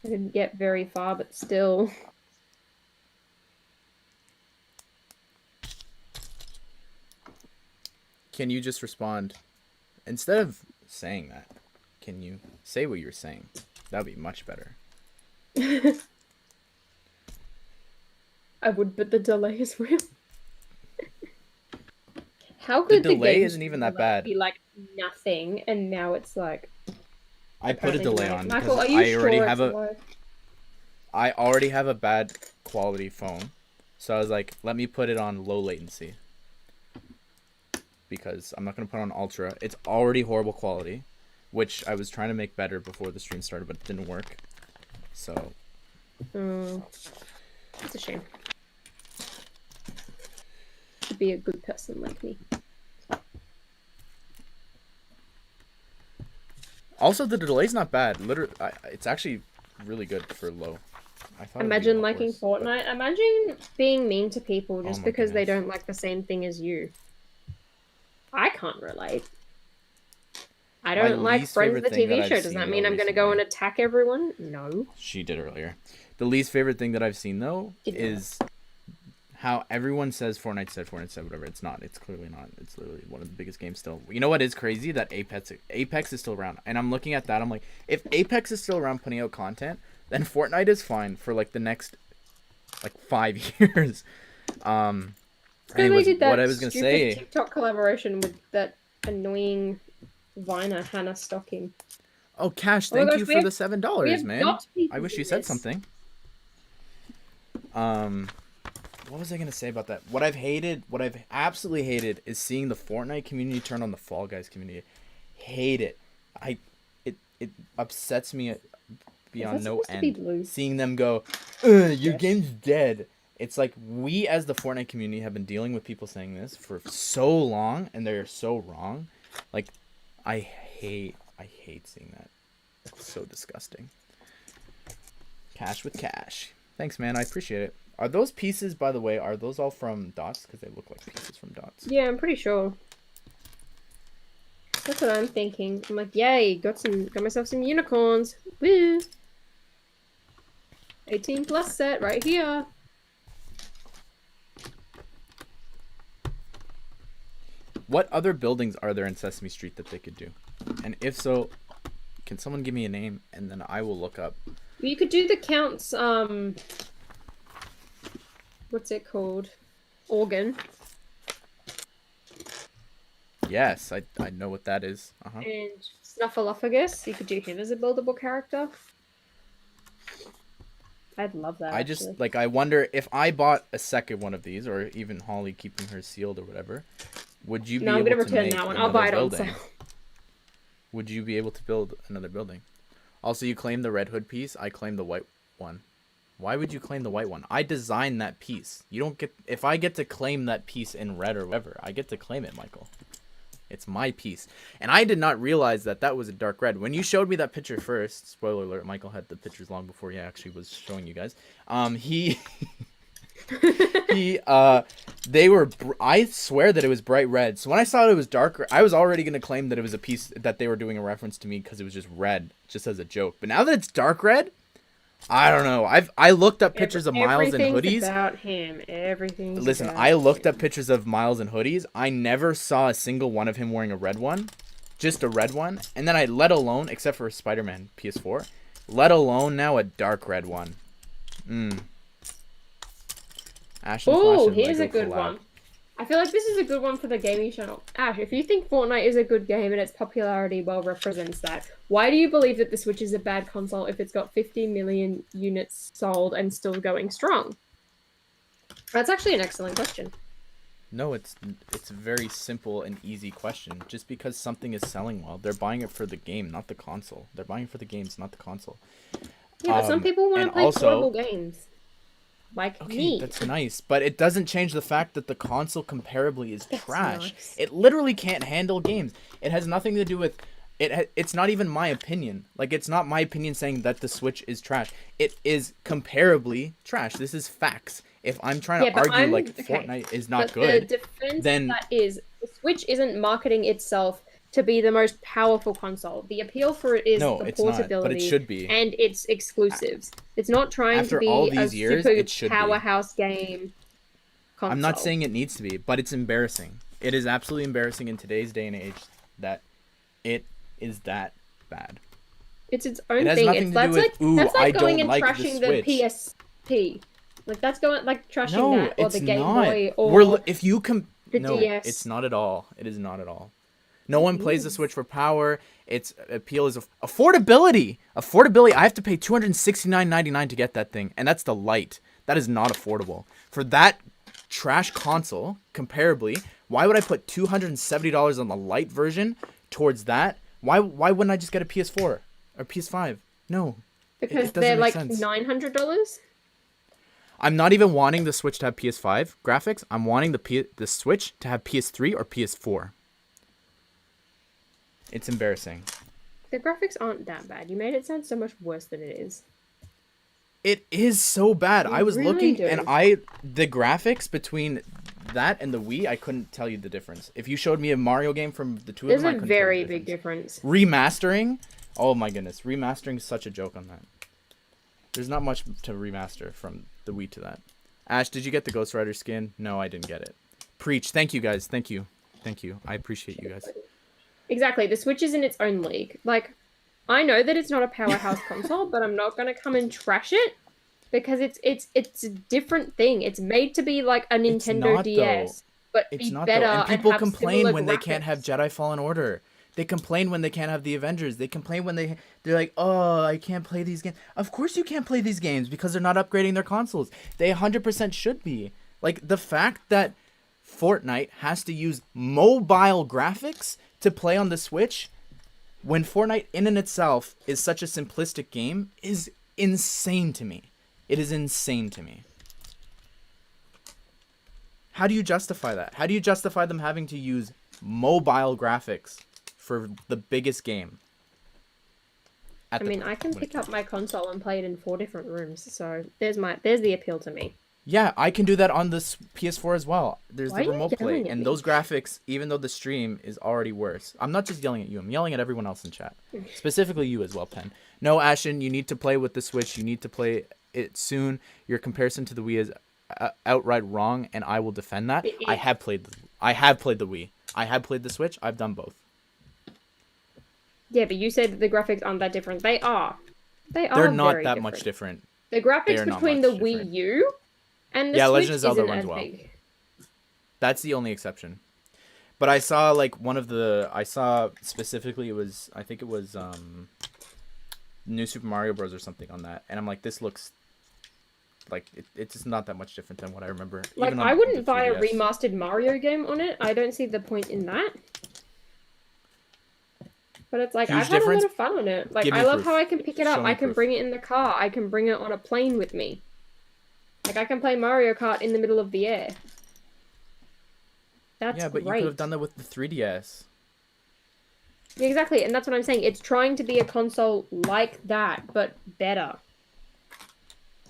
I didn't get very far, but still. Can you just respond? Instead of saying that, can you say what you're saying? That would be much better. I would, but the delay is real. How could the delay isn't even that bad? Be like nothing, and now it's like. I put a delay on Michael, because I already have a bad quality phone, so I was like, let me put it on low latency because I'm not gonna put it on ultra. It's already horrible quality, which I was trying to make better before the stream started, but it didn't work. So. It's a shame. To be a good person like me. Also, the delay's not bad. Literally, it's actually really good for low. I thought. Imagine liking Fortnite. Imagine being mean to people just because they don't like the same thing as you. I can't relate. I don't like Friends the TV show. Does that mean I'm going to go and attack everyone? No. She did earlier. The least favorite thing that I've seen, though, is how everyone says Fortnite said, whatever. It's not. It's clearly not. It's literally one of the biggest games still. You know what is crazy? That Apex is still around. And I'm looking at that. I'm like, if Apex is still around putting out content, then Fortnite is fine for, like, the next, like, 5 years. Anyways, what I was going to say... TikTok collaboration with that annoying Viner, Hannah Stocking. Oh, Cash, thank you for the $7, man. I wish you said something. What was I gonna say about that? What I've absolutely hated is seeing the Fortnite community turn on the Fall Guys community. Hate it. It upsets me beyond no end. Seeing them go, your game's dead. It's like we as the Fortnite community have been dealing with people saying this for so long, and they're so wrong. Like, I hate seeing that. It's so disgusting. Cash with cash. Thanks, man. I appreciate it. Are those pieces, by the way, are those all from Dots? Because they look like pieces from Dots. Yeah, I'm pretty sure. That's what I'm thinking. I'm like, yay, got myself some unicorns. Woo! 18 plus set right here. What other buildings are there in Sesame Street that they could do? And if so, can someone give me a name and then I will look up. You could do the Count's, what's it called? Organ. Yes, I know what that is. And Snuffleupagus, you could do him as a buildable character. I'd love that. I wonder if I bought a second one of these, or even Holly keeping her sealed or whatever, would you be able to make another building? No, I'm going to return that one. I'll buy it on sale. Would you be able to build another building? Also, you claim the Red Hood piece. I claim the white one. Why would you claim the white one? I designed that piece. You don't get... If I get to claim that piece in red or whatever, I get to claim it, Michael. It's my piece. And I did not realize that that was a dark red. When you showed me that picture first, spoiler alert, Michael had the pictures long before he actually was showing you guys. I swear that it was bright red. So when I saw it was dark, I was already going to claim that it was a piece that they were doing a reference to me because it was just red, just as a joke. But now that it's dark red, I don't know. I looked up pictures of Miles in hoodies. Everything's about him. Everything's Listen, about I looked him. up pictures of Miles in hoodies. I never saw a single one of him wearing a red one. Just a red one. And then I let alone, except for Spider-Man PS4, let alone now a dark red one. Ashnflash Oh, and here's Lego a good collab. one. I feel like this is a good one for the gaming channel. Ash, if you think Fortnite is a good game and its popularity well represents that, why do you believe that the Switch is a bad console if it's got 50 million units sold and still going strong? That's actually an excellent question. No, it's a very simple and easy question. Just because something is selling well, they're buying it for the game, not the console. They're buying it for the games, not the console. Yeah, but some people want to play portable games. Like me. That's nice, but it doesn't change the fact that the console comparably is trash. Nice. It literally can't handle games. It has nothing to do with it. It's not even my opinion. Like, it's not my opinion saying that the Switch is trash. It is comparably trash. This is facts. If I'm trying to argue Fortnite is not good, the defense then that is the Switch isn't marketing itself to be the most powerful console. The appeal for it is the portability, not, but it should be. And its exclusives. It's not trying to be all these years, super it should powerhouse game console. I'm not saying it needs to be, but it's embarrassing. It is absolutely embarrassing in today's day and age that it is that bad. It's its own it has thing. Nothing to do with, that's like going and like trashing the PSP. Like, that's going like trashing that or the Game Boy or the DS. It's not at all. It is not at all. No one plays the Switch for power. Its appeal is affordability. Affordability. I have to pay $269.99 to get that thing, and that's the Lite. That is not affordable for that trash console. Comparably, why would I put $270 on the Lite version towards that? Why wouldn't I just get a PS4 or PS5? No, because they're like $900. I'm not even wanting the Switch to have PS5 graphics. I'm wanting the Switch to have PS3 or PS4. It's embarrassing. The graphics aren't that bad. You made it sound so much worse than it is. It is so bad. I was really looking do. and the graphics between that and the Wii, I couldn't tell you the difference. If you showed me a Mario game from the two of them, I couldn't tell you the very big difference. Remastering? Oh my goodness. Remastering is such a joke on that. There's not much to remaster from the Wii to that. Ash, did you get the Ghost Rider skin? No, I didn't get it. Preach. Thank you, guys. Thank you. Thank you. I appreciate you guys. Exactly. The Switch is in its own league. Like, I know that it's not a powerhouse console, but I'm not going to come and trash it because it's a different thing. It's made to be like a Nintendo DS, but it's be not better. And people have complain when graphics. They can't have Jedi Fallen Order. They complain when they can't have the Avengers. They complain when they're like, oh, I can't play these games. Of course you can't play these games because they're not upgrading their consoles. They 100% should be. Like, the fact that Fortnite has to use mobile graphics to play on the Switch when Fortnite in and itself is such a simplistic game is insane to me. It is insane to me. How do you justify that? How do you justify them having to use mobile graphics for the biggest game? I mean, I can pick up my console and play it in 4 different rooms, so there's the appeal to me. Yeah, I can do that on this PS4 as well. There's Why the remote play, and me? those graphics, even though the stream is already worse. I'm not just yelling at you, I'm yelling at everyone else in chat. Specifically you as well, Pen. No, Ashen, you need to play with the Switch. You need to play it soon. Your comparison to the Wii is outright wrong, and I will defend that. I have played the Wii. I have played the Switch. I've done both. Yeah, but you said that the graphics aren't that different. They are. They're not very that different. much different. The graphics between the Wii U and the Switch Legend of Zelda isn't runs as well. big. That's the only exception. But I saw specifically I think it was New Super Mario Bros. Or something on that, and I'm like, this looks like it's just not that much different than what I remember. Like, I wouldn't buy a remastered Mario game on it. I don't see the point in that. But it's like, I've had a lot of fun on it. Like, I love how I can pick it up. I can bring it in the car. I can bring it on a plane with me. Like, I can play Mario Kart in the middle of the air. That's great. Yeah, but you could have done that with the 3DS. Yeah, exactly, and that's what I'm saying. It's trying to be a console like that, but better.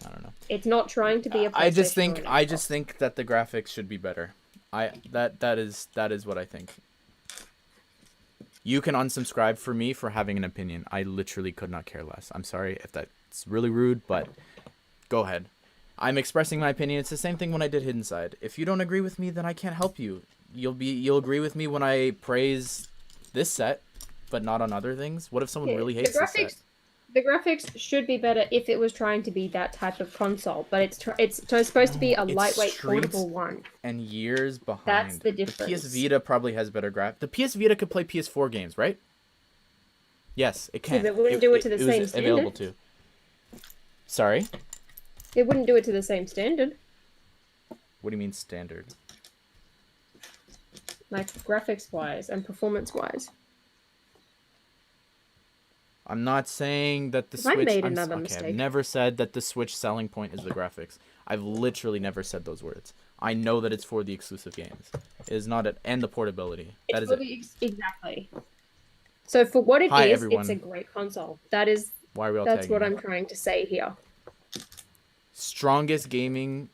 I don't know. It's not trying to be a PlayStation. I just think that the graphics should be better. That is what I think. You can unsubscribe for me for having an opinion. I literally could not care less. I'm sorry if that's really rude, but go ahead. I'm expressing my opinion. It's the same thing when I did Hidden Side. If you don't agree with me, then I can't help you. You'll agree with me when I praise this set, but not on other things. What if someone really hates this set? The graphics should be better if it was trying to be that type of console, but it's supposed to be a lightweight, portable one. And years behind. That's the difference. The PS Vita probably has better graphics. The PS Vita could play PS4 games, right? Yes, it can. Yeah, but it wouldn't do it to the same standard. Available to. Sorry? It wouldn't do it to the same standard. What do you mean standard? Like graphics-wise and performance-wise. I'm not saying that the Switch... I've never said that the Switch selling point is the graphics. I've literally never said those words. I know that it's for the exclusive games. It is not and the portability. That is it. Exactly. So for what it is, everyone. It's a great console. That's what I'm trying to say here. Strongest gaming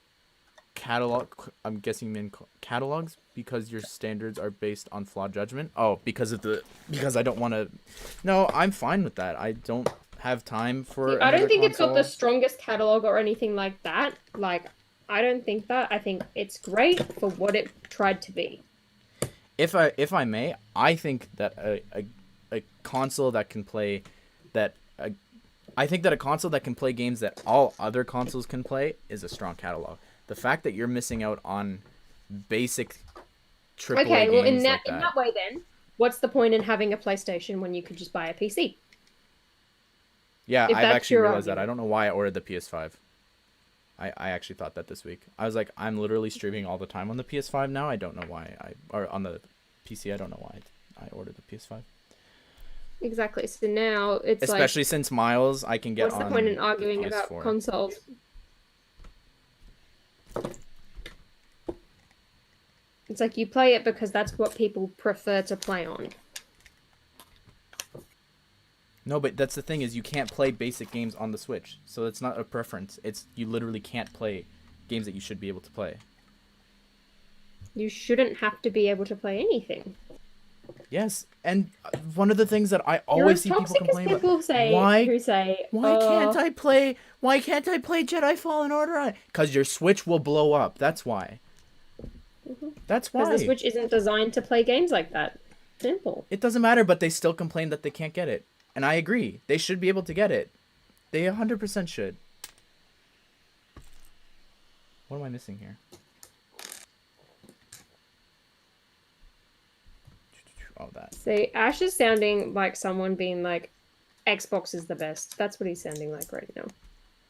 catalog. I'm guessing you mean catalogs because your standards are based on flawed judgment. Oh, because I don't want to. No, I'm fine with that. I don't have time for. I don't think it's got the strongest catalog or anything like that. Like, I don't think that. I think it's great for what it tried to be. If I may, I think that a console that can play I think that a console that can play games that all other consoles can play is a strong catalog. The fact that you're missing out on basic AAA games in that way then, what's the point in having a PlayStation when you could just buy a PC? Yeah, I've actually realized that. I don't know why I ordered the PS5. I actually thought that this week. I was like, I'm literally streaming all the time on the PS5 now. I don't know why or on the PC. I don't know why I ordered the PS5. Exactly. So now it's especially since Miles, I can get on. What's the point in arguing about consoles? It's like you play it because that's what people prefer to play on. No, but that's the thing is you can't play basic games on the Switch. So it's not a preference. It's you literally can't play games that you should be able to play. You shouldn't have to be able to play anything. Yes, and one of the things that I always see people complain about, why can't I play Jedi Fallen Order on it? Because your Switch will blow up. That's why. Mm-hmm. That's why. Because the Switch isn't designed to play games like that. Simple. It doesn't matter, but they still complain that they can't get it. And I agree. They should be able to get it. They 100% should. What am I missing here? Oh, that. See, Ash is sounding like someone being like, Xbox is the best. That's what he's sounding like right now.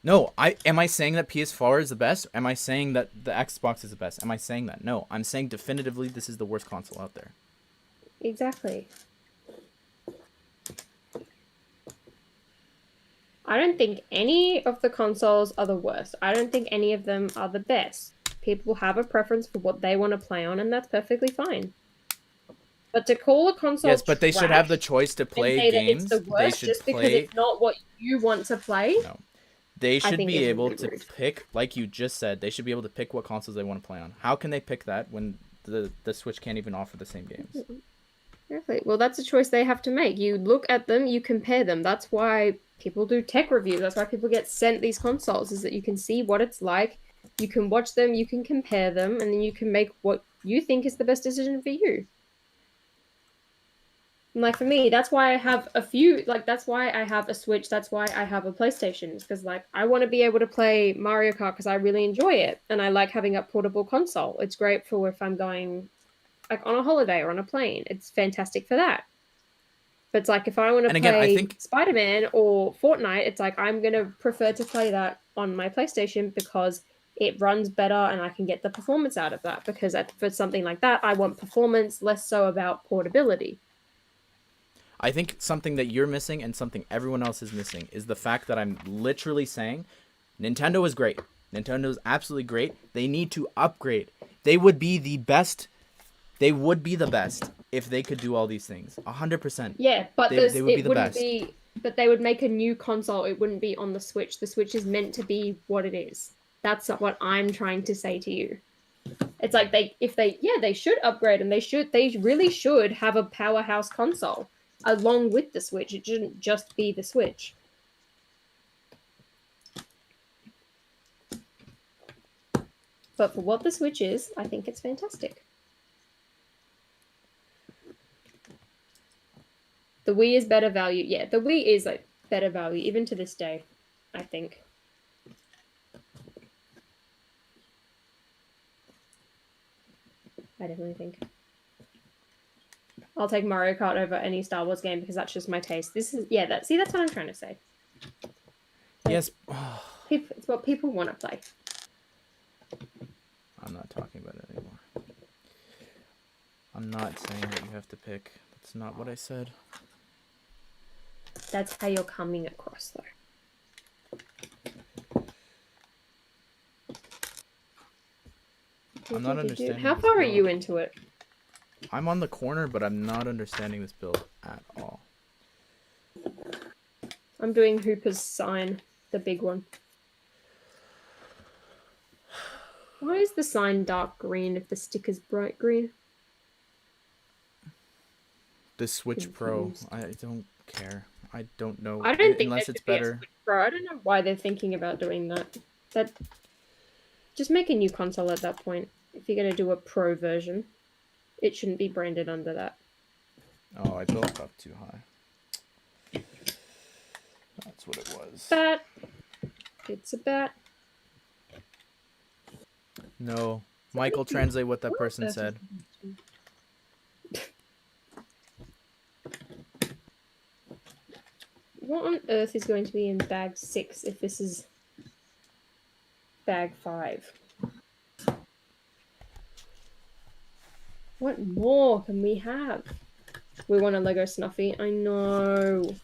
No, am I saying that PS4 is the best? Am I saying that the Xbox is the best? Am I saying that? No, I'm saying definitively this is the worst console out there. Exactly. I don't think any of the consoles are the worst. I don't think any of them are the best. People have a preference for what they want to play on, and that's perfectly fine. But to call a console but they should have the choice to play games. It's the worst just because it's not what you want to play. No. They should be able to pick, like you just said, they should be able to pick what consoles they want to play on. How can they pick that when the Switch can't even offer the same games? Exactly. Well, that's a choice they have to make. You look at them, you compare them. That's why people do tech reviews. That's why people get sent these consoles, is that you can see what it's like, you can watch them, you can compare them, and then you can make what you think is the best decision for you. Like, for me, that's why I have that's why I have a Switch, that's why I have a PlayStation, because, like, I want to be able to play Mario Kart because I really enjoy it, and I like having a portable console. It's great for if I'm going, like, on a holiday or on a plane. It's fantastic for that. But it's like, if I want to play Spider-Man or Fortnite, it's like, I'm going to prefer to play that on my PlayStation because it runs better and I can get the performance out of that, because for something like that, I want performance, less so about portability. I think something that you're missing and something everyone else is missing is the fact that I'm literally saying Nintendo is great. Nintendo is absolutely great. They need to upgrade. They would be the best. They would be the best if they could do all these things. 100%. Yeah, but they would be the best. but they would make a new console. It wouldn't be on the Switch. The Switch is meant to be what it is. That's what I'm trying to say to you. It's like they should upgrade, and they really should have a powerhouse console along with the Switch. It shouldn't just be the Switch. But for what the Switch is, I think it's fantastic. The Wii is better value. Yeah, the Wii is like better value, even to this day, I think. I definitely think. I'll take Mario Kart over any Star Wars game because that's just my taste. That's what I'm trying to say. Like, yes. It's what people want to play. I'm not talking about it anymore. I'm not saying that you have to pick. That's not what I said. That's how you're coming across, though. I'm not understanding. How far are you into it? I'm on the corner, but I'm not understanding this build at all. I'm doing Hooper's sign, the big one. Why is the sign dark green if the sticker's bright green? The Switch Pro, I don't care. I don't know. I don't think unless it's better. Pro. I don't know why they're thinking about doing that. Just make a new console at that point. If you're gonna do a Pro version, it shouldn't be branded under that. Oh, I built up too high. That's what it was. Bat. It's a bat. No, Michael, translate what that person said. What on earth is going to be in bag 6 if this is bag 5? What more can we have? We want a Lego Snuffy. I know.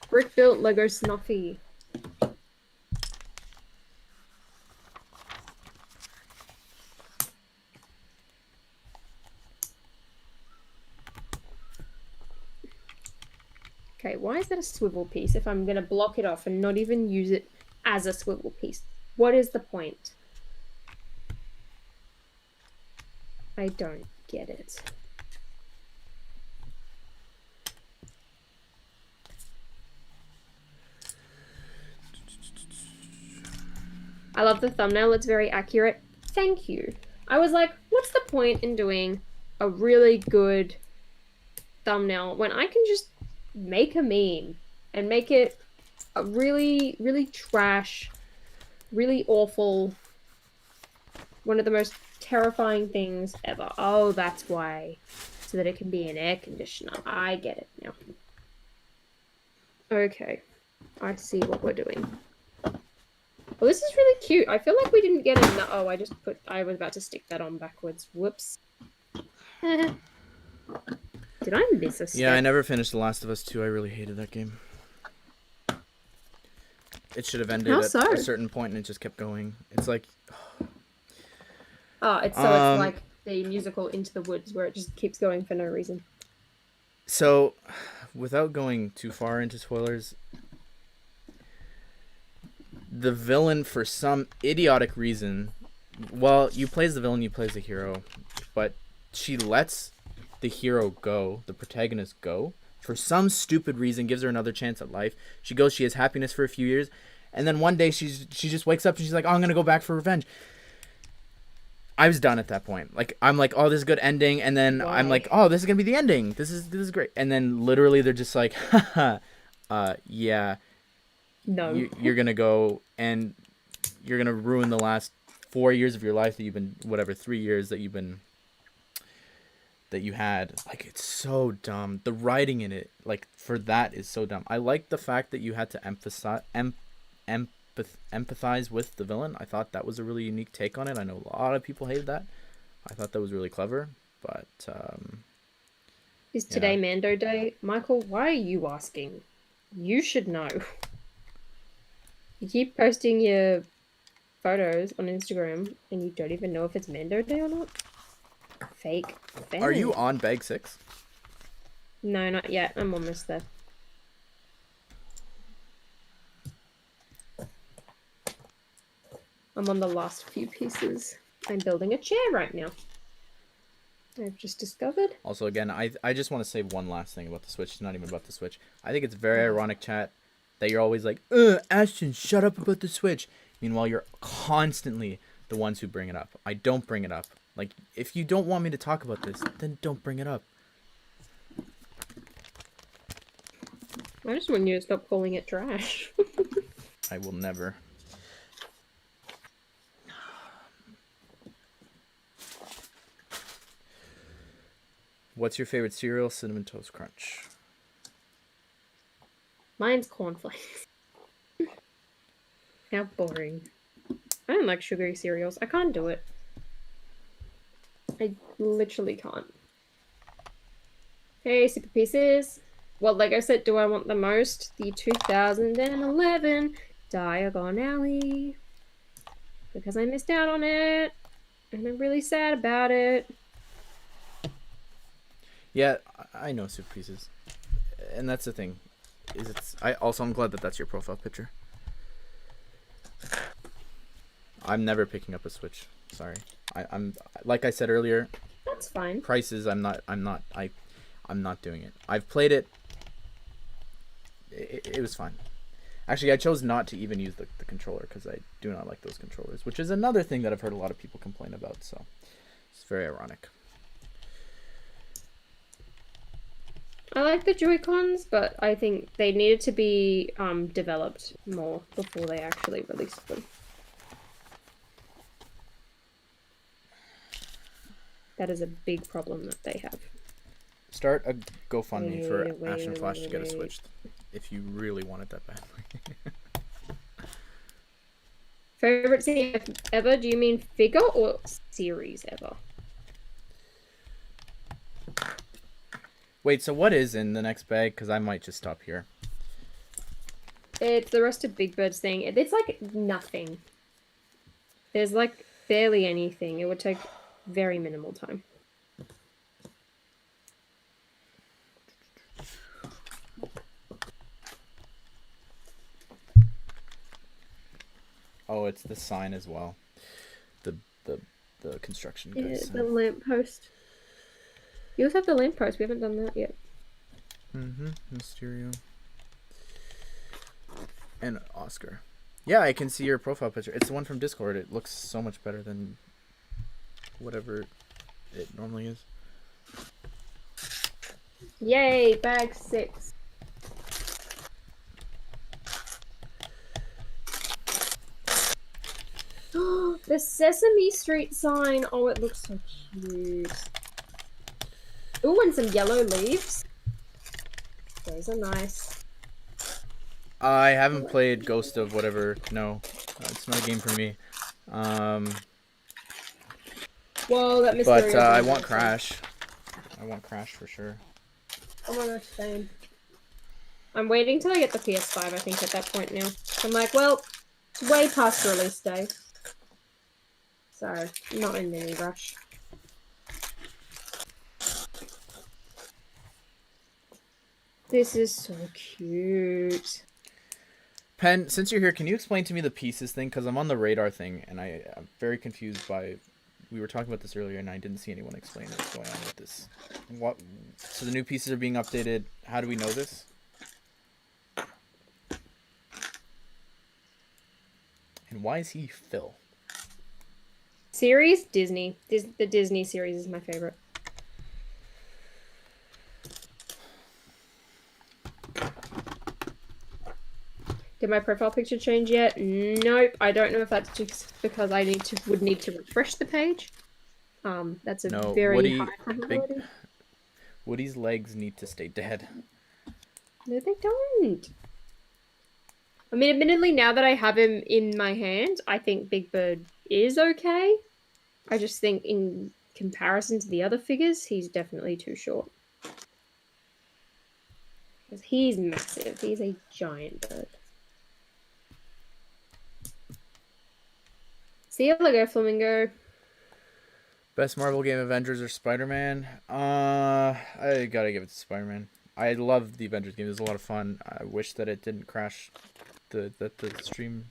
Brick built Lego Snuffy. Okay, why is that a swivel piece if I'm going to block it off and not even use it as a swivel piece? What is the point? I don't get it. I love the thumbnail. It's very accurate. Thank you. I was like, what's the point in doing a really good thumbnail when I can just make a meme and make it a really, really trash, really awful, one of the most terrifying things ever. Oh, that's why. So that it can be an air conditioner. I get it now. Okay. I see what we're doing. Oh, this is really cute. I feel like we didn't get enough. Oh, I was about to stick that on backwards. Whoops. Did I miss a step? Yeah, I never finished The Last of Us 2. I really hated that game. It should have ended at a certain point and it just kept going. It's like... it's like the musical Into the Woods where it just keeps going for no reason. So, without going too far into spoilers, the villain, for some idiotic reason, well, you play as the villain, you play as the hero, but she lets the hero go, the protagonist go, for some stupid reason, gives her another chance at life. She goes, she has happiness for a few years, and then one day she just wakes up and she's like, oh, I'm gonna go back for revenge. I was done at that point. Like, I'm like, oh, this is a good ending, and then why? I'm like, oh, this is gonna be the ending. This is great. And then literally they're just like, haha, yeah. No. You're gonna go and you're gonna ruin the last 4 years of your life that you've been, whatever, 3 years that you had. Like, it's so dumb. The writing in it, like, for that is so dumb. I like the fact that you had to empathize with the villain. I thought that was a really unique take on it. I know a lot of people hated that. I thought that was really clever, but is today Mando Day? Michael, why are you asking? You should know. You keep posting your photos on Instagram and you don't even know if it's Mando Day or not? Fake fan. Are you on bag 6? No, not yet. I'm almost there. I'm on the last few pieces. I'm building a chair right now. I've just discovered. Also, again, I just want to say one last thing about the Switch. It's not even about the Switch. I think it's very ironic, chat, that you're always like, Ashton, shut up about the Switch. Meanwhile, you're constantly the ones who bring it up. I don't bring it up. Like, if you don't want me to talk about this, then don't bring it up. I just want you to stop calling it trash. I will never. What's your favorite cereal? Cinnamon Toast Crunch. Mine's cornflakes. How boring. I don't like sugary cereals. I can't do it. I literally can't. Okay, super pieces. What Lego set do I want the most? The 2011 Diagon Alley. Because I missed out on it. And I'm really sad about it. Yeah, I know super pieces. And that's the thing. I'm glad that that's your profile picture. I'm never picking up a Switch. Sorry. I'm like I said earlier. That's fine. Prices, I'm not doing it. I've played it. It was fun. Actually, I chose not to even use the controller because I do not like those controllers, which is another thing that I've heard a lot of people complain about. So it's very ironic. I like the Joy-Cons, but I think they needed to be developed more before they actually released them. That is a big problem that they have. Start a GoFundMe for Ashnflash to get a Switch, if you really want it that badly. Favorite CMF ever? Do you mean figure or series ever? Wait, so what is in the next bag? Because I might just stop here. It's the rest of Big Bird's thing. It's like nothing. There's like barely anything. It would take very minimal time. Oh, it's the sign as well. The construction guys. Yeah, the lamppost. You also have the lamppost. We haven't done that yet. Mysterio. And Oscar. Yeah, I can see your profile picture. It's the one from Discord. It looks so much better than whatever it normally is. Yay, bag 6. The Sesame Street sign. Oh, it looks so cute. Ooh, and some yellow leaves. Those are nice. I haven't played Ghost of whatever. No, it's not a game for me. Whoa, that But I want Crash. I want Crash for sure. Oh my gosh, same. I'm waiting till I get the PS5, I think, at that point now. I'm like, well, it's way past release day. So, not in any rush. This is so cute. Pen, since you're here, can you explain to me the pieces thing? Because I'm on the radar thing, and I'm very confused by... We were talking about this earlier, and I didn't see anyone explain what's going on with this. What? So the new pieces are being updated. How do we know this? And why is he Phil? Series? Disney. The Disney series is my favorite. Did my profile picture change yet? Nope. I don't know if that's just because I would need to refresh the page. That's a very high probability. Woody's legs need to stay dead. No, they don't. I mean, admittedly, now that I have him in my hand, I think Big Bird is okay. I just think in comparison to the other figures, he's definitely too short. Because he's massive. He's a giant bird. See you, Lego Flamingo. Best Marvel game, Avengers or Spider-Man? I gotta give it to Spider-Man. I love the Avengers game. It was a lot of fun. I wish that it didn't crash the stream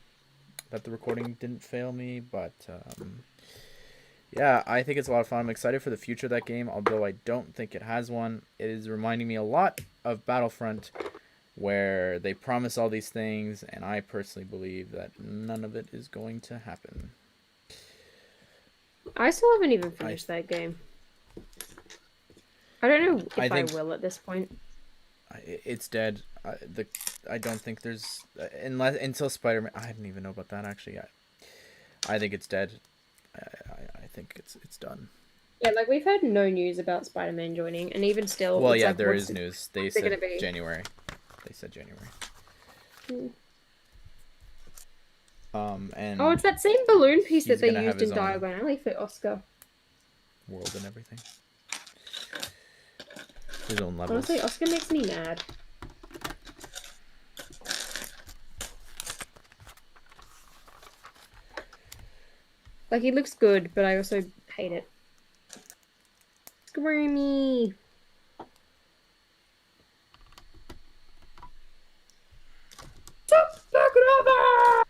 that the recording didn't fail me, but yeah, I think it's a lot of fun. I'm excited for the future of that game, although I don't think it has one. It is reminding me a lot of Battlefront, where they promise all these things, and I personally believe that none of it is going to happen. I still haven't even finished that game. I don't know if I will at this point. It's dead. I don't think there's until Spider-Man. I didn't even know about that actually. I think it's dead. I think it's done. Yeah, like we've heard no news about Spider-Man joining, and even still. Well, yeah, like, there is news. They said January. They said January. And it's that same balloon piece that they used in Diagon Alley for Oscar. World and everything. His own levels. Honestly, Oscar makes me mad. Like, he looks good, but I also hate it. Screamy! Back it over!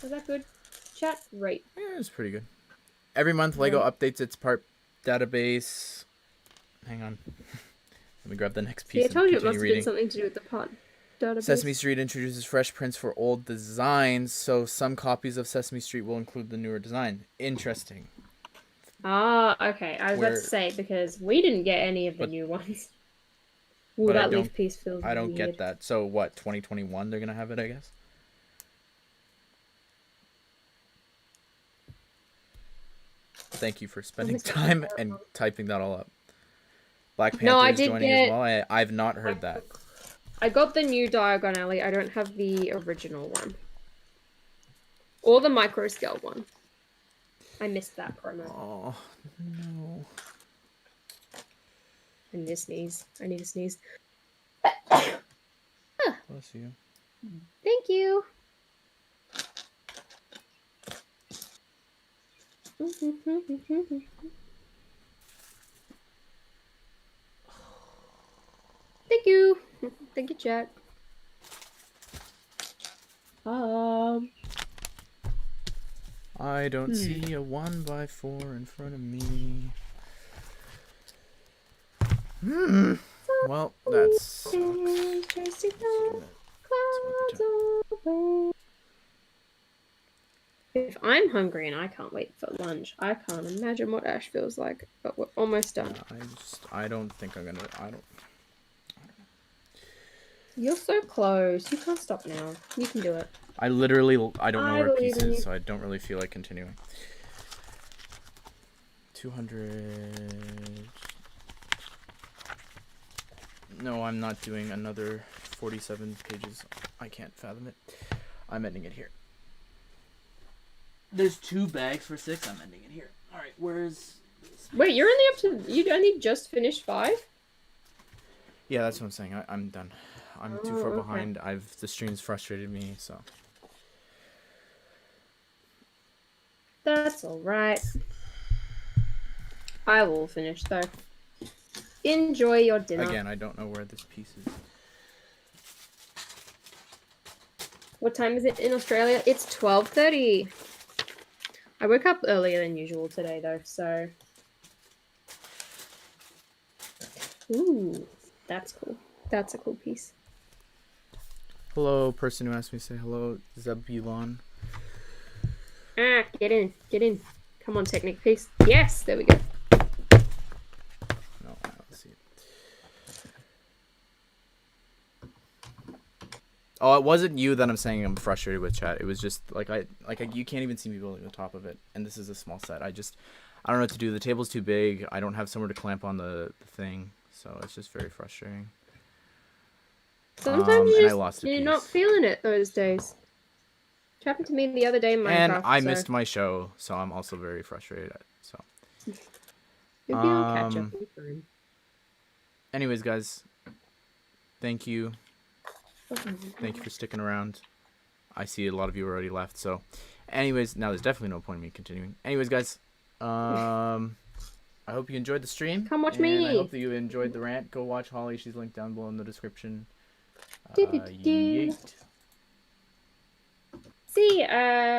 Was that good? Chat? Right. Yeah, it was pretty good. Every month, LEGO updates its part database. Hang on. Let me grab the next piece. Yeah, I told you it must have been something to do with the part database. Sesame Street introduces fresh prints for old designs, so some copies of Sesame Street will include the newer design. Interesting. Ah, okay. I was about to say, because we didn't get any of the new ones. Ooh, that leaf piece feels I don't weird. get that. So what, 2021 they're going to have it, I guess? Thank you for spending time and typing that all up. Black Panther is joining as well. I've not heard that. I got the new Diagon Alley. I don't have the original one. Or the micro scale one. I missed that promo. Oh, no. I need to sneeze. I need to sneeze. Bless you. Thank you. Thank you. Thank you, chat. I don't see a 1x4 in front of me. Well, that's... If I'm hungry and I can't wait for lunch, I can't imagine what Ash feels like. But we're almost done. I don't think I'm gonna... I don't... You're so close. You can't stop now. You can do it. I literally... I don't know where peace is, so I don't really feel like continuing. 200... No, I'm not doing another 47 pages. I can't fathom it. I'm ending it here. There's 2 bags for 6. I'm ending it here. Alright, where's... Wait, you're only up to... You only just finished 5? Yeah, that's what I'm saying. I'm done. I'm too far behind. The stream's frustrated me, so... That's alright. I will finish, though. Enjoy your dinner. Again, I don't know where this piece is. What time is it in Australia? It's 12:30. I woke up earlier than usual today, though, so... Ooh, that's cool. That's a cool piece. Hello, person who asked me to say hello, Zebulon. Ah, get in. Get in. Come on, Technic piece. Yes, there we go. No, I don't see it. Oh, it wasn't you that I'm saying I'm frustrated with, chat. It was just you can't even see me building the top of it, and this is a small set. I don't know what to do. The table's too big. I don't have somewhere to clamp on the thing, so it's just very frustrating. Sometimes you're not feeling it those days. It happened to me the other day in Minecraft. And I missed my show, so I'm also very frustrated. So. Maybe I'll catch up. Anyways, guys, thank you. Thank you for sticking around. I see a lot of you already left, so... Anyways, now there's definitely no point in me continuing. Anyways, guys, I hope you enjoyed the stream. Come watch me. I hope that you enjoyed the rant. Go watch Holly. She's linked down below in the description. Yeet. See ya.